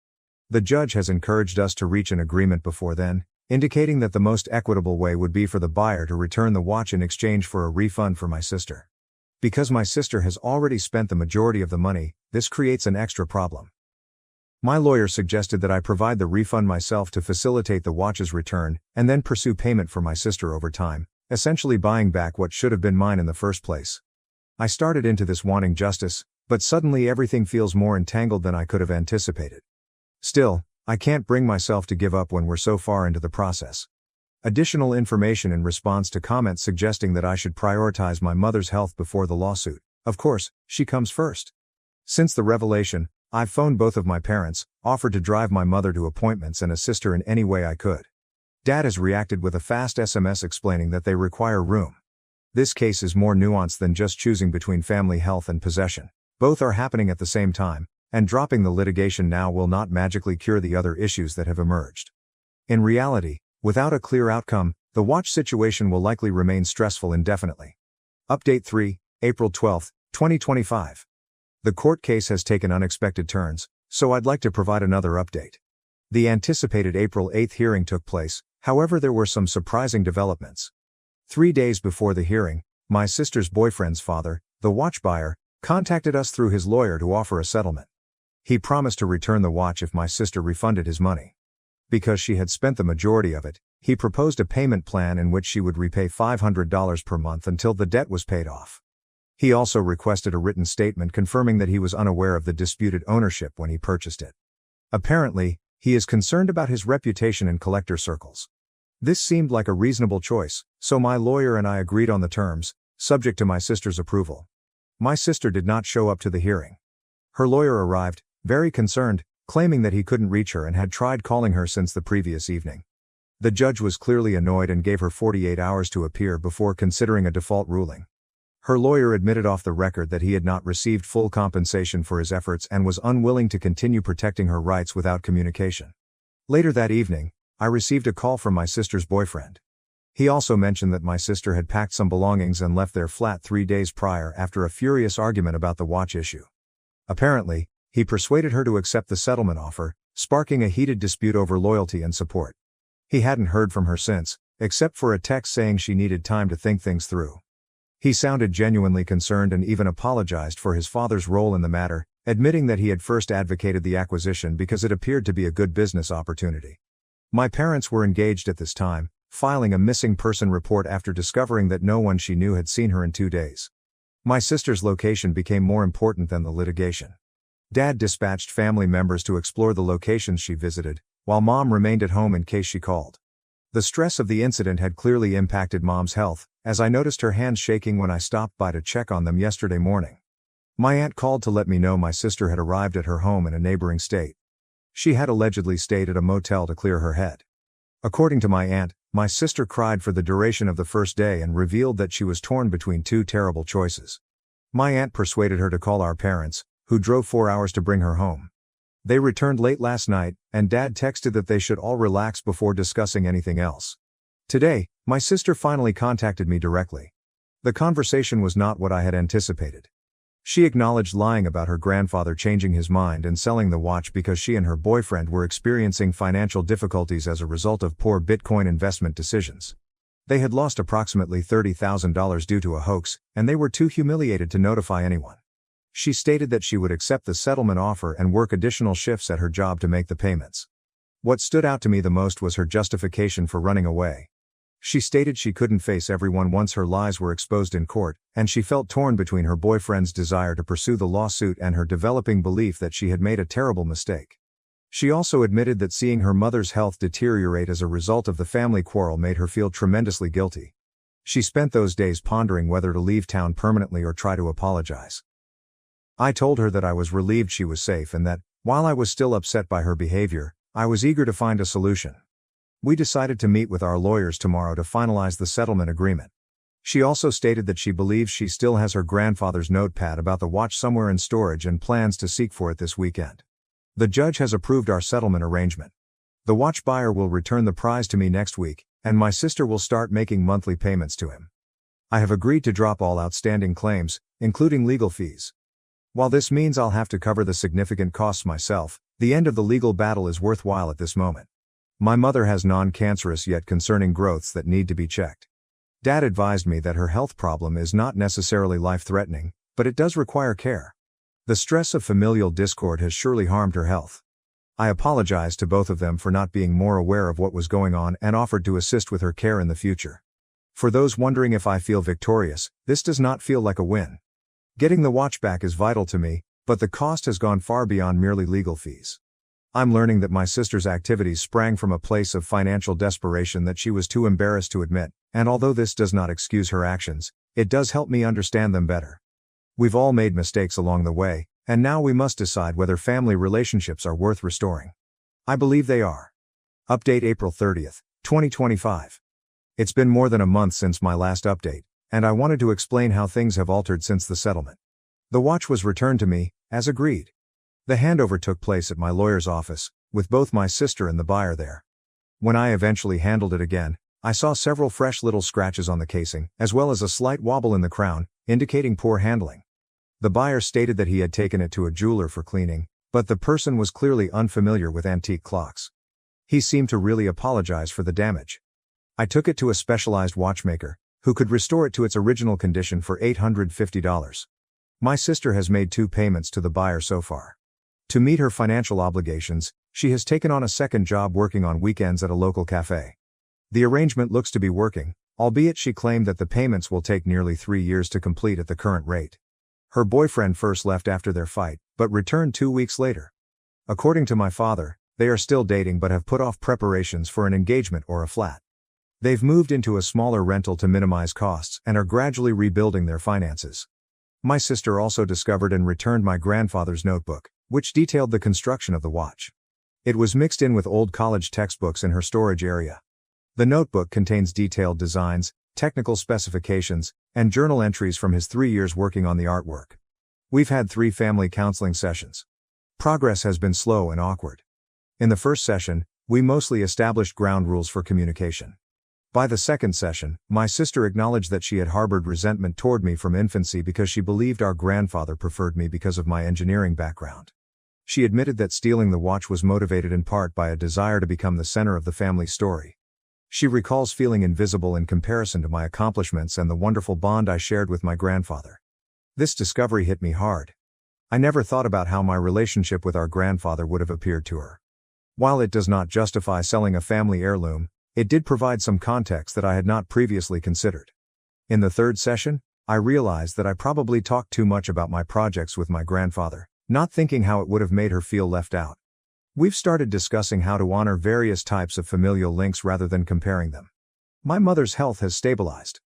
The judge has encouraged us to reach an agreement before then, indicating that the most equitable way would be for the buyer to return the watch in exchange for a refund for my sister. Because my sister has already spent the majority of the money, this creates an extra problem. My lawyer suggested that I provide the refund myself to facilitate the watch's return, and then pursue payment for my sister over time, essentially buying back what should have been mine in the first place. I started into this wanting justice, but suddenly everything feels more entangled than I could have anticipated. Still, I can't bring myself to give up when we're so far into the process. Additional information in response to comments suggesting that I should prioritize my mother's health before the lawsuit. Of course, she comes first. Since the revelation, I've phoned both of my parents, offered to drive my mother to appointments and assist her in any way I could. Dad has reacted with a fast SMS explaining that they require room. This case is more nuanced than just choosing between family health and possession. Both are happening at the same time, and dropping the litigation now will not magically cure the other issues that have emerged. In reality, without a clear outcome, the watch situation will likely remain stressful indefinitely. Update 3, April 12, 2025. The court case has taken unexpected turns, so I'd like to provide another update. The anticipated April 8 hearing took place, however there were some surprising developments. 3 days before the hearing, my sister's boyfriend's father, the watch buyer, contacted us through his lawyer to offer a settlement. He promised to return the watch if my sister refunded his money. Because she had spent the majority of it, he proposed a payment plan in which she would repay $500 per month until the debt was paid off. He also requested a written statement confirming that he was unaware of the disputed ownership when he purchased it. Apparently, he is concerned about his reputation in collector circles. This seemed like a reasonable choice, so my lawyer and I agreed on the terms, subject to my sister's approval. My sister did not show up to the hearing. Her lawyer arrived, very concerned, claiming that he couldn't reach her and had tried calling her since the previous evening. The judge was clearly annoyed and gave her 48 hours to appear before considering a default ruling. Her lawyer admitted off the record that he had not received full compensation for his efforts and was unwilling to continue protecting her rights without communication. Later that evening, I received a call from my sister's boyfriend. He also mentioned that my sister had packed some belongings and left their flat 3 days prior after a furious argument about the watch issue. Apparently, he persuaded her to accept the settlement offer, sparking a heated dispute over loyalty and support. He hadn't heard from her since, except for a text saying she needed time to think things through. He sounded genuinely concerned and even apologized for his father's role in the matter, admitting that he had first advocated the acquisition because it appeared to be a good business opportunity. My parents were engaged at this time, filing a missing person report after discovering that no one she knew had seen her in 2 days. My sister's location became more important than the litigation. Dad dispatched family members to explore the locations she visited, while Mom remained at home in case she called. The stress of the incident had clearly impacted Mom's health, as I noticed her hands shaking when I stopped by to check on them yesterday morning. My aunt called to let me know my sister had arrived at her home in a neighboring state. She had allegedly stayed at a motel to clear her head. According to my aunt, my sister cried for the duration of the first day and revealed that she was torn between two terrible choices. My aunt persuaded her to call our parents, who drove 4 hours to bring her home. They returned late last night, and Dad texted that they should all relax before discussing anything else. Today, my sister finally contacted me directly. The conversation was not what I had anticipated. She acknowledged lying about her grandfather changing his mind and selling the watch because she and her boyfriend were experiencing financial difficulties as a result of poor Bitcoin investment decisions. They had lost approximately $30,000 due to a hoax, and they were too humiliated to notify anyone. She stated that she would accept the settlement offer and work additional shifts at her job to make the payments. What stood out to me the most was her justification for running away. She stated she couldn't face everyone once her lies were exposed in court, and she felt torn between her boyfriend's desire to pursue the lawsuit and her developing belief that she had made a terrible mistake. She also admitted that seeing her mother's health deteriorate as a result of the family quarrel made her feel tremendously guilty. She spent those days pondering whether to leave town permanently or try to apologize. I told her that I was relieved she was safe and that, while I was still upset by her behavior, I was eager to find a solution. We decided to meet with our lawyers tomorrow to finalize the settlement agreement. She also stated that she believes she still has her grandfather's notepad about the watch somewhere in storage and plans to seek for it this weekend. The judge has approved our settlement arrangement. The watch buyer will return the prize to me next week, and my sister will start making monthly payments to him. I have agreed to drop all outstanding claims, including legal fees. While this means I'll have to cover the significant costs myself, the end of the legal battle is worthwhile at this moment. My mother has non-cancerous yet concerning growths that need to be checked. Dad advised me that her health problem is not necessarily life-threatening, but it does require care. The stress of familial discord has surely harmed her health. I apologized to both of them for not being more aware of what was going on and offered to assist with her care in the future. For those wondering if I feel victorious, this does not feel like a win. Getting the watch back is vital to me, but the cost has gone far beyond merely legal fees. I'm learning that my sister's activities sprang from a place of financial desperation that she was too embarrassed to admit, and although this does not excuse her actions, it does help me understand them better. We've all made mistakes along the way, and now we must decide whether family relationships are worth restoring. I believe they are. Update April 30th, 2025. It's been more than a month since my last update, and I wanted to explain how things have altered since the settlement. The watch was returned to me, as agreed. The handover took place at my lawyer's office, with both my sister and the buyer there. When I eventually handled it again, I saw several fresh little scratches on the casing, as well as a slight wobble in the crown, indicating poor handling. The buyer stated that he had taken it to a jeweler for cleaning, but the person was clearly unfamiliar with antique clocks. He seemed to really apologize for the damage. I took it to a specialized watchmaker, who could restore it to its original condition for $850. My sister has made 2 payments to the buyer so far. To meet her financial obligations, she has taken on a second job working on weekends at a local cafe. The arrangement looks to be working, albeit she claimed that the payments will take nearly 3 years to complete at the current rate. Her boyfriend first left after their fight, but returned 2 weeks later. According to my father, they are still dating but have put off preparations for an engagement or a flat. They've moved into a smaller rental to minimize costs and are gradually rebuilding their finances. My sister also discovered and returned my grandfather's notebook, which detailed the construction of the watch. It was mixed in with old college textbooks in her storage area. The notebook contains detailed designs, technical specifications, and journal entries from his 3 years working on the artwork. We've had 3 family counseling sessions. Progress has been slow and awkward. In the first session, We mostly established ground rules for communication. By the second session, my sister acknowledged that she had harbored resentment toward me from infancy because she believed our grandfather preferred me because of my engineering background. She admitted that stealing the watch was motivated in part by a desire to become the center of the family story. She recalls feeling invisible in comparison to my accomplishments and the wonderful bond I shared with my grandfather. This discovery hit me hard. I never thought about how my relationship with our grandfather would have appeared to her. While it does not justify selling a family heirloom, it did provide some context that I had not previously considered. In the third session, I realized that I probably talked too much about my projects with my grandfather, not thinking how it would have made her feel left out. We've started discussing how to honor various types of familial links rather than comparing them. My mother's health has stabilized.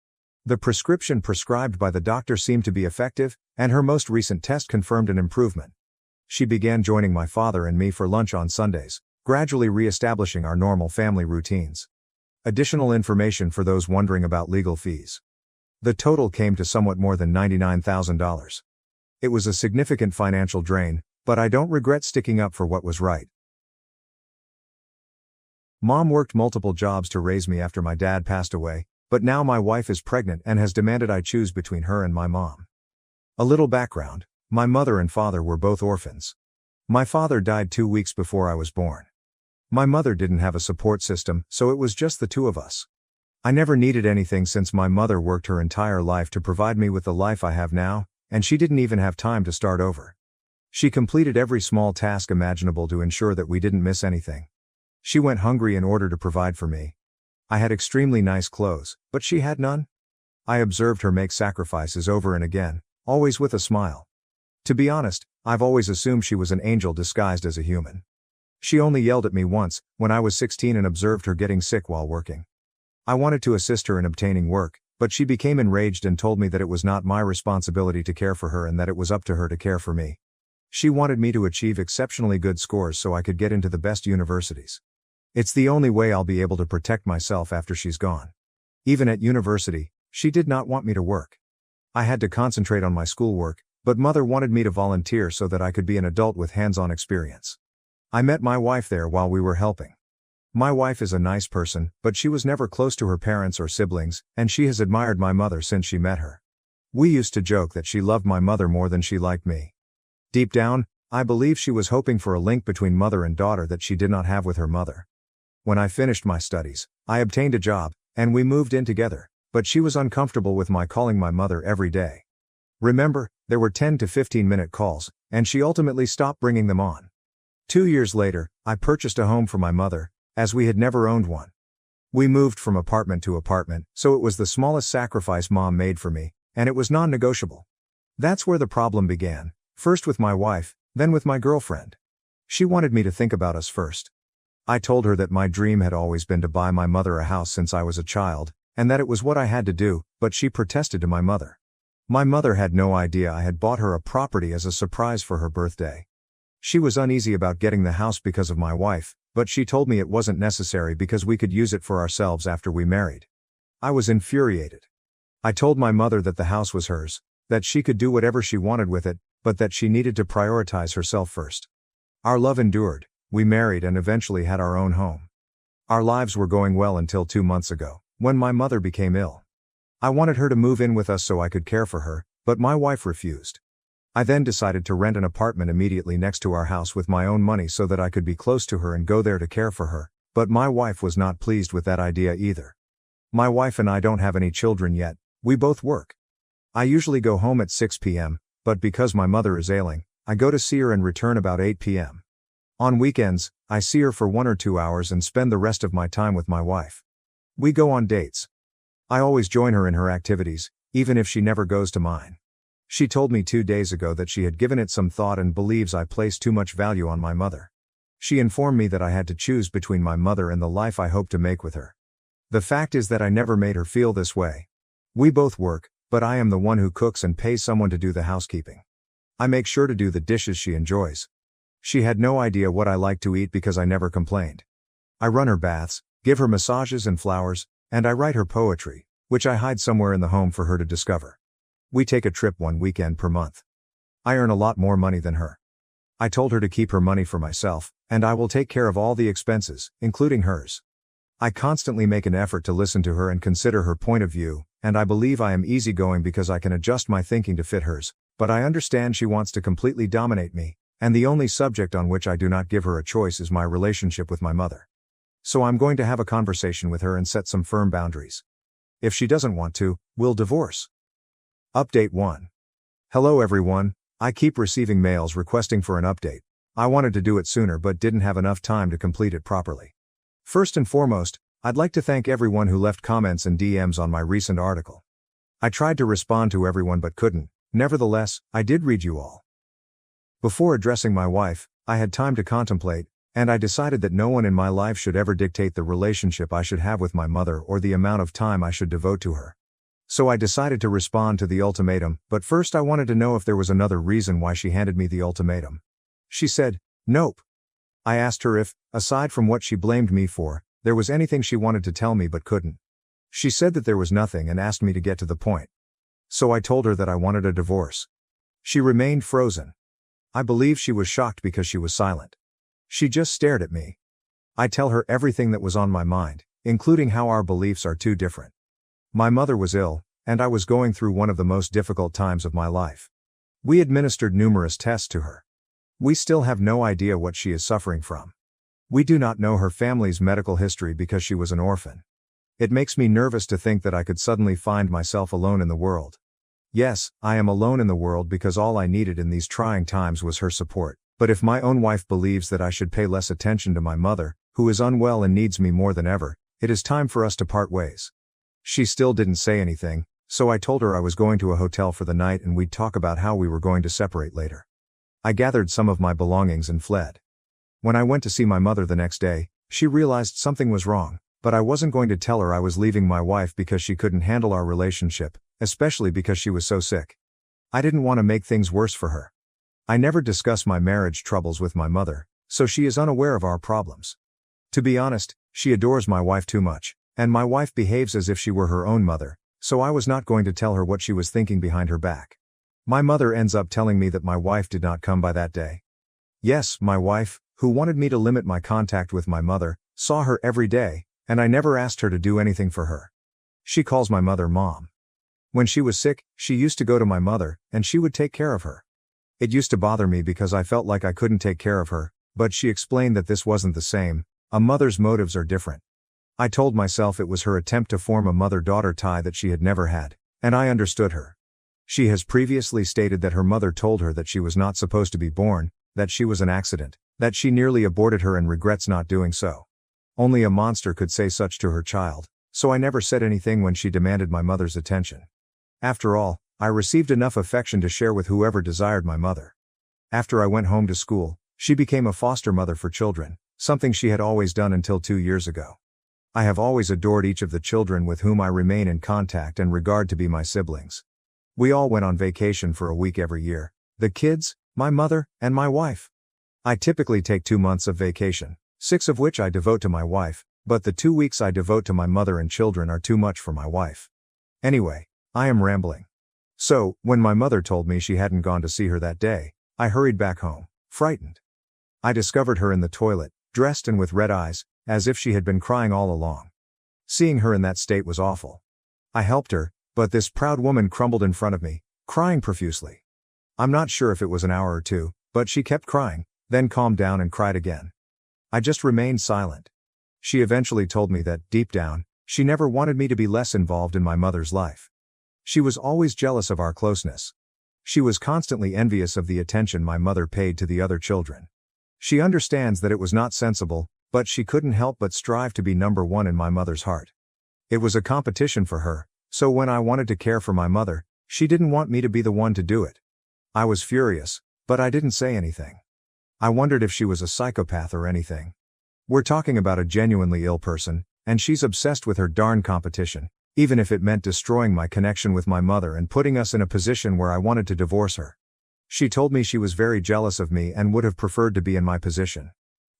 The prescription prescribed by the doctor seemed to be effective, and her most recent test confirmed an improvement. She began joining my father and me for lunch on Sundays, gradually re-establishing our normal family routines. Additional information for those wondering about legal fees. The total came to somewhat more than $99,000. It was a significant financial drain, but I don't regret sticking up for what was right. Mom worked multiple jobs to raise me after my dad passed away, but now my wife is pregnant and has demanded I choose between her and my mom. A little background: my mother and father were both orphans. My father died 2 weeks before I was born. My mother didn't have a support system, so it was just the two of us. I never needed anything since my mother worked her entire life to provide me with the life I have now, and she didn't even have time to start over. She completed every small task imaginable to ensure that we didn't miss anything. She went hungry in order to provide for me. I had extremely nice clothes, but she had none. I observed her make sacrifices over and again, always with a smile. To be honest, I've always assumed she was an angel disguised as a human. She only yelled at me once, when I was 16 and observed her getting sick while working. I wanted to assist her in obtaining work, but she became enraged and told me that it was not my responsibility to care for her and that it was up to her to care for me. She wanted me to achieve exceptionally good scores so I could get into the best universities. It's the only way I'll be able to protect myself after she's gone. Even at university, she did not want me to work. I had to concentrate on my schoolwork, but Mother wanted me to volunteer so that I could be an adult with hands-on experience. I met my wife there while we were helping. My wife is a nice person, but she was never close to her parents or siblings, and she has admired my mother since she met her. We used to joke that she loved my mother more than she liked me. Deep down, I believe she was hoping for a link between mother and daughter that she did not have with her mother. When I finished my studies, I obtained a job, and we moved in together, but she was uncomfortable with my calling my mother every day. Remember, there were 10 to 15-minute calls, and she ultimately stopped bringing them on. 2 years later, I purchased a home for my mother, as we had never owned one. We moved from apartment to apartment, so it was the smallest sacrifice Mom made for me, and it was non-negotiable. That's where the problem began, first with my wife, then with my girlfriend. She wanted me to think about us first. I told her that my dream had always been to buy my mother a house since I was a child, and that it was what I had to do, but she protested to my mother. My mother had no idea I had bought her a property as a surprise for her birthday. She was uneasy about getting the house because of my wife, but she told me it wasn't necessary because we could use it for ourselves after we married. I was infuriated. I told my mother that the house was hers, that she could do whatever she wanted with it, but that she needed to prioritize herself first. Our love endured, we married and eventually had our own home. Our lives were going well until 2 months ago, when my mother became ill. I wanted her to move in with us so I could care for her, but my wife refused. I then decided to rent an apartment immediately next to our house with my own money so that I could be close to her and go there to care for her, but my wife was not pleased with that idea either. My wife and I don't have any children yet, we both work. I usually go home at 6 p.m., but because my mother is ailing, I go to see her and return about 8 p.m. On weekends, I see her for 1 or 2 hours and spend the rest of my time with my wife. We go on dates. I always join her in her activities, even if she never goes to mine. She told me 2 days ago that she had given it some thought and believes I place too much value on my mother. She informed me that I had to choose between my mother and the life I hope to make with her. The fact is that I never made her feel this way. We both work, but I am the one who cooks and pays someone to do the housekeeping. I make sure to do the dishes she enjoys. She had no idea what I like to eat because I never complained. I run her baths, give her massages and flowers, and I write her poetry, which I hide somewhere in the home for her to discover. We take a trip 1 weekend per month. I earn a lot more money than her. I told her to keep her money for myself, and I will take care of all the expenses, including hers. I constantly make an effort to listen to her and consider her point of view, and I believe I am easygoing because I can adjust my thinking to fit hers, but I understand she wants to completely dominate me, and the only subject on which I do not give her a choice is my relationship with my mother. So I'm going to have a conversation with her and set some firm boundaries. If she doesn't want to, we'll divorce. Update 1. Hello everyone, I keep receiving mails requesting for an update. I wanted to do it sooner but didn't have enough time to complete it properly. First and foremost, I'd like to thank everyone who left comments and DMs on my recent article. I tried to respond to everyone but couldn't. Nevertheless, I did read you all. Before addressing my wife, I had time to contemplate, and I decided that no one in my life should ever dictate the relationship I should have with my mother or the amount of time I should devote to her. So I decided to respond to the ultimatum, but first I wanted to know if there was another reason why she handed me the ultimatum. She said, "Nope." I asked her if, aside from what she blamed me for, there was anything she wanted to tell me but couldn't. She said that there was nothing and asked me to get to the point. So I told her that I wanted a divorce. She remained frozen. I believe she was shocked because she was silent. She just stared at me. I tell her everything that was on my mind, including how our beliefs are too different. My mother was ill, and I was going through one of the most difficult times of my life. We administered numerous tests to her. We still have no idea what she is suffering from. We do not know her family's medical history because she was an orphan. It makes me nervous to think that I could suddenly find myself alone in the world. Yes, I am alone in the world because all I needed in these trying times was her support, but if my own wife believes that I should pay less attention to my mother, who is unwell and needs me more than ever, it is time for us to part ways. She still didn't say anything, so I told her I was going to a hotel for the night and we'd talk about how we were going to separate later. I gathered some of my belongings and fled. When I went to see my mother the next day, she realized something was wrong, but I wasn't going to tell her I was leaving my wife because she couldn't handle our relationship, especially because she was so sick. I didn't want to make things worse for her. I never discuss my marriage troubles with my mother, so she is unaware of our problems. To be honest, she adores my wife too much, and my wife behaves as if she were her own mother, so I was not going to tell her what she was thinking behind her back. My mother ends up telling me that my wife did not come by that day. Yes, my wife, who wanted me to limit my contact with my mother, saw her every day, and I never asked her to do anything for her. She calls my mother Mom. When she was sick, she used to go to my mother, and she would take care of her. It used to bother me because I felt like I couldn't take care of her, but she explained that this wasn't the same. A mother's motives are different. I told myself it was her attempt to form a mother-daughter tie that she had never had, and I understood her. She has previously stated that her mother told her that she was not supposed to be born, that she was an accident, that she nearly aborted her and regrets not doing so. Only a monster could say such to her child, so I never said anything when she demanded my mother's attention. After all, I received enough affection to share with whoever desired my mother. After I went home to school, she became a foster mother for children, something she had always done until 2 years ago. I have always adored each of the children with whom I remain in contact and regard to be my siblings. We all went on vacation for a week every year, the kids, my mother, and my wife. I typically take 2 months of vacation, 6 of which I devote to my wife, but the 2 weeks I devote to my mother and children are too much for my wife. Anyway, I am rambling. So, when my mother told me she hadn't gone to see her that day, I hurried back home, frightened. I discovered her in the toilet, dressed and with red eyes, as if she had been crying all along. Seeing her in that state was awful. I helped her, but this proud woman crumbled in front of me, crying profusely. I'm not sure if it was an hour or 2, but she kept crying, then calmed down and cried again. I just remained silent. She eventually told me that, deep down, she never wanted me to be less involved in my mother's life. She was always jealous of our closeness. She was constantly envious of the attention my mother paid to the other children. She understands that it was not sensible, but she couldn't help but strive to be number one in my mother's heart. It was a competition for her, so when I wanted to care for my mother, she didn't want me to be the one to do it. I was furious, but I didn't say anything. I wondered if she was a psychopath or anything. We're talking about a genuinely ill person, and she's obsessed with her darn competition, even if it meant destroying my connection with my mother and putting us in a position where I wanted to divorce her. She told me she was very jealous of me and would have preferred to be in my position.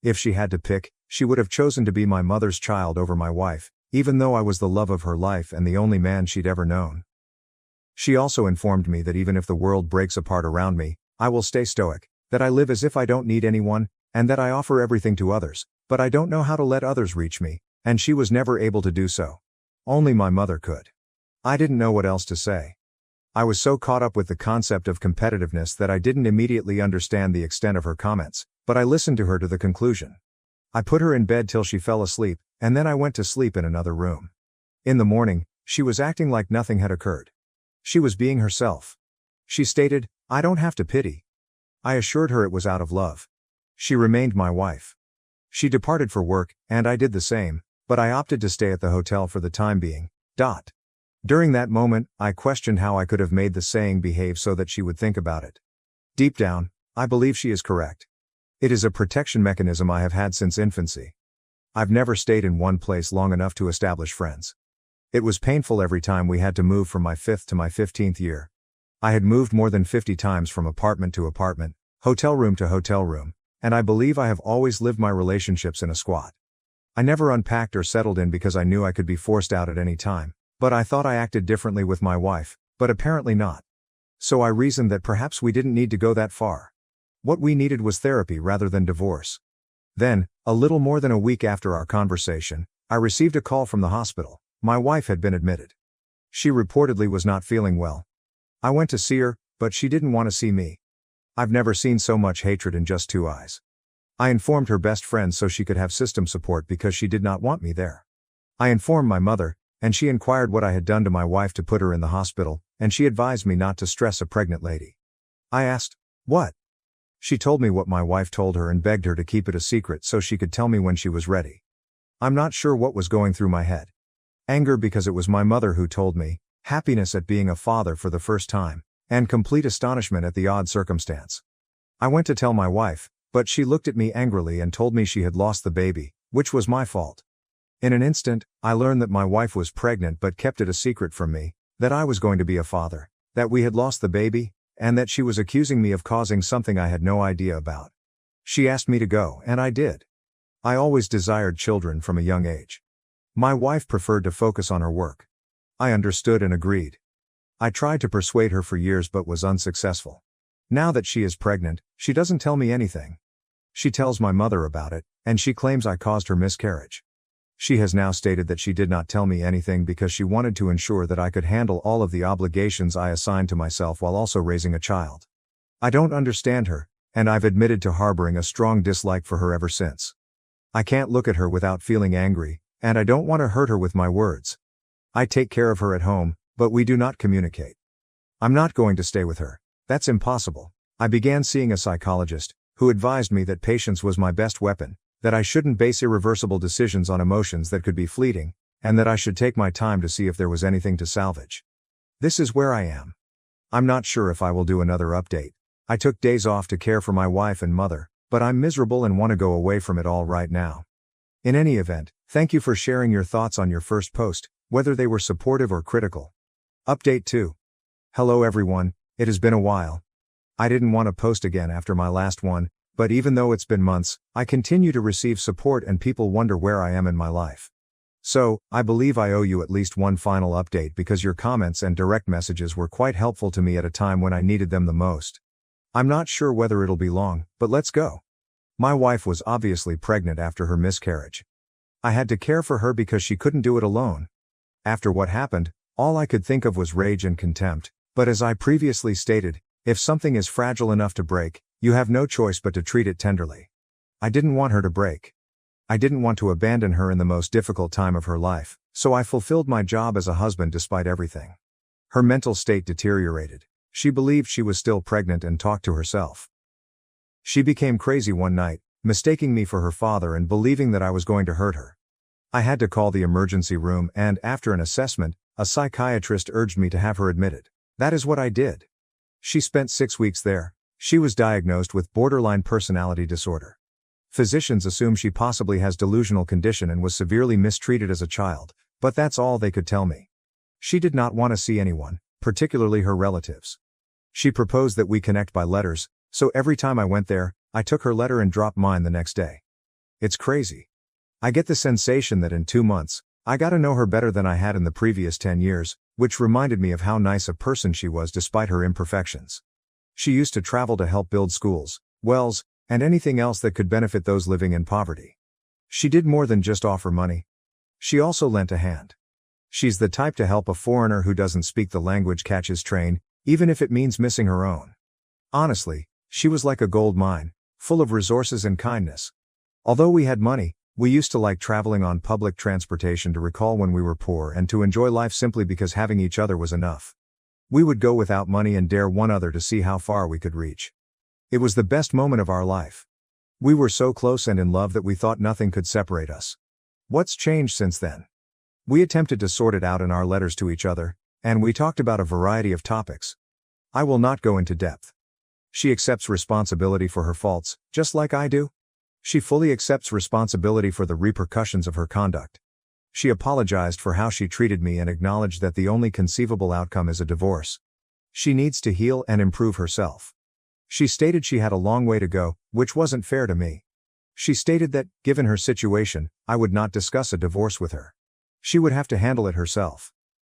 If she had to pick, she would have chosen to be my mother's child over my wife, even though I was the love of her life and the only man she'd ever known. She also informed me that even if the world breaks apart around me, I will stay stoic, that I live as if I don't need anyone, and that I offer everything to others, but I don't know how to let others reach me, and she was never able to do so. Only my mother could. I didn't know what else to say. I was so caught up with the concept of competitiveness that I didn't immediately understand the extent of her comments, but I listened to her to the conclusion. I put her in bed till she fell asleep, and then I went to sleep in another room. In the morning, she was acting like nothing had occurred. She was being herself. She stated, "I don't have to pity." I assured her it was out of love. She remained my wife. She departed for work, and I did the same, but I opted to stay at the hotel for the time being. During that moment, I questioned how I could have made the saying behave so that she would think about it. Deep down, I believe she is correct. It is a protection mechanism I have had since infancy. I've never stayed in one place long enough to establish friends. It was painful every time we had to move from my 5th to my 15th year. I had moved more than 50 times from apartment to apartment, hotel room to hotel room, and I believe I have always lived my relationships in a squat. I never unpacked or settled in because I knew I could be forced out at any time, but I thought I acted differently with my wife, but apparently not. So I reasoned that perhaps we didn't need to go that far. What we needed was therapy rather than divorce. Then, a little more than a week after our conversation, I received a call from the hospital. My wife had been admitted. She reportedly was not feeling well. I went to see her, but she didn't want to see me. I've never seen so much hatred in just 2 eyes. I informed her best friend so she could have system support because she did not want me there. I informed my mother, and she inquired what I had done to my wife to put her in the hospital, and she advised me not to stress a pregnant lady. I asked, "What?" She told me what my wife told her and begged her to keep it a secret so she could tell me when she was ready. I'm not sure what was going through my head. Anger because it was my mother who told me, happiness at being a father for the first time, and complete astonishment at the odd circumstance. I went to tell my wife, but she looked at me angrily and told me she had lost the baby, which was my fault. In an instant, I learned that my wife was pregnant but kept it a secret from me, that I was going to be a father, that we had lost the baby, and that she was accusing me of causing something I had no idea about. She asked me to go, and I did. I always desired children from a young age. My wife preferred to focus on her work. I understood and agreed. I tried to persuade her for years but was unsuccessful. Now that she is pregnant, she doesn't tell me anything. She tells my mother about it, and she claims I caused her miscarriage. She has now stated that she did not tell me anything because she wanted to ensure that I could handle all of the obligations I assigned to myself while also raising a child. I don't understand her, and I've admitted to harboring a strong dislike for her ever since. I can't look at her without feeling angry, and I don't want to hurt her with my words. I take care of her at home, but we do not communicate. I'm not going to stay with her. That's impossible. I began seeing a psychologist, who advised me that patience was my best weapon, that I shouldn't base irreversible decisions on emotions that could be fleeting, and that I should take my time to see if there was anything to salvage. This is where I am. I'm not sure if I will do another update. I took days off to care for my wife and mother, but I'm miserable and want to go away from it all right now. In any event, thank you for sharing your thoughts on your first post, whether they were supportive or critical. Update 2. Hello everyone, it has been a while. I didn't want to post again after my last one, but even though it's been months, I continue to receive support and people wonder where I am in my life. So, I believe I owe you at least one final update because your comments and direct messages were quite helpful to me at a time when I needed them the most. I'm not sure whether it'll be long, but let's go. My wife was obviously pregnant after her miscarriage. I had to care for her because she couldn't do it alone. After what happened, all I could think of was rage and contempt, but as I previously stated, if something is fragile enough to break, you have no choice but to treat it tenderly. I didn't want her to break. I didn't want to abandon her in the most difficult time of her life, so I fulfilled my job as a husband despite everything. Her mental state deteriorated. She believed she was still pregnant and talked to herself. She became crazy one night, mistaking me for her father and believing that I was going to hurt her. I had to call the emergency room and, after an assessment, a psychiatrist urged me to have her admitted. That is what I did. She spent 6 weeks there. She was diagnosed with borderline personality disorder. Physicians assume she possibly has delusional condition and was severely mistreated as a child, but that's all they could tell me. She did not want to see anyone, particularly her relatives. She proposed that we connect by letters, so every time I went there, I took her letter and dropped mine the next day. It's crazy. I get the sensation that in 2 months, I got to know her better than I had in the previous 10 years, which reminded me of how nice a person she was despite her imperfections. She used to travel to help build schools, wells, and anything else that could benefit those living in poverty. She did more than just offer money. She also lent a hand. She's the type to help a foreigner who doesn't speak the language catch his train, even if it means missing her own. Honestly, she was like a gold mine, full of resources and kindness. Although we had money, we used to like traveling on public transportation to recall when we were poor and to enjoy life simply because having each other was enough. We would go without money and dare one another to see how far we could reach. It was the best moment of our life. We were so close and in love that we thought nothing could separate us. What's changed since then? We attempted to sort it out in our letters to each other, and we talked about a variety of topics. I will not go into depth. She accepts responsibility for her faults, just like I do. She fully accepts responsibility for the repercussions of her conduct. She apologized for how she treated me and acknowledged that the only conceivable outcome is a divorce. She needs to heal and improve herself. She stated she had a long way to go, which wasn't fair to me. She stated that, given her situation, I would not discuss a divorce with her. She would have to handle it herself.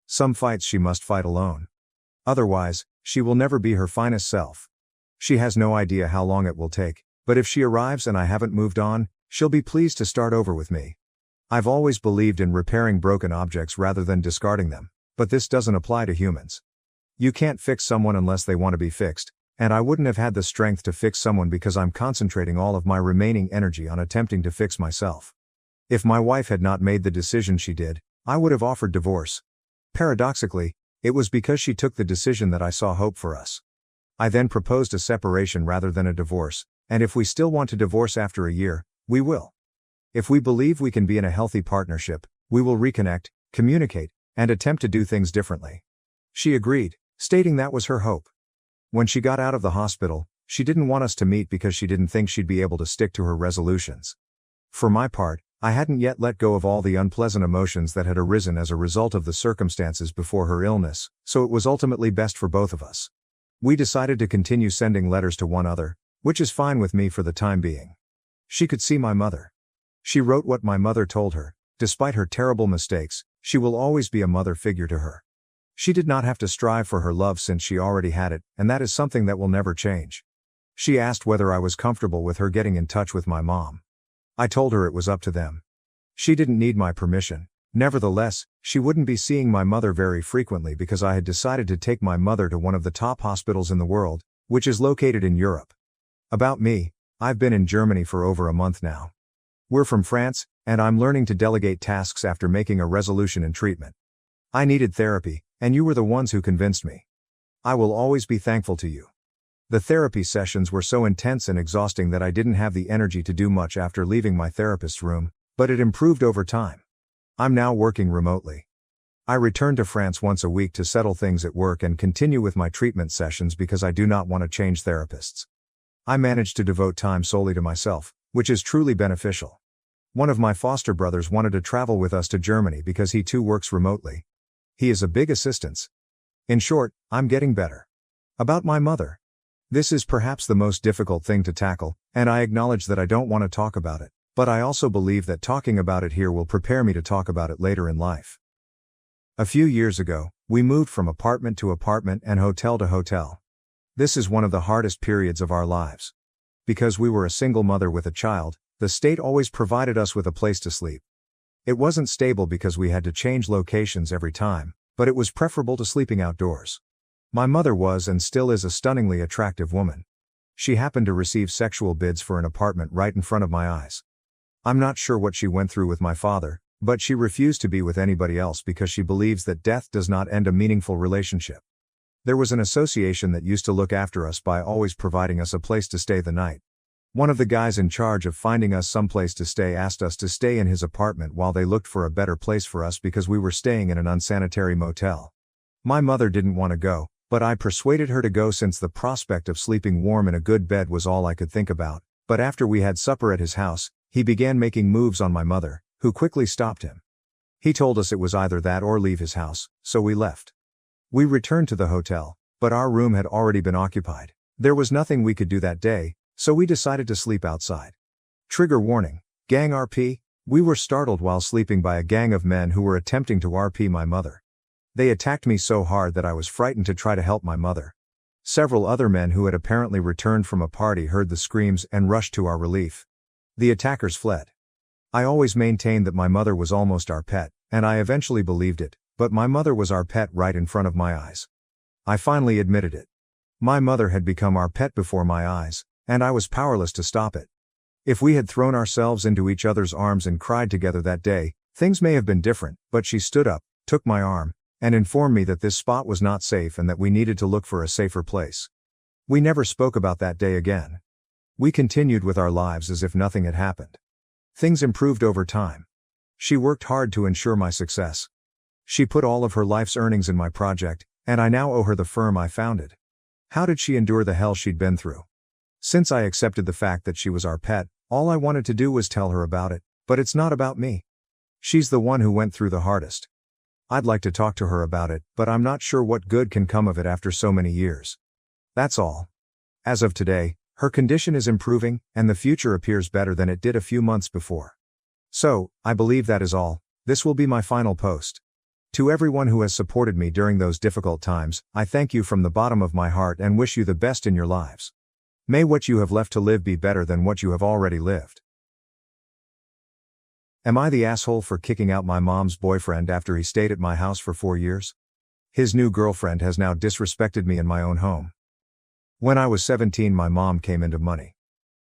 Some fights she must fight alone. Otherwise, she will never be her finest self. She has no idea how long it will take, but if she arrives and I haven't moved on, she'll be pleased to start over with me. I've always believed in repairing broken objects rather than discarding them, but this doesn't apply to humans. You can't fix someone unless they want to be fixed, and I wouldn't have had the strength to fix someone because I'm concentrating all of my remaining energy on attempting to fix myself. If my wife had not made the decision she did, I would have offered divorce. Paradoxically, it was because she took the decision that I saw hope for us. I then proposed a separation rather than a divorce, and if we still want to divorce after a year, we will. If we believe we can be in a healthy partnership, we will reconnect, communicate, and attempt to do things differently. She agreed, stating that was her hope. When she got out of the hospital, she didn't want us to meet because she didn't think she'd be able to stick to her resolutions. For my part, I hadn't yet let go of all the unpleasant emotions that had arisen as a result of the circumstances before her illness, so it was ultimately best for both of us. We decided to continue sending letters to one another, which is fine with me for the time being. She could see my mother. She wrote what my mother told her: despite her terrible mistakes, she will always be a mother figure to her. She did not have to strive for her love since she already had it, and that is something that will never change. She asked whether I was comfortable with her getting in touch with my mom. I told her it was up to them. She didn't need my permission. Nevertheless, she wouldn't be seeing my mother very frequently because I had decided to take my mother to one of the top hospitals in the world, which is located in Europe. About me, I've been in Germany for over a month now. We're from France, and I'm learning to delegate tasks after making a resolution in treatment. I needed therapy, and you were the ones who convinced me. I will always be thankful to you. The therapy sessions were so intense and exhausting that I didn't have the energy to do much after leaving my therapist's room, but it improved over time. I'm now working remotely. I return to France once a week to settle things at work and continue with my treatment sessions because I do not want to change therapists. I managed to devote time solely to myself, which is truly beneficial. One of my foster brothers wanted to travel with us to Germany because he too works remotely. He is a big assistance. In short, I'm getting better. About my mother. This is perhaps the most difficult thing to tackle, and I acknowledge that I don't want to talk about it, but I also believe that talking about it here will prepare me to talk about it later in life. A few years ago, we moved from apartment to apartment and hotel to hotel. This is one of the hardest periods of our lives. Because we were a single mother with a child, the state always provided us with a place to sleep. It wasn't stable because we had to change locations every time, but it was preferable to sleeping outdoors. My mother was and still is a stunningly attractive woman. She happened to receive sexual bids for an apartment right in front of my eyes. I'm not sure what she went through with my father, but she refused to be with anybody else because she believes that death does not end a meaningful relationship. There was an association that used to look after us by always providing us a place to stay the night. One of the guys in charge of finding us someplace to stay asked us to stay in his apartment while they looked for a better place for us because we were staying in an unsanitary motel. My mother didn't want to go, but I persuaded her to go since the prospect of sleeping warm in a good bed was all I could think about. But after we had supper at his house, he began making moves on my mother, who quickly stopped him. He told us it was either that or leave his house, so we left. We returned to the hotel, but our room had already been occupied. There was nothing we could do that day, so we decided to sleep outside. Trigger warning, gang RP, we were startled while sleeping by a gang of men who were attempting to RP my mother. They attacked me so hard that I was frightened to try to help my mother. Several other men who had apparently returned from a party heard the screams and rushed to our relief. The attackers fled. I always maintained that my mother was almost our pet, and I eventually believed it, but my mother was our pet right in front of my eyes. I finally admitted it. My mother had become our pet before my eyes, and I was powerless to stop it. If we had thrown ourselves into each other's arms and cried together that day, things may have been different, but she stood up, took my arm, and informed me that this spot was not safe and that we needed to look for a safer place. We never spoke about that day again. We continued with our lives as if nothing had happened. Things improved over time. She worked hard to ensure my success. She put all of her life's earnings in my project, and I now owe her the firm I founded. How did she endure the hell she'd been through? Since I accepted the fact that she was our pet, all I wanted to do was tell her about it, but it's not about me. She's the one who went through the hardest. I'd like to talk to her about it, but I'm not sure what good can come of it after so many years. That's all. As of today, her condition is improving, and the future appears better than it did a few months before. So, I believe that is all. This will be my final post. To everyone who has supported me during those difficult times, I thank you from the bottom of my heart and wish you the best in your lives. May what you have left to live be better than what you have already lived. Am I the asshole for kicking out my mom's boyfriend after he stayed at my house for 4 years? His new girlfriend has now disrespected me in my own home. When I was 17, my mom came into money.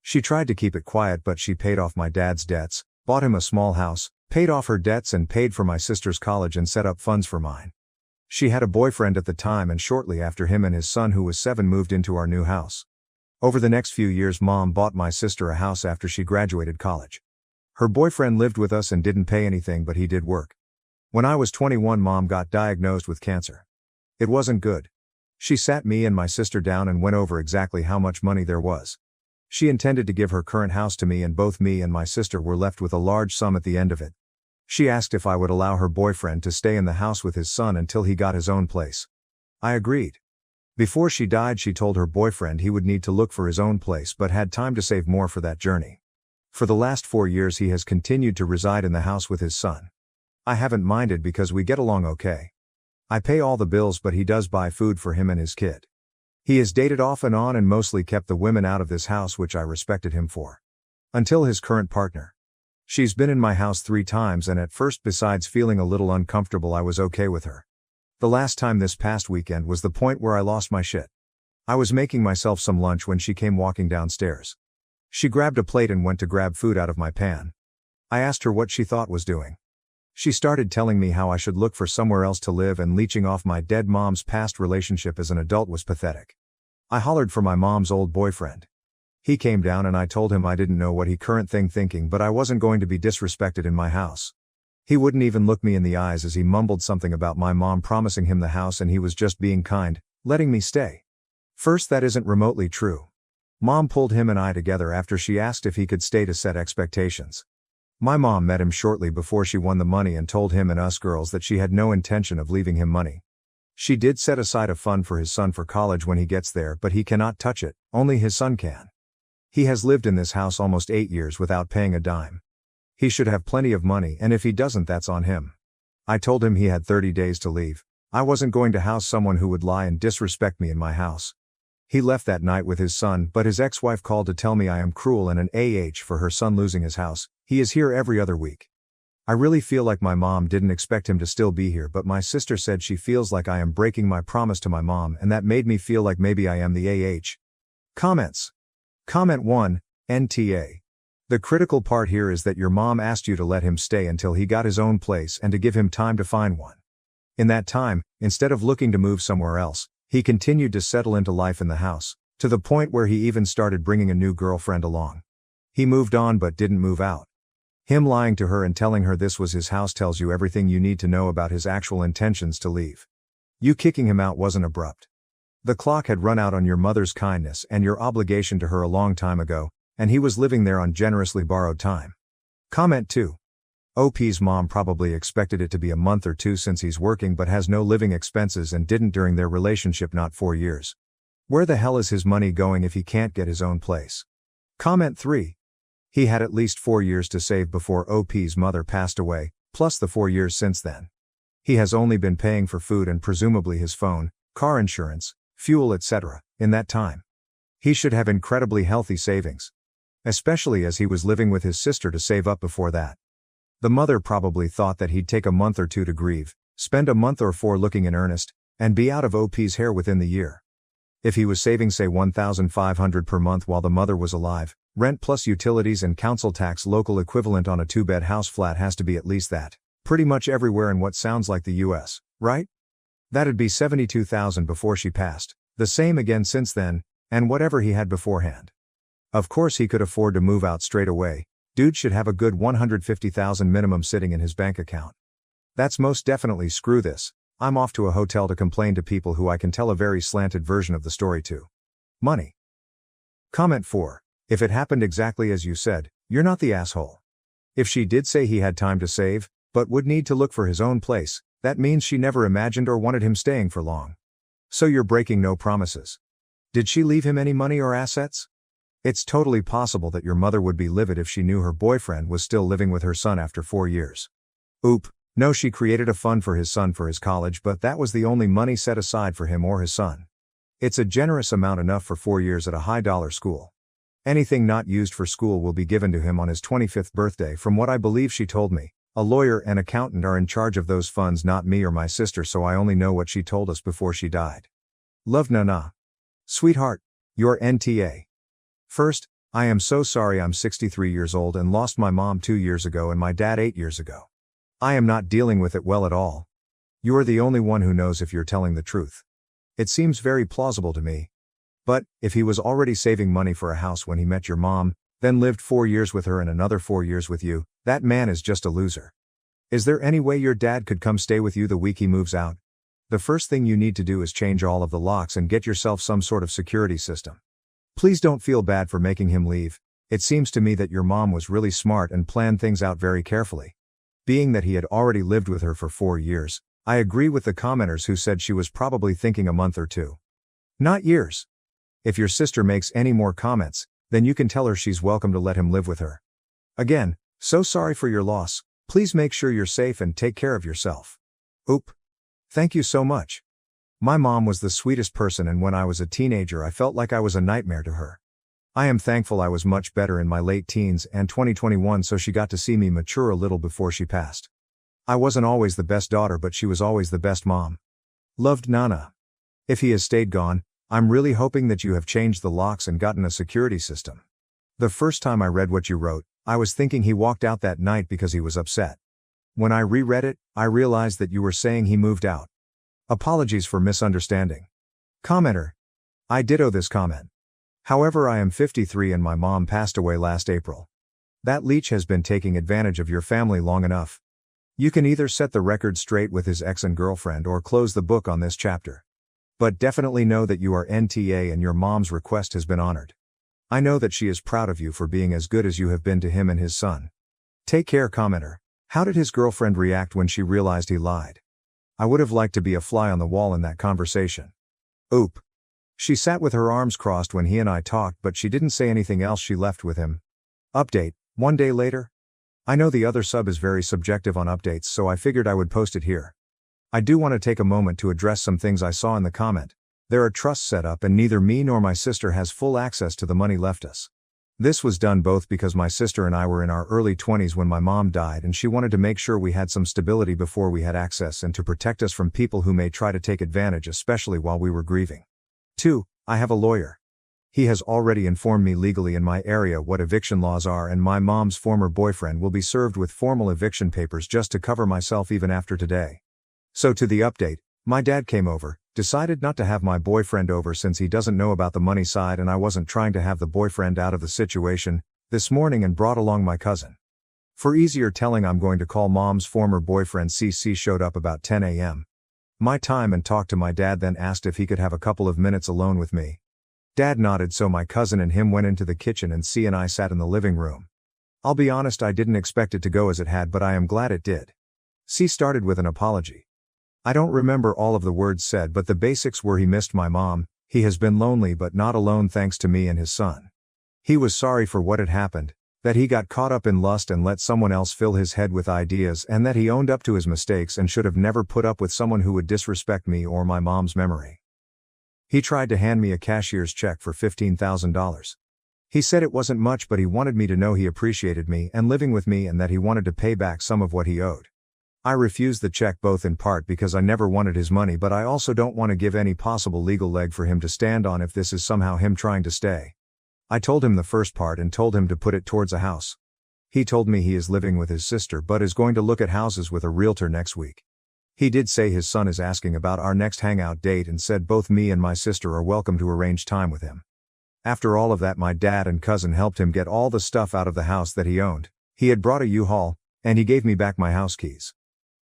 She tried to keep it quiet, but she paid off my dad's debts, bought him a small house, paid off her debts and paid for my sister's college and set up funds for mine. She had a boyfriend at the time, and shortly after, him and his son, who was 7, moved into our new house. Over the next few years, Mom bought my sister a house after she graduated college. Her boyfriend lived with us and didn't pay anything, but he did work. When I was 21, Mom got diagnosed with cancer. It wasn't good. She sat me and my sister down and went over exactly how much money there was. She intended to give her current house to me, and both me and my sister were left with a large sum at the end of it. She asked if I would allow her boyfriend to stay in the house with his son until he got his own place. I agreed. Before she died, she told her boyfriend he would need to look for his own place but had time to save more for that journey. For the last 4 years he has continued to reside in the house with his son. I haven't minded because we get along okay. I pay all the bills, but he does buy food for him and his kid. He has dated off and on and mostly kept the women out of this house, which I respected him for. Until his current partner. She's been in my house 3 times, and at first, besides feeling a little uncomfortable, I was okay with her. The last time this past weekend was the point where I lost my shit. I was making myself some lunch when she came walking downstairs. She grabbed a plate and went to grab food out of my pan. I asked her what she thought was doing. She started telling me how I should look for somewhere else to live, and leeching off my dead mom's past relationship as an adult was pathetic. I hollered for my mom's old boyfriend. He came down and I told him I didn't know what he current thinking, but I wasn't going to be disrespected in my house. He wouldn't even look me in the eyes as he mumbled something about my mom promising him the house and he was just being kind, letting me stay. First, that isn't remotely true. Mom pulled him and I together after she asked if he could stay to set expectations. My mom met him shortly before she won the money and told him and us girls that she had no intention of leaving him money. She did set aside a fund for his son for college when he gets there, but he cannot touch it, only his son can. He has lived in this house almost 8 years without paying a dime. He should have plenty of money, and if he doesn't, that's on him. I told him he had 30 days to leave. I wasn't going to house someone who would lie and disrespect me in my house. He left that night with his son, but his ex-wife called to tell me I am cruel and an for her son losing his house. He is here every other week. I really feel like my mom didn't expect him to still be here, but my sister said she feels like I am breaking my promise to my mom, and that made me feel like maybe I am the Comments. Comment 1, NTA. The critical part here is that your mom asked you to let him stay until he got his own place and to give him time to find one. In that time, instead of looking to move somewhere else, he continued to settle into life in the house, to the point where he even started bringing a new girlfriend along. He moved on but didn't move out. Him lying to her and telling her this was his house tells you everything you need to know about his actual intentions to leave. You kicking him out wasn't abrupt. The clock had run out on your mother's kindness and your obligation to her a long time ago, and he was living there on generously borrowed time. Comment 2. OP's mom probably expected it to be a month or 2 since he's working but has no living expenses and didn't during their relationship, not 4 years. Where the hell is his money going if he can't get his own place? Comment 3. He had at least 4 years to save before OP's mother passed away, plus the 4 years since then. He has only been paying for food and presumably his phone, car insurance, fuel, etc., in that time. He should have incredibly healthy savings. Especially as he was living with his sister to save up before that. The mother probably thought that he'd take a month or two to grieve, spend a month or 4 looking in earnest, and be out of OP's hair within the year. If he was saving say $1,500 per month while the mother was alive, rent plus utilities and council tax local equivalent on a 2-bed house flat has to be at least that. Pretty much everywhere in what sounds like the US, right? That'd be $72,000 before she passed, the same again since then, and whatever he had beforehand. Of course he could afford to move out straight away. Dude should have a good $150,000 minimum sitting in his bank account. That's most definitely screw this. I'm off to a hotel to complain to people who I can tell a very slanted version of the story to. Money. Comment 4. If it happened exactly as you said, you're not the asshole. If she did say he had time to save, but would need to look for his own place, that means she never imagined or wanted him staying for long. So you're breaking no promises. Did she leave him any money or assets? It's totally possible that your mother would be livid if she knew her boyfriend was still living with her son after 4 years. Oop, no, she created a fund for his son for his college, but that was the only money set aside for him or his son. It's a generous amount, enough for 4 years at a high-dollar school. Anything not used for school will be given to him on his 25th birthday. From what I believe she told me, a lawyer and accountant are in charge of those funds, not me or my sister, so I only know what she told us before she died. Love, Nana. Sweetheart, your NTA. First, I am so sorry. I'm 63 years old and lost my mom 2 years ago and my dad 8 years ago. I am not dealing with it well at all. You are the only one who knows if you're telling the truth. It seems very plausible to me. But, if he was already saving money for a house when he met your mom, then lived 4 years with her and another 4 years with you, that man is just a loser. Is there any way your dad could come stay with you the week he moves out? The first thing you need to do is change all of the locks and get yourself some sort of security system. Please don't feel bad for making him leave. It seems to me that your mom was really smart and planned things out very carefully. Being that he had already lived with her for 4 years, I agree with the commenters who said she was probably thinking a month or 2. Not years. If your sister makes any more comments, then you can tell her she's welcome to let him live with her. Again, so sorry for your loss. Please make sure you're safe and take care of yourself. Oop. Thank you so much. My mom was the sweetest person, and when I was a teenager I felt like I was a nightmare to her. I am thankful I was much better in my late teens and 2021, so she got to see me mature a little before she passed. I wasn't always the best daughter, but she was always the best mom. Loved, Nana. If he has stayed gone, I'm really hoping that you have changed the locks and gotten a security system. The first time I read what you wrote, I was thinking he walked out that night because he was upset. When I reread it, I realized that you were saying he moved out. Apologies for misunderstanding. Commenter. I ditto this comment. However, I am 53 and my mom passed away last April. That leech has been taking advantage of your family long enough. You can either set the record straight with his ex and girlfriend or close the book on this chapter. But definitely know that you are NTA and your mom's request has been honored. I know that she is proud of you for being as good as you have been to him and his son. Take care, commenter. How did his girlfriend react when she realized he lied? I would have liked to be a fly on the wall in that conversation. Oop. She sat with her arms crossed when he and I talked, but she didn't say anything else. She left with him. Update, 1 day later. I know the other sub is very subjective on updates, so I figured I would post it here. I do want to take a moment to address some things I saw in the comment. There are trusts set up and neither me nor my sister has full access to the money left us. This was done both because my sister and I were in our early 20s when my mom died, and she wanted to make sure we had some stability before we had access and to protect us from people who may try to take advantage, especially while we were grieving. 2. I have a lawyer. He has already informed me legally in my area what eviction laws are, and my mom's former boyfriend will be served with formal eviction papers just to cover myself even after today. So to the update, my dad came over, decided not to have my boyfriend over since he doesn't know about the money side and I wasn't trying to have the boyfriend out of the situation, this morning, and brought along my cousin. For easier telling, I'm going to call mom's former boyfriend. CC showed up about 10 a.m. my time and talked to my dad, then asked if he could have a couple of minutes alone with me. Dad nodded, so my cousin and him went into the kitchen and C and I sat in the living room. I'll be honest, I didn't expect it to go as it had, but I am glad it did. C started with an apology. I don't remember all of the words said, but the basics were he missed my mom, he has been lonely but not alone thanks to me and his son. He was sorry for what had happened, that he got caught up in lust and let someone else fill his head with ideas, and that he owned up to his mistakes and should have never put up with someone who would disrespect me or my mom's memory. He tried to hand me a cashier's check for $15,000. He said it wasn't much, but he wanted me to know he appreciated me and living with me and that he wanted to pay back some of what he owed. I refused the check, both in part because I never wanted his money, but I also don't want to give any possible legal leg for him to stand on if this is somehow him trying to stay. I told him the first part and told him to put it towards a house. He told me he is living with his sister but is going to look at houses with a realtor next week. He did say his son is asking about our next hangout date and said both me and my sister are welcome to arrange time with him. After all of that, my dad and cousin helped him get all the stuff out of the house that he owned. He had brought a U-Haul, and he gave me back my house keys.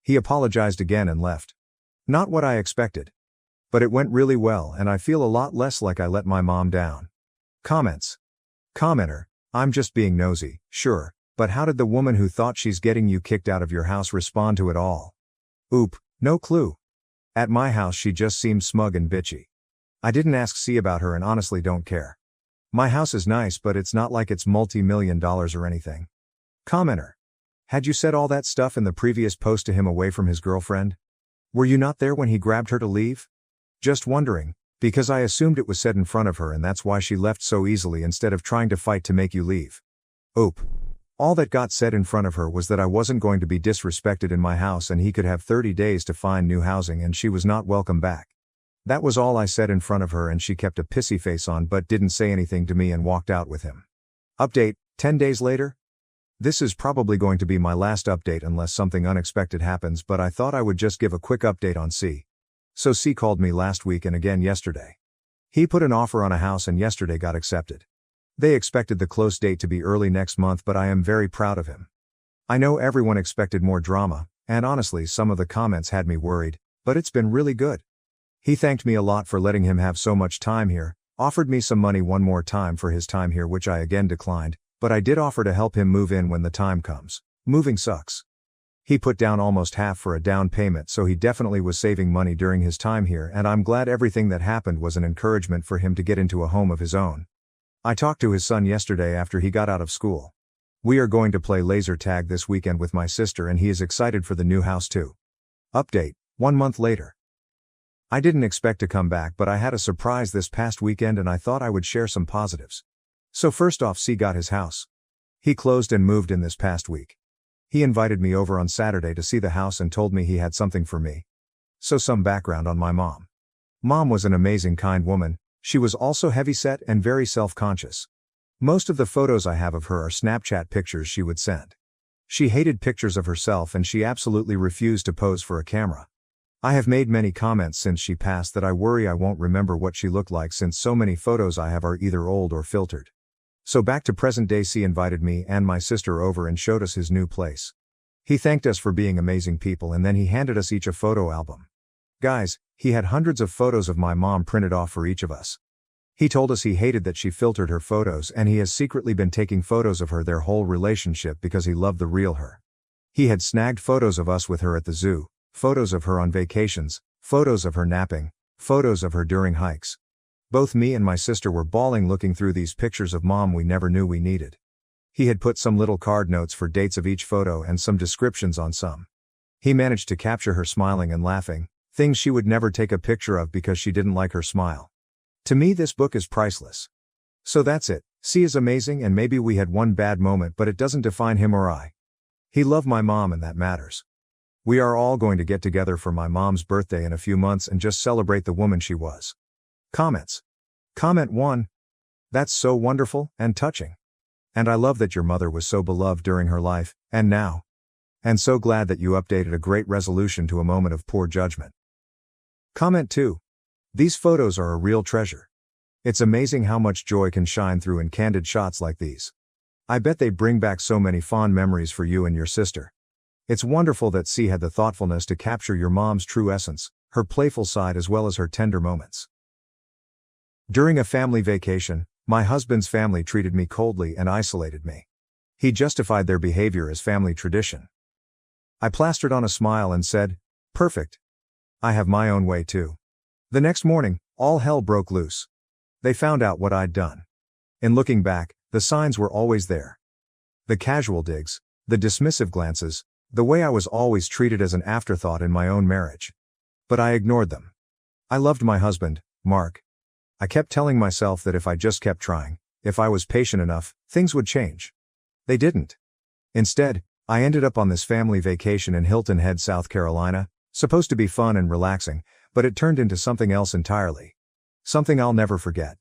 He apologized again and left. Not what I expected. But it went really well and I feel a lot less like I let my mom down. Comments. Commenter: I'm just being nosy, sure, but how did the woman who thought she's getting you kicked out of your house respond to it all? Oop, no clue. At my house she just seemed smug and bitchy. I didn't ask C about her and honestly don't care. My house is nice, but it's not like it's multi-million dollars or anything. Commenter: had you said all that stuff in the previous post to him away from his girlfriend? Were you not there when he grabbed her to leave? Just wondering, because I assumed it was said in front of her and that's why she left so easily instead of trying to fight to make you leave. Oop. All that got said in front of her was that I wasn't going to be disrespected in my house and he could have 30 days to find new housing and she was not welcome back. That was all I said in front of her and she kept a pissy face on but didn't say anything to me and walked out with him. Update, 10 days later? This is probably going to be my last update unless something unexpected happens, but I thought I would just give a quick update on C. So C called me last week and again yesterday. He put an offer on a house and yesterday got accepted. They expected the close date to be early next month, but I am very proud of him. I know everyone expected more drama, and honestly some of the comments had me worried, but it's been really good. He thanked me a lot for letting him have so much time here, offered me some money one more time for his time here, which I again declined, but I did offer to help him move in when the time comes. Moving sucks. He put down almost half for a down payment, so he definitely was saving money during his time here, and I'm glad everything that happened was an encouragement for him to get into a home of his own. I talked to his son yesterday after he got out of school. We are going to play laser tag this weekend with my sister and he is excited for the new house too. Update, 1 month later. I didn't expect to come back, but I had a surprise this past weekend and I thought I would share some positives. So first off, C got his house. He closed and moved in this past week. He invited me over on Saturday to see the house and told me he had something for me. So some background on my mom. Mom was an amazing, kind woman. She was also heavyset and very self-conscious. Most of the photos I have of her are Snapchat pictures she would send. She hated pictures of herself and she absolutely refused to pose for a camera. I have made many comments since she passed that I worry I won't remember what she looked like since so many photos I have are either old or filtered. So back to present day, C invited me and my sister over and showed us his new place. He thanked us for being amazing people and then he handed us each a photo album. Guys, he had hundreds of photos of my mom printed off for each of us. He told us he hated that she filtered her photos and he has secretly been taking photos of her their whole relationship because he loved the real her. He had snagged photos of us with her at the zoo, photos of her on vacations, photos of her napping, photos of her during hikes. Both me and my sister were bawling looking through these pictures of mom we never knew we needed. He had put some little card notes for dates of each photo and some descriptions on some. He managed to capture her smiling and laughing, things she would never take a picture of because she didn't like her smile. To me, this book is priceless. So that's it. C is amazing and maybe we had one bad moment, but it doesn't define him or I. He loved my mom and that matters. We are all going to get together for my mom's birthday in a few months and just celebrate the woman she was. Comments. Comment 1. That's so wonderful and touching. And I love that your mother was so beloved during her life, and now. And so glad that you updated a great resolution to a moment of poor judgment. Comment 2. These photos are a real treasure. It's amazing how much joy can shine through in candid shots like these. I bet they bring back so many fond memories for you and your sister. It's wonderful that C had the thoughtfulness to capture your mom's true essence, her playful side as well as her tender moments. During a family vacation, my husband's family treated me coldly and isolated me. He justified their behavior as family tradition. I plastered on a smile and said, "Perfect. I have my own way too." The next morning, all hell broke loose. They found out what I'd done. In looking back, the signs were always there. The casual digs, the dismissive glances, the way I was always treated as an afterthought in my own marriage. But I ignored them. I loved my husband, Mark, I kept telling myself that if I just kept trying, if I was patient enough, things would change. They didn't. Instead, I ended up on this family vacation in Hilton Head, South Carolina, supposed to be fun and relaxing, but it turned into something else entirely. Something I'll never forget.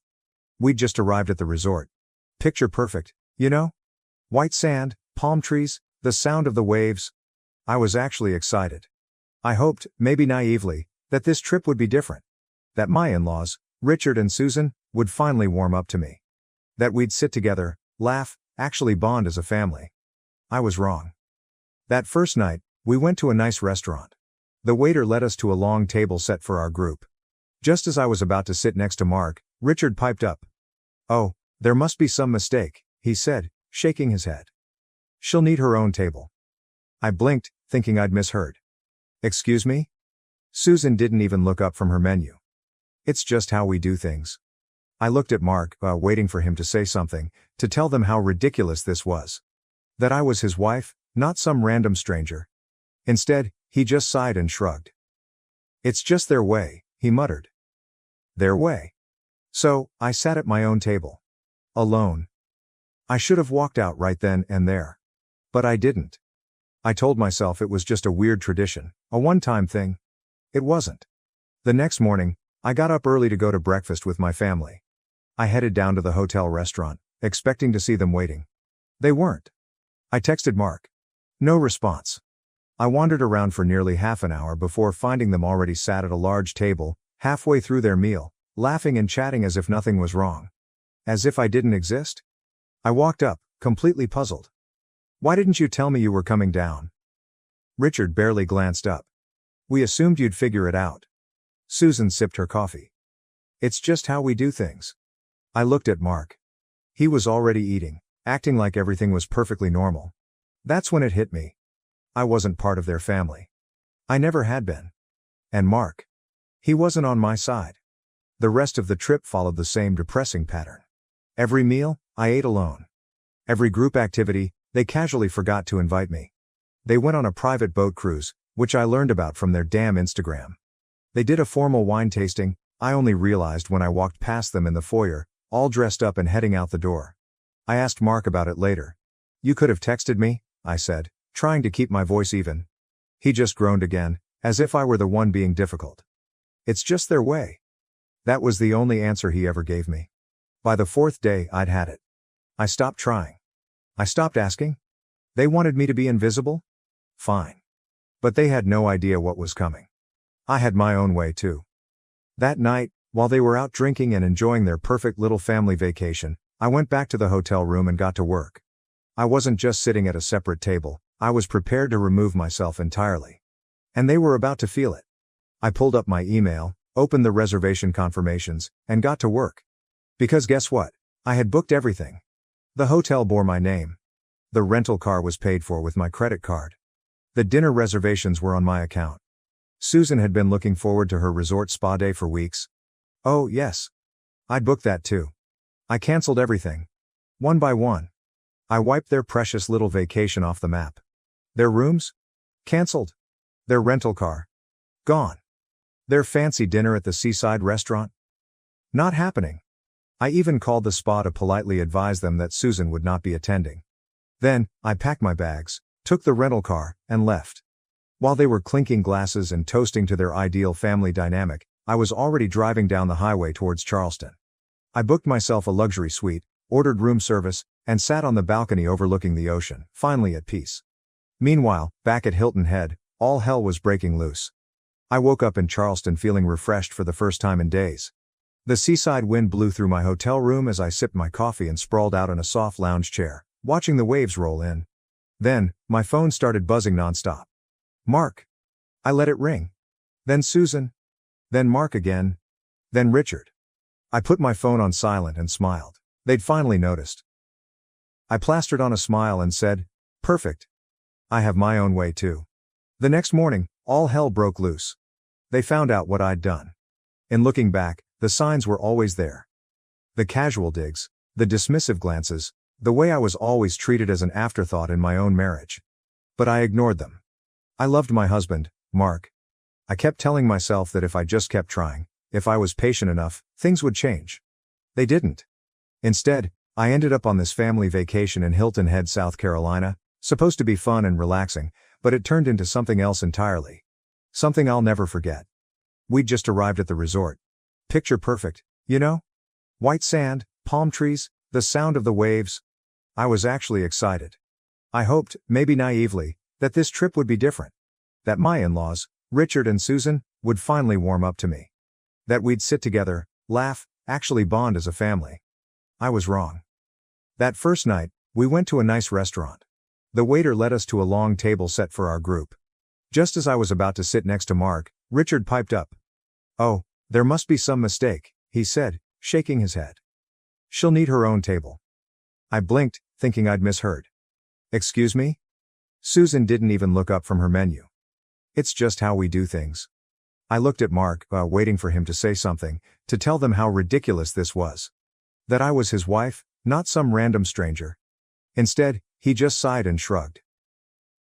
We'd just arrived at the resort. Picture perfect, you know? White sand, palm trees, the sound of the waves. I was actually excited. I hoped, maybe naively, that this trip would be different. That my in-laws, Richard and Susan, would finally warm up to me. That we'd sit together, laugh, actually bond as a family. I was wrong. That first night, we went to a nice restaurant. The waiter led us to a long table set for our group. Just as I was about to sit next to Mark, Richard piped up. "Oh, there must be some mistake," he said, shaking his head. "She'll need her own table." I blinked, thinking I'd misheard. "Excuse me?" Susan didn't even look up from her menu. "It's just how we do things." I looked at Mark, waiting for him to say something, to tell them how ridiculous this was. That I was his wife, not some random stranger. Instead, he just sighed and shrugged. "It's just their way," he muttered. Their way. So, I sat at my own table. Alone. I should have walked out right then and there. But I didn't. I told myself it was just a weird tradition, a one-time thing. It wasn't. The next morning, I got up early to go to breakfast with my family. I headed down to the hotel restaurant, expecting to see them waiting. They weren't. I texted Mark. No response. I wandered around for nearly half an hour before finding them already sat at a large table, halfway through their meal, laughing and chatting as if nothing was wrong. As if I didn't exist? I walked up, completely puzzled. "Why didn't you tell me you were coming down?" Richard barely glanced up. "We assumed you'd figure it out." Susan sipped her coffee. "It's just how we do things." I looked at Mark. He was already eating, acting like everything was perfectly normal. That's when it hit me. I wasn't part of their family. I never had been. And Mark. He wasn't on my side. The rest of the trip followed the same depressing pattern. Every meal, I ate alone. Every group activity, they casually forgot to invite me. They went on a private boat cruise, which I learned about from their damn Instagram. They did a formal wine tasting, I only realized when I walked past them in the foyer, all dressed up and heading out the door. I asked Mark about it later. "You could have texted me," I said, trying to keep my voice even. He just groaned again, as if I were the one being difficult. "It's just their way." That was the only answer he ever gave me. By the fourth day, I'd had it. I stopped trying. I stopped asking. They wanted me to be invisible? Fine. But they had no idea what was coming. I had my own way too. That night, while they were out drinking and enjoying their perfect little family vacation, I went back to the hotel room and got to work. I wasn't just sitting at a separate table, I was prepared to remove myself entirely. And they were about to feel it. I pulled up my email, opened the reservation confirmations, and got to work. Because guess what? I had booked everything. The hotel bore my name. The rental car was paid for with my credit card. The dinner reservations were on my account. Susan had been looking forward to her resort spa day for weeks. Oh, yes. I'd booked that too. I canceled everything. One by one. I wiped their precious little vacation off the map. Their rooms? Canceled. Their rental car? Gone. Their fancy dinner at the seaside restaurant? Not happening. I even called the spa to politely advise them that Susan would not be attending. Then, I packed my bags, took the rental car, and left. While they were clinking glasses and toasting to their ideal family dynamic, I was already driving down the highway towards Charleston. I booked myself a luxury suite, ordered room service, and sat on the balcony overlooking the ocean, finally at peace. Meanwhile, back at Hilton Head, all hell was breaking loose. I woke up in Charleston feeling refreshed for the first time in days. The seaside wind blew through my hotel room as I sipped my coffee and sprawled out in a soft lounge chair, watching the waves roll in. Then, my phone started buzzing nonstop. Mark. I let it ring. Then Susan. Then Mark again. Then Richard. I put my phone on silent and smiled. They'd finally noticed. I plastered on a smile and said, "Perfect. I have my own way too." The next morning, all hell broke loose. They found out what I'd done. In looking back, the signs were always there. The casual digs, the dismissive glances, the way I was always treated as an afterthought in my own marriage. But I ignored them. I loved my husband, Mark. I kept telling myself that if I just kept trying, if I was patient enough, things would change. They didn't. Instead, I ended up on this family vacation in Hilton Head, South Carolina, supposed to be fun and relaxing, but it turned into something else entirely. Something I'll never forget. We'd just arrived at the resort. Picture perfect, you know? White sand, palm trees, the sound of the waves. I was actually excited. I hoped, maybe naively, that this trip would be different. That my in-laws, Richard and Susan, would finally warm up to me. That we'd sit together, laugh, actually bond as a family. I was wrong. That first night, we went to a nice restaurant. The waiter led us to a long table set for our group. Just as I was about to sit next to Mark, Richard piped up. "Oh, there must be some mistake," he said, shaking his head. "She'll need her own table." I blinked, thinking I'd misheard. "Excuse me?" Susan didn't even look up from her menu. "It's just how we do things." I looked at Mark, waiting for him to say something, to tell them how ridiculous this was. That I was his wife, not some random stranger. Instead, he just sighed and shrugged.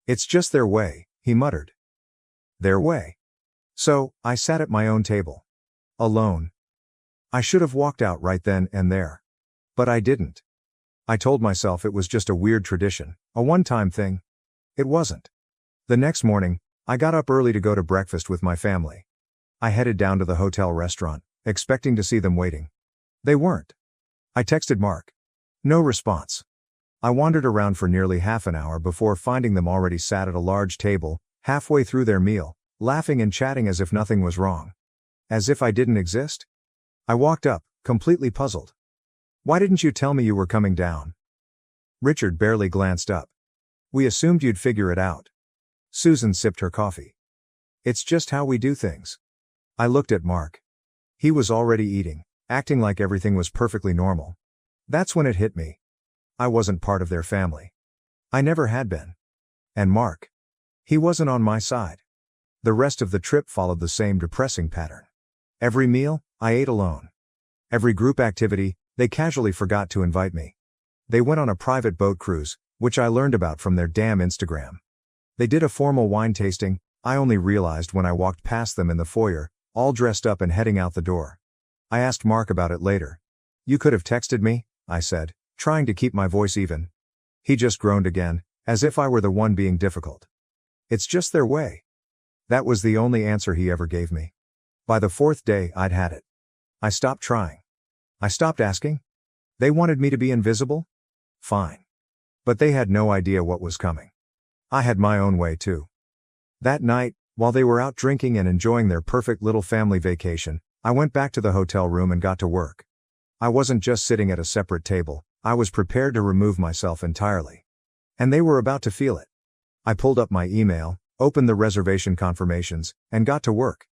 "It's just their way," he muttered. Their way. So, I sat at my own table. Alone. I should have walked out right then and there. But I didn't. I told myself it was just a weird tradition, a one-time thing. It wasn't. The next morning, I got up early to go to breakfast with my family. I headed down to the hotel restaurant, expecting to see them waiting. They weren't. I texted Mark. No response. I wandered around for nearly half an hour before finding them already sat at a large table, halfway through their meal, laughing and chatting as if nothing was wrong. As if I didn't exist? I walked up, completely puzzled. "Why didn't you tell me you were coming down?" Richard barely glanced up. "We assumed you'd figure it out." Susan sipped her coffee. "It's just how we do things." I looked at Mark. He was already eating, acting like everything was perfectly normal. That's when it hit me. I wasn't part of their family. I never had been. And Mark. He wasn't on my side. The rest of the trip followed the same depressing pattern. Every meal, I ate alone. Every group activity, they casually forgot to invite me. They went on a private boat cruise, which I learned about from their damn Instagram. They did a formal wine tasting, I only realized when I walked past them in the foyer, all dressed up and heading out the door. I asked Mark about it later. "You could have texted me," I said, trying to keep my voice even. He just groaned again, as if I were the one being difficult. "It's just their way." That was the only answer he ever gave me. By the fourth day, I'd had it. I stopped trying. I stopped asking. They wanted me to be invisible? Fine. But they had no idea what was coming. I had my own way too. That night, while they were out drinking and enjoying their perfect little family vacation, I went back to the hotel room and got to work. I wasn't just sitting at a separate table, I was prepared to remove myself entirely. And they were about to feel it. I pulled up my email, opened the reservation confirmations, and got to work.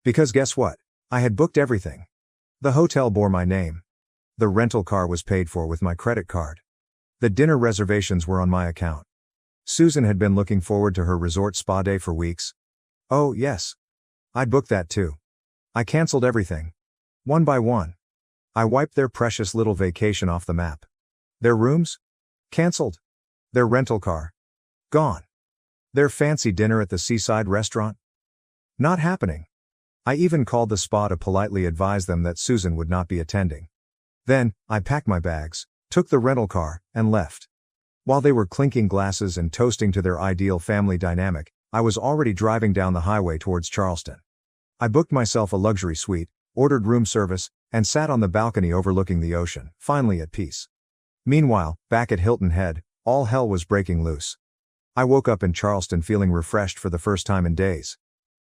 Because guess what? I had booked everything. The hotel bore my name. The rental car was paid for with my credit card. The dinner reservations were on my account. Susan had been looking forward to her resort spa day for weeks. Oh, yes. I'd booked that too. I canceled everything. One by one. I wiped their precious little vacation off the map. Their rooms? Canceled. Their rental car? Gone. Their fancy dinner at the seaside restaurant? Not happening. I even called the spa to politely advise them that Susan would not be attending. Then, I packed my bags, took the rental car, and left. While they were clinking glasses and toasting to their ideal family dynamic, I was already driving down the highway towards Charleston. I booked myself a luxury suite, ordered room service, and sat on the balcony overlooking the ocean, finally at peace. Meanwhile, back at Hilton Head, all hell was breaking loose. I woke up in Charleston feeling refreshed for the first time in days.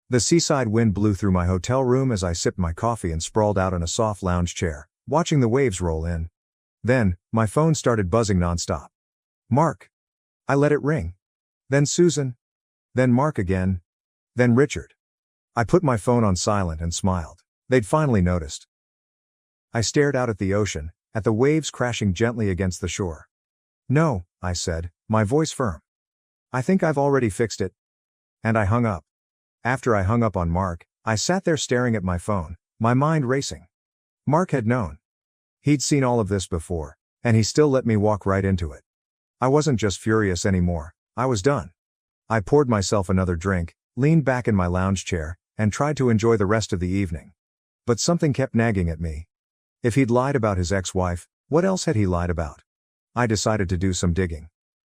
The seaside wind blew through my hotel room as I sipped my coffee and sprawled out in a soft lounge chair, watching the waves roll in. Then, my phone started buzzing nonstop. Mark. I let it ring. Then Susan. Then Mark again. Then Richard. I put my phone on silent and smiled. They'd finally noticed. I stared out at the ocean, at the waves crashing gently against the shore. "No," I said, my voice firm. "I think I've already fixed it." And I hung up. After I hung up on Mark, I sat there staring at my phone, my mind racing. Mark had known. He'd seen all of this before, and he still let me walk right into it. I wasn't just furious anymore, I was done. I poured myself another drink, leaned back in my lounge chair, and tried to enjoy the rest of the evening. But something kept nagging at me. If he'd lied about his ex-wife, what else had he lied about? I decided to do some digging.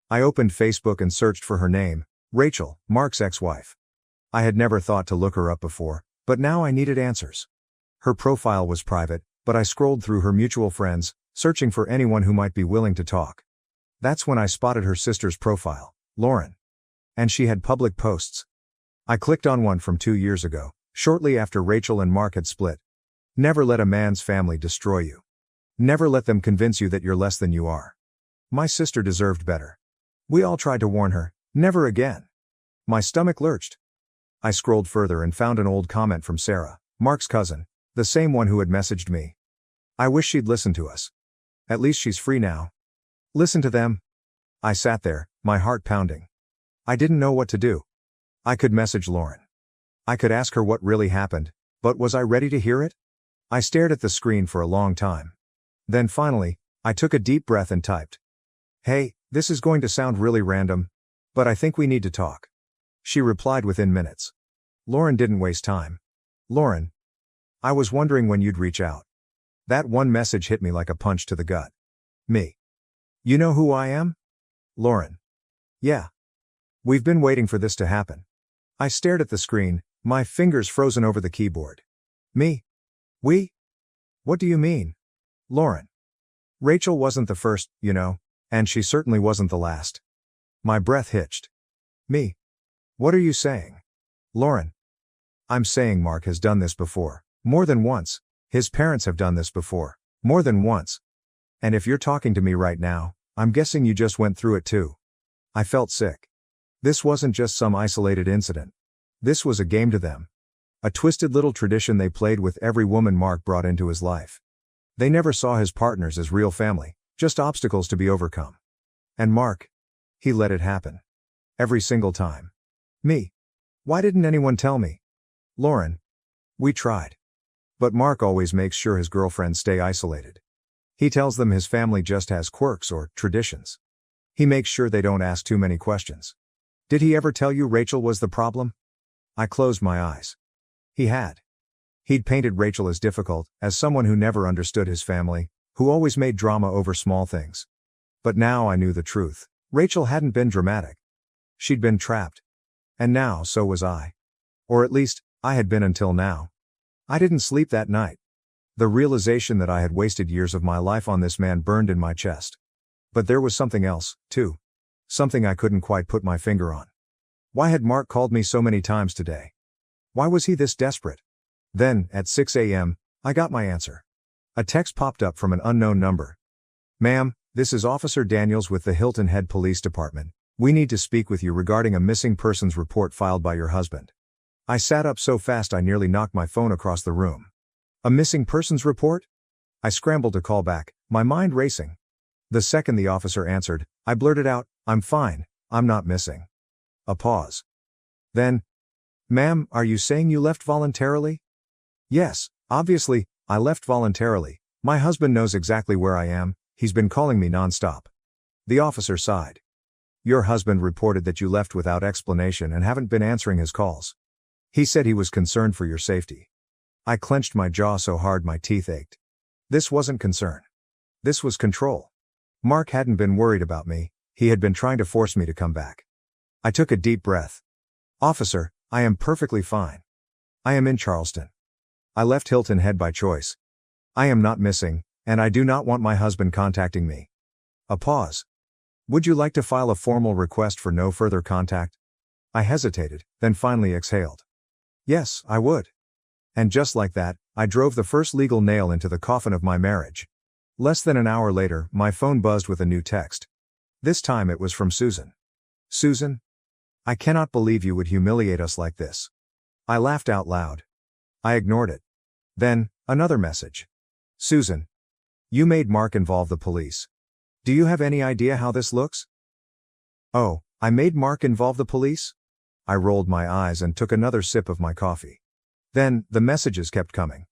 I opened Facebook and searched for her name, Rachel, Mark's ex-wife. I had never thought to look her up before, but now I needed answers. Her profile was private, but I scrolled through her mutual friends, searching for anyone who might be willing to talk. That's when I spotted her sister's profile, Lauren. And she had public posts. I clicked on one from 2 years ago, shortly after Rachel and Mark had split. Never let a man's family destroy you. Never let them convince you that you're less than you are. My sister deserved better. We all tried to warn her, never again. My stomach lurched. I scrolled further and found an old comment from Sarah, Mark's cousin, the same one who had messaged me. I wish she'd listen to us. At least she's free now. Listen to them. I sat there, my heart pounding. I didn't know what to do. I could message Lauren. I could ask her what really happened, but was I ready to hear it? I stared at the screen for a long time. Then finally, I took a deep breath and typed. Hey, this is going to sound really random, but I think we need to talk. She replied within minutes. Lauren didn't waste time. Lauren, I was wondering when you'd reach out. That one message hit me like a punch to the gut. Me. You know who I am? Lauren. Yeah. We've been waiting for this to happen. I stared at the screen, my fingers frozen over the keyboard. Me? We? What do you mean? Lauren. Rachel wasn't the first, you know, and she certainly wasn't the last. My breath hitched. Me? What are you saying? Lauren. I'm saying Mark has done this before, more than once. His parents have done this before, more than once. And if you're talking to me right now, I'm guessing you just went through it too. I felt sick. This wasn't just some isolated incident. This was a game to them. A twisted little tradition they played with every woman Mark brought into his life. They never saw his partners as real family, just obstacles to be overcome. And Mark? He let it happen. Every single time. Me? Why didn't anyone tell me? Lauren? We tried. But Mark always makes sure his girlfriends stay isolated. He tells them his family just has quirks or traditions. He makes sure they don't ask too many questions. Did he ever tell you Rachel was the problem? I closed my eyes. He had. He'd painted Rachel as difficult, as someone who never understood his family, who always made drama over small things. But now I knew the truth. Rachel hadn't been dramatic. She'd been trapped. And now so was I. Or at least, I had been until now. I didn't sleep that night. The realization that I had wasted years of my life on this man burned in my chest. But there was something else, too. Something I couldn't quite put my finger on. Why had Mark called me so many times today? Why was he this desperate? Then, at 6 a.m., I got my answer. A text popped up from an unknown number. Ma'am, this is Officer Daniels with the Hilton Head Police Department. We need to speak with you regarding a missing persons report filed by your husband. I sat up so fast I nearly knocked my phone across the room. A missing persons report? I scrambled to call back, my mind racing. The second the officer answered, I blurted out, I'm fine, I'm not missing. A pause. Then, ma'am, are you saying you left voluntarily? Yes, obviously, I left voluntarily. My husband knows exactly where I am, he's been calling me nonstop. The officer sighed. Your husband reported that you left without explanation and haven't been answering his calls. He said he was concerned for your safety. I clenched my jaw so hard my teeth ached. This wasn't concern. This was control. Mark hadn't been worried about me, he had been trying to force me to come back. I took a deep breath. Officer, I am perfectly fine. I am in Charleston. I left Hilton Head by choice. I am not missing, and I do not want my husband contacting me. A pause. Would you like to file a formal request for no further contact? I hesitated, then finally exhaled. Yes, I would. And just like that, I drove the first legal nail into the coffin of my marriage. Less than an hour later, my phone buzzed with a new text. This time it was from Susan. Susan? I cannot believe you would humiliate us like this. I laughed out loud. I ignored it. Then, another message. Susan. You made Mark involve the police. Do you have any idea how this looks? Oh, I made Mark involve the police? I rolled my eyes and took another sip of my coffee. Then, the messages kept coming.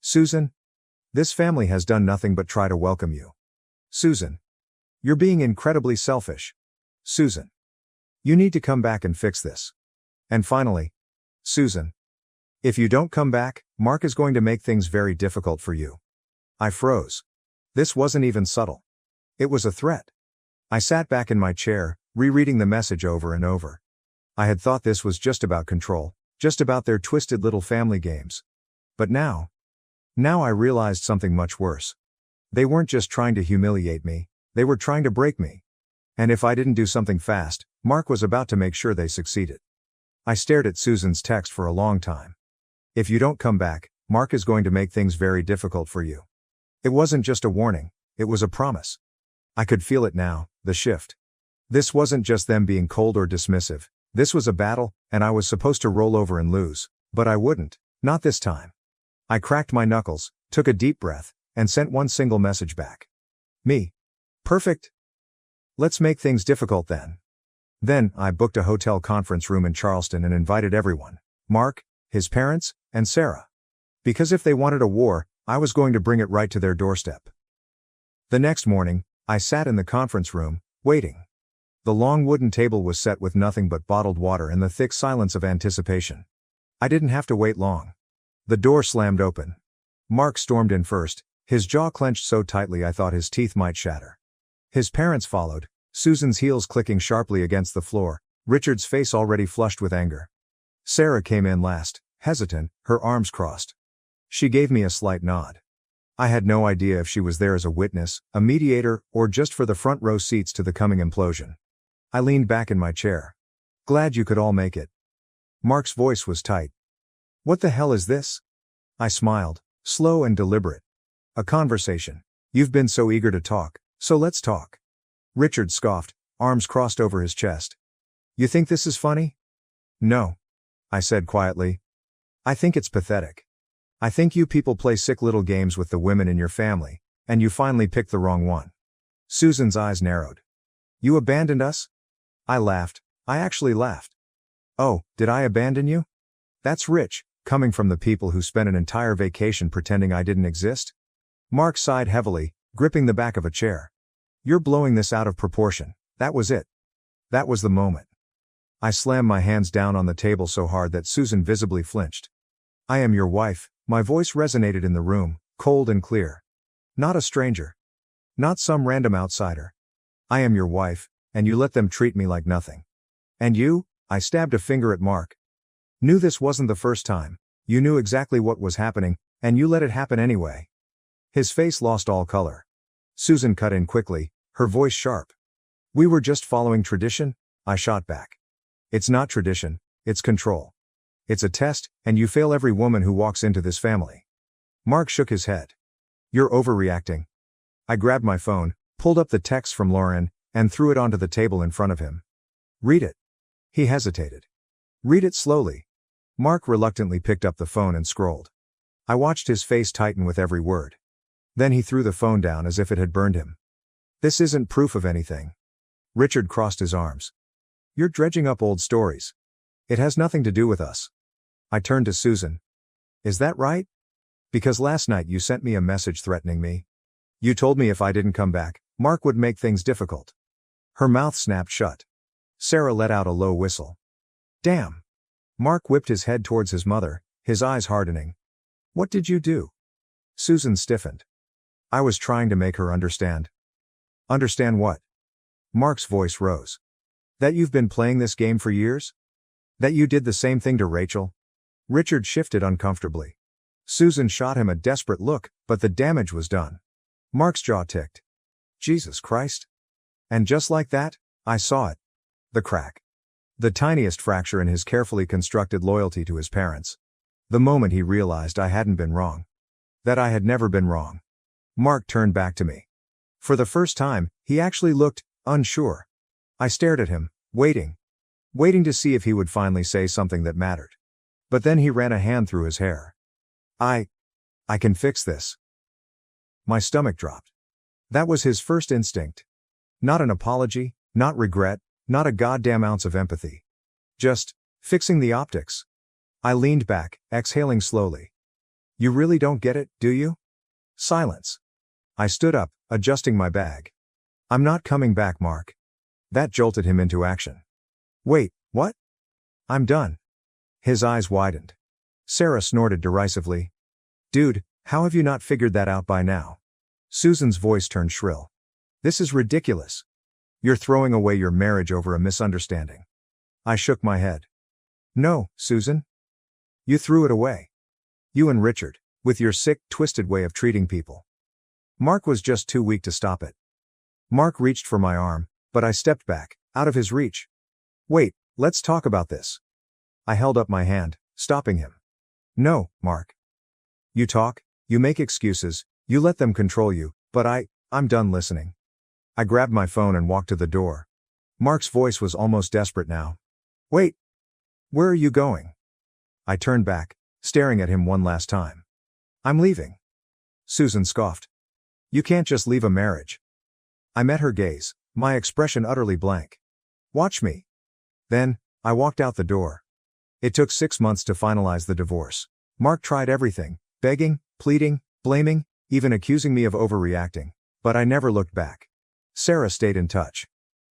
Susan. This family has done nothing but try to welcome you. Susan. You're being incredibly selfish. Susan. You need to come back and fix this. And finally. Susan. If you don't come back, Mark is going to make things very difficult for you. I froze. This wasn't even subtle. It was a threat. I sat back in my chair, rereading the message over and over. I had thought this was just about control, just about their twisted little family games. But now I realized something much worse. They weren't just trying to humiliate me, they were trying to break me. And if I didn't do something fast, Mark was about to make sure they succeeded. I stared at Susan's text for a long time. If you don't come back, Mark is going to make things very difficult for you. It wasn't just a warning, it was a promise. I could feel it now, the shift. This wasn't just them being cold or dismissive, this was a battle, and I was supposed to roll over and lose, but I wouldn't, not this time. I cracked my knuckles, took a deep breath, and sent one single message back. Me. Perfect. Let's make things difficult then. Then, I booked a hotel conference room in Charleston and invited everyone. Mark, his parents, and Sarah. Because if they wanted a war, I was going to bring it right to their doorstep. The next morning, I sat in the conference room, waiting. The long wooden table was set with nothing but bottled water and the thick silence of anticipation. I didn't have to wait long. The door slammed open. Mark stormed in first, his jaw clenched so tightly I thought his teeth might shatter. His parents followed, Susan's heels clicking sharply against the floor, Richard's face already flushed with anger. Sarah came in last, hesitant, her arms crossed. She gave me a slight nod. I had no idea if she was there as a witness, a mediator, or just for the front row seats to the coming implosion. I leaned back in my chair. Glad you could all make it. Mark's voice was tight. What the hell is this? I smiled, slow and deliberate. A conversation. You've been so eager to talk, so let's talk. Richard scoffed, arms crossed over his chest. You think this is funny? No. I said quietly. I think it's pathetic. I think you people play sick little games with the women in your family, and you finally picked the wrong one. Susan's eyes narrowed. You abandoned us? I laughed. I actually laughed. Oh, did I abandon you? That's rich, coming from the people who spent an entire vacation pretending I didn't exist. Mark sighed heavily, gripping the back of a chair. You're blowing this out of proportion. That was it. That was the moment. I slammed my hands down on the table so hard that Susan visibly flinched. I am your wife, my voice resonated in the room, cold and clear. Not a stranger. Not some random outsider. I am your wife, and you let them treat me like nothing. And you, I stabbed a finger at Mark. Knew this wasn't the first time, you knew exactly what was happening, and you let it happen anyway. His face lost all color. Susan cut in quickly, her voice sharp. We were just following tradition, I shot back. It's not tradition, it's control. It's a test, and you fail every woman who walks into this family. Mark shook his head. You're overreacting. I grabbed my phone, pulled up the text from Lauren, and threw it onto the table in front of him. Read it. He hesitated. Read it slowly. Mark reluctantly picked up the phone and scrolled. I watched his face tighten with every word. Then he threw the phone down as if it had burned him. This isn't proof of anything. Richard crossed his arms. You're dredging up old stories. It has nothing to do with us. I turned to Susan. Is that right? Because last night you sent me a message threatening me. You told me if I didn't come back, Mark would make things difficult. Her mouth snapped shut. Sarah let out a low whistle. Damn. Mark whipped his head towards his mother, his eyes hardening. What did you do? Susan stiffened. I was trying to make her understand. Understand what? Mark's voice rose. That you've been playing this game for years? That you did the same thing to Rachel? Richard shifted uncomfortably. Susan shot him a desperate look, but the damage was done. Mark's jaw ticked. Jesus Christ. And just like that, I saw it. The crack. The tiniest fracture in his carefully constructed loyalty to his parents. The moment he realized I hadn't been wrong. That I had never been wrong. Mark turned back to me. For the first time, he actually looked unsure. I stared at him, waiting to see if he would finally say something that mattered. But then he ran a hand through his hair. I can fix this. My stomach dropped. That was his first instinct. Not an apology, not regret, not a goddamn ounce of empathy. Just fixing the optics. I leaned back, exhaling slowly. You really don't get it, do you? Silence. I stood up, adjusting my bag. I'm not coming back, Mark. That jolted him into action. Wait, what? I'm done. His eyes widened. Sarah snorted derisively. Dude, how have you not figured that out by now? Susan's voice turned shrill. This is ridiculous. You're throwing away your marriage over a misunderstanding. I shook my head. No, Susan. You threw it away. You and Richard, with your sick, twisted way of treating people. Mark was just too weak to stop it. Mark reached for my arm, but I stepped back, out of his reach. Wait, let's talk about this. I held up my hand, stopping him. No, Mark. You talk, you make excuses, you let them control you, but I'm done listening. I grabbed my phone and walked to the door. Mark's voice was almost desperate now. Wait. Where are you going? I turned back, staring at him one last time. I'm leaving. Susan scoffed. You can't just leave a marriage. I met her gaze, my expression utterly blank. Watch me. Then, I walked out the door. It took 6 months to finalize the divorce. Mark tried everything, begging, pleading, blaming, even accusing me of overreacting, but I never looked back. Sarah stayed in touch.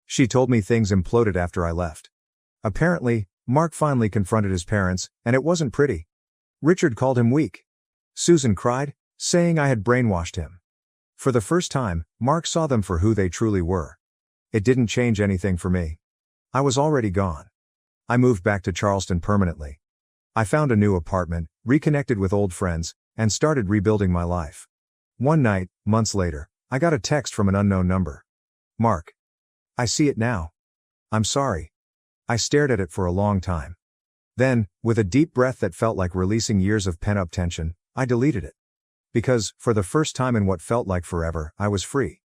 She told me things imploded after I left. Apparently, Mark finally confronted his parents, and it wasn't pretty. Richard called him weak. Susan cried, saying I had brainwashed him. For the first time, Mark saw them for who they truly were. It didn't change anything for me. I was already gone. I moved back to Charleston permanently. I found a new apartment, reconnected with old friends, and started rebuilding my life. One night, months later, I got a text from an unknown number. Mark. I see it now. I'm sorry. I stared at it for a long time. Then, with a deep breath that felt like releasing years of pent-up tension, I deleted it. Because, for the first time in what felt like forever, I was free.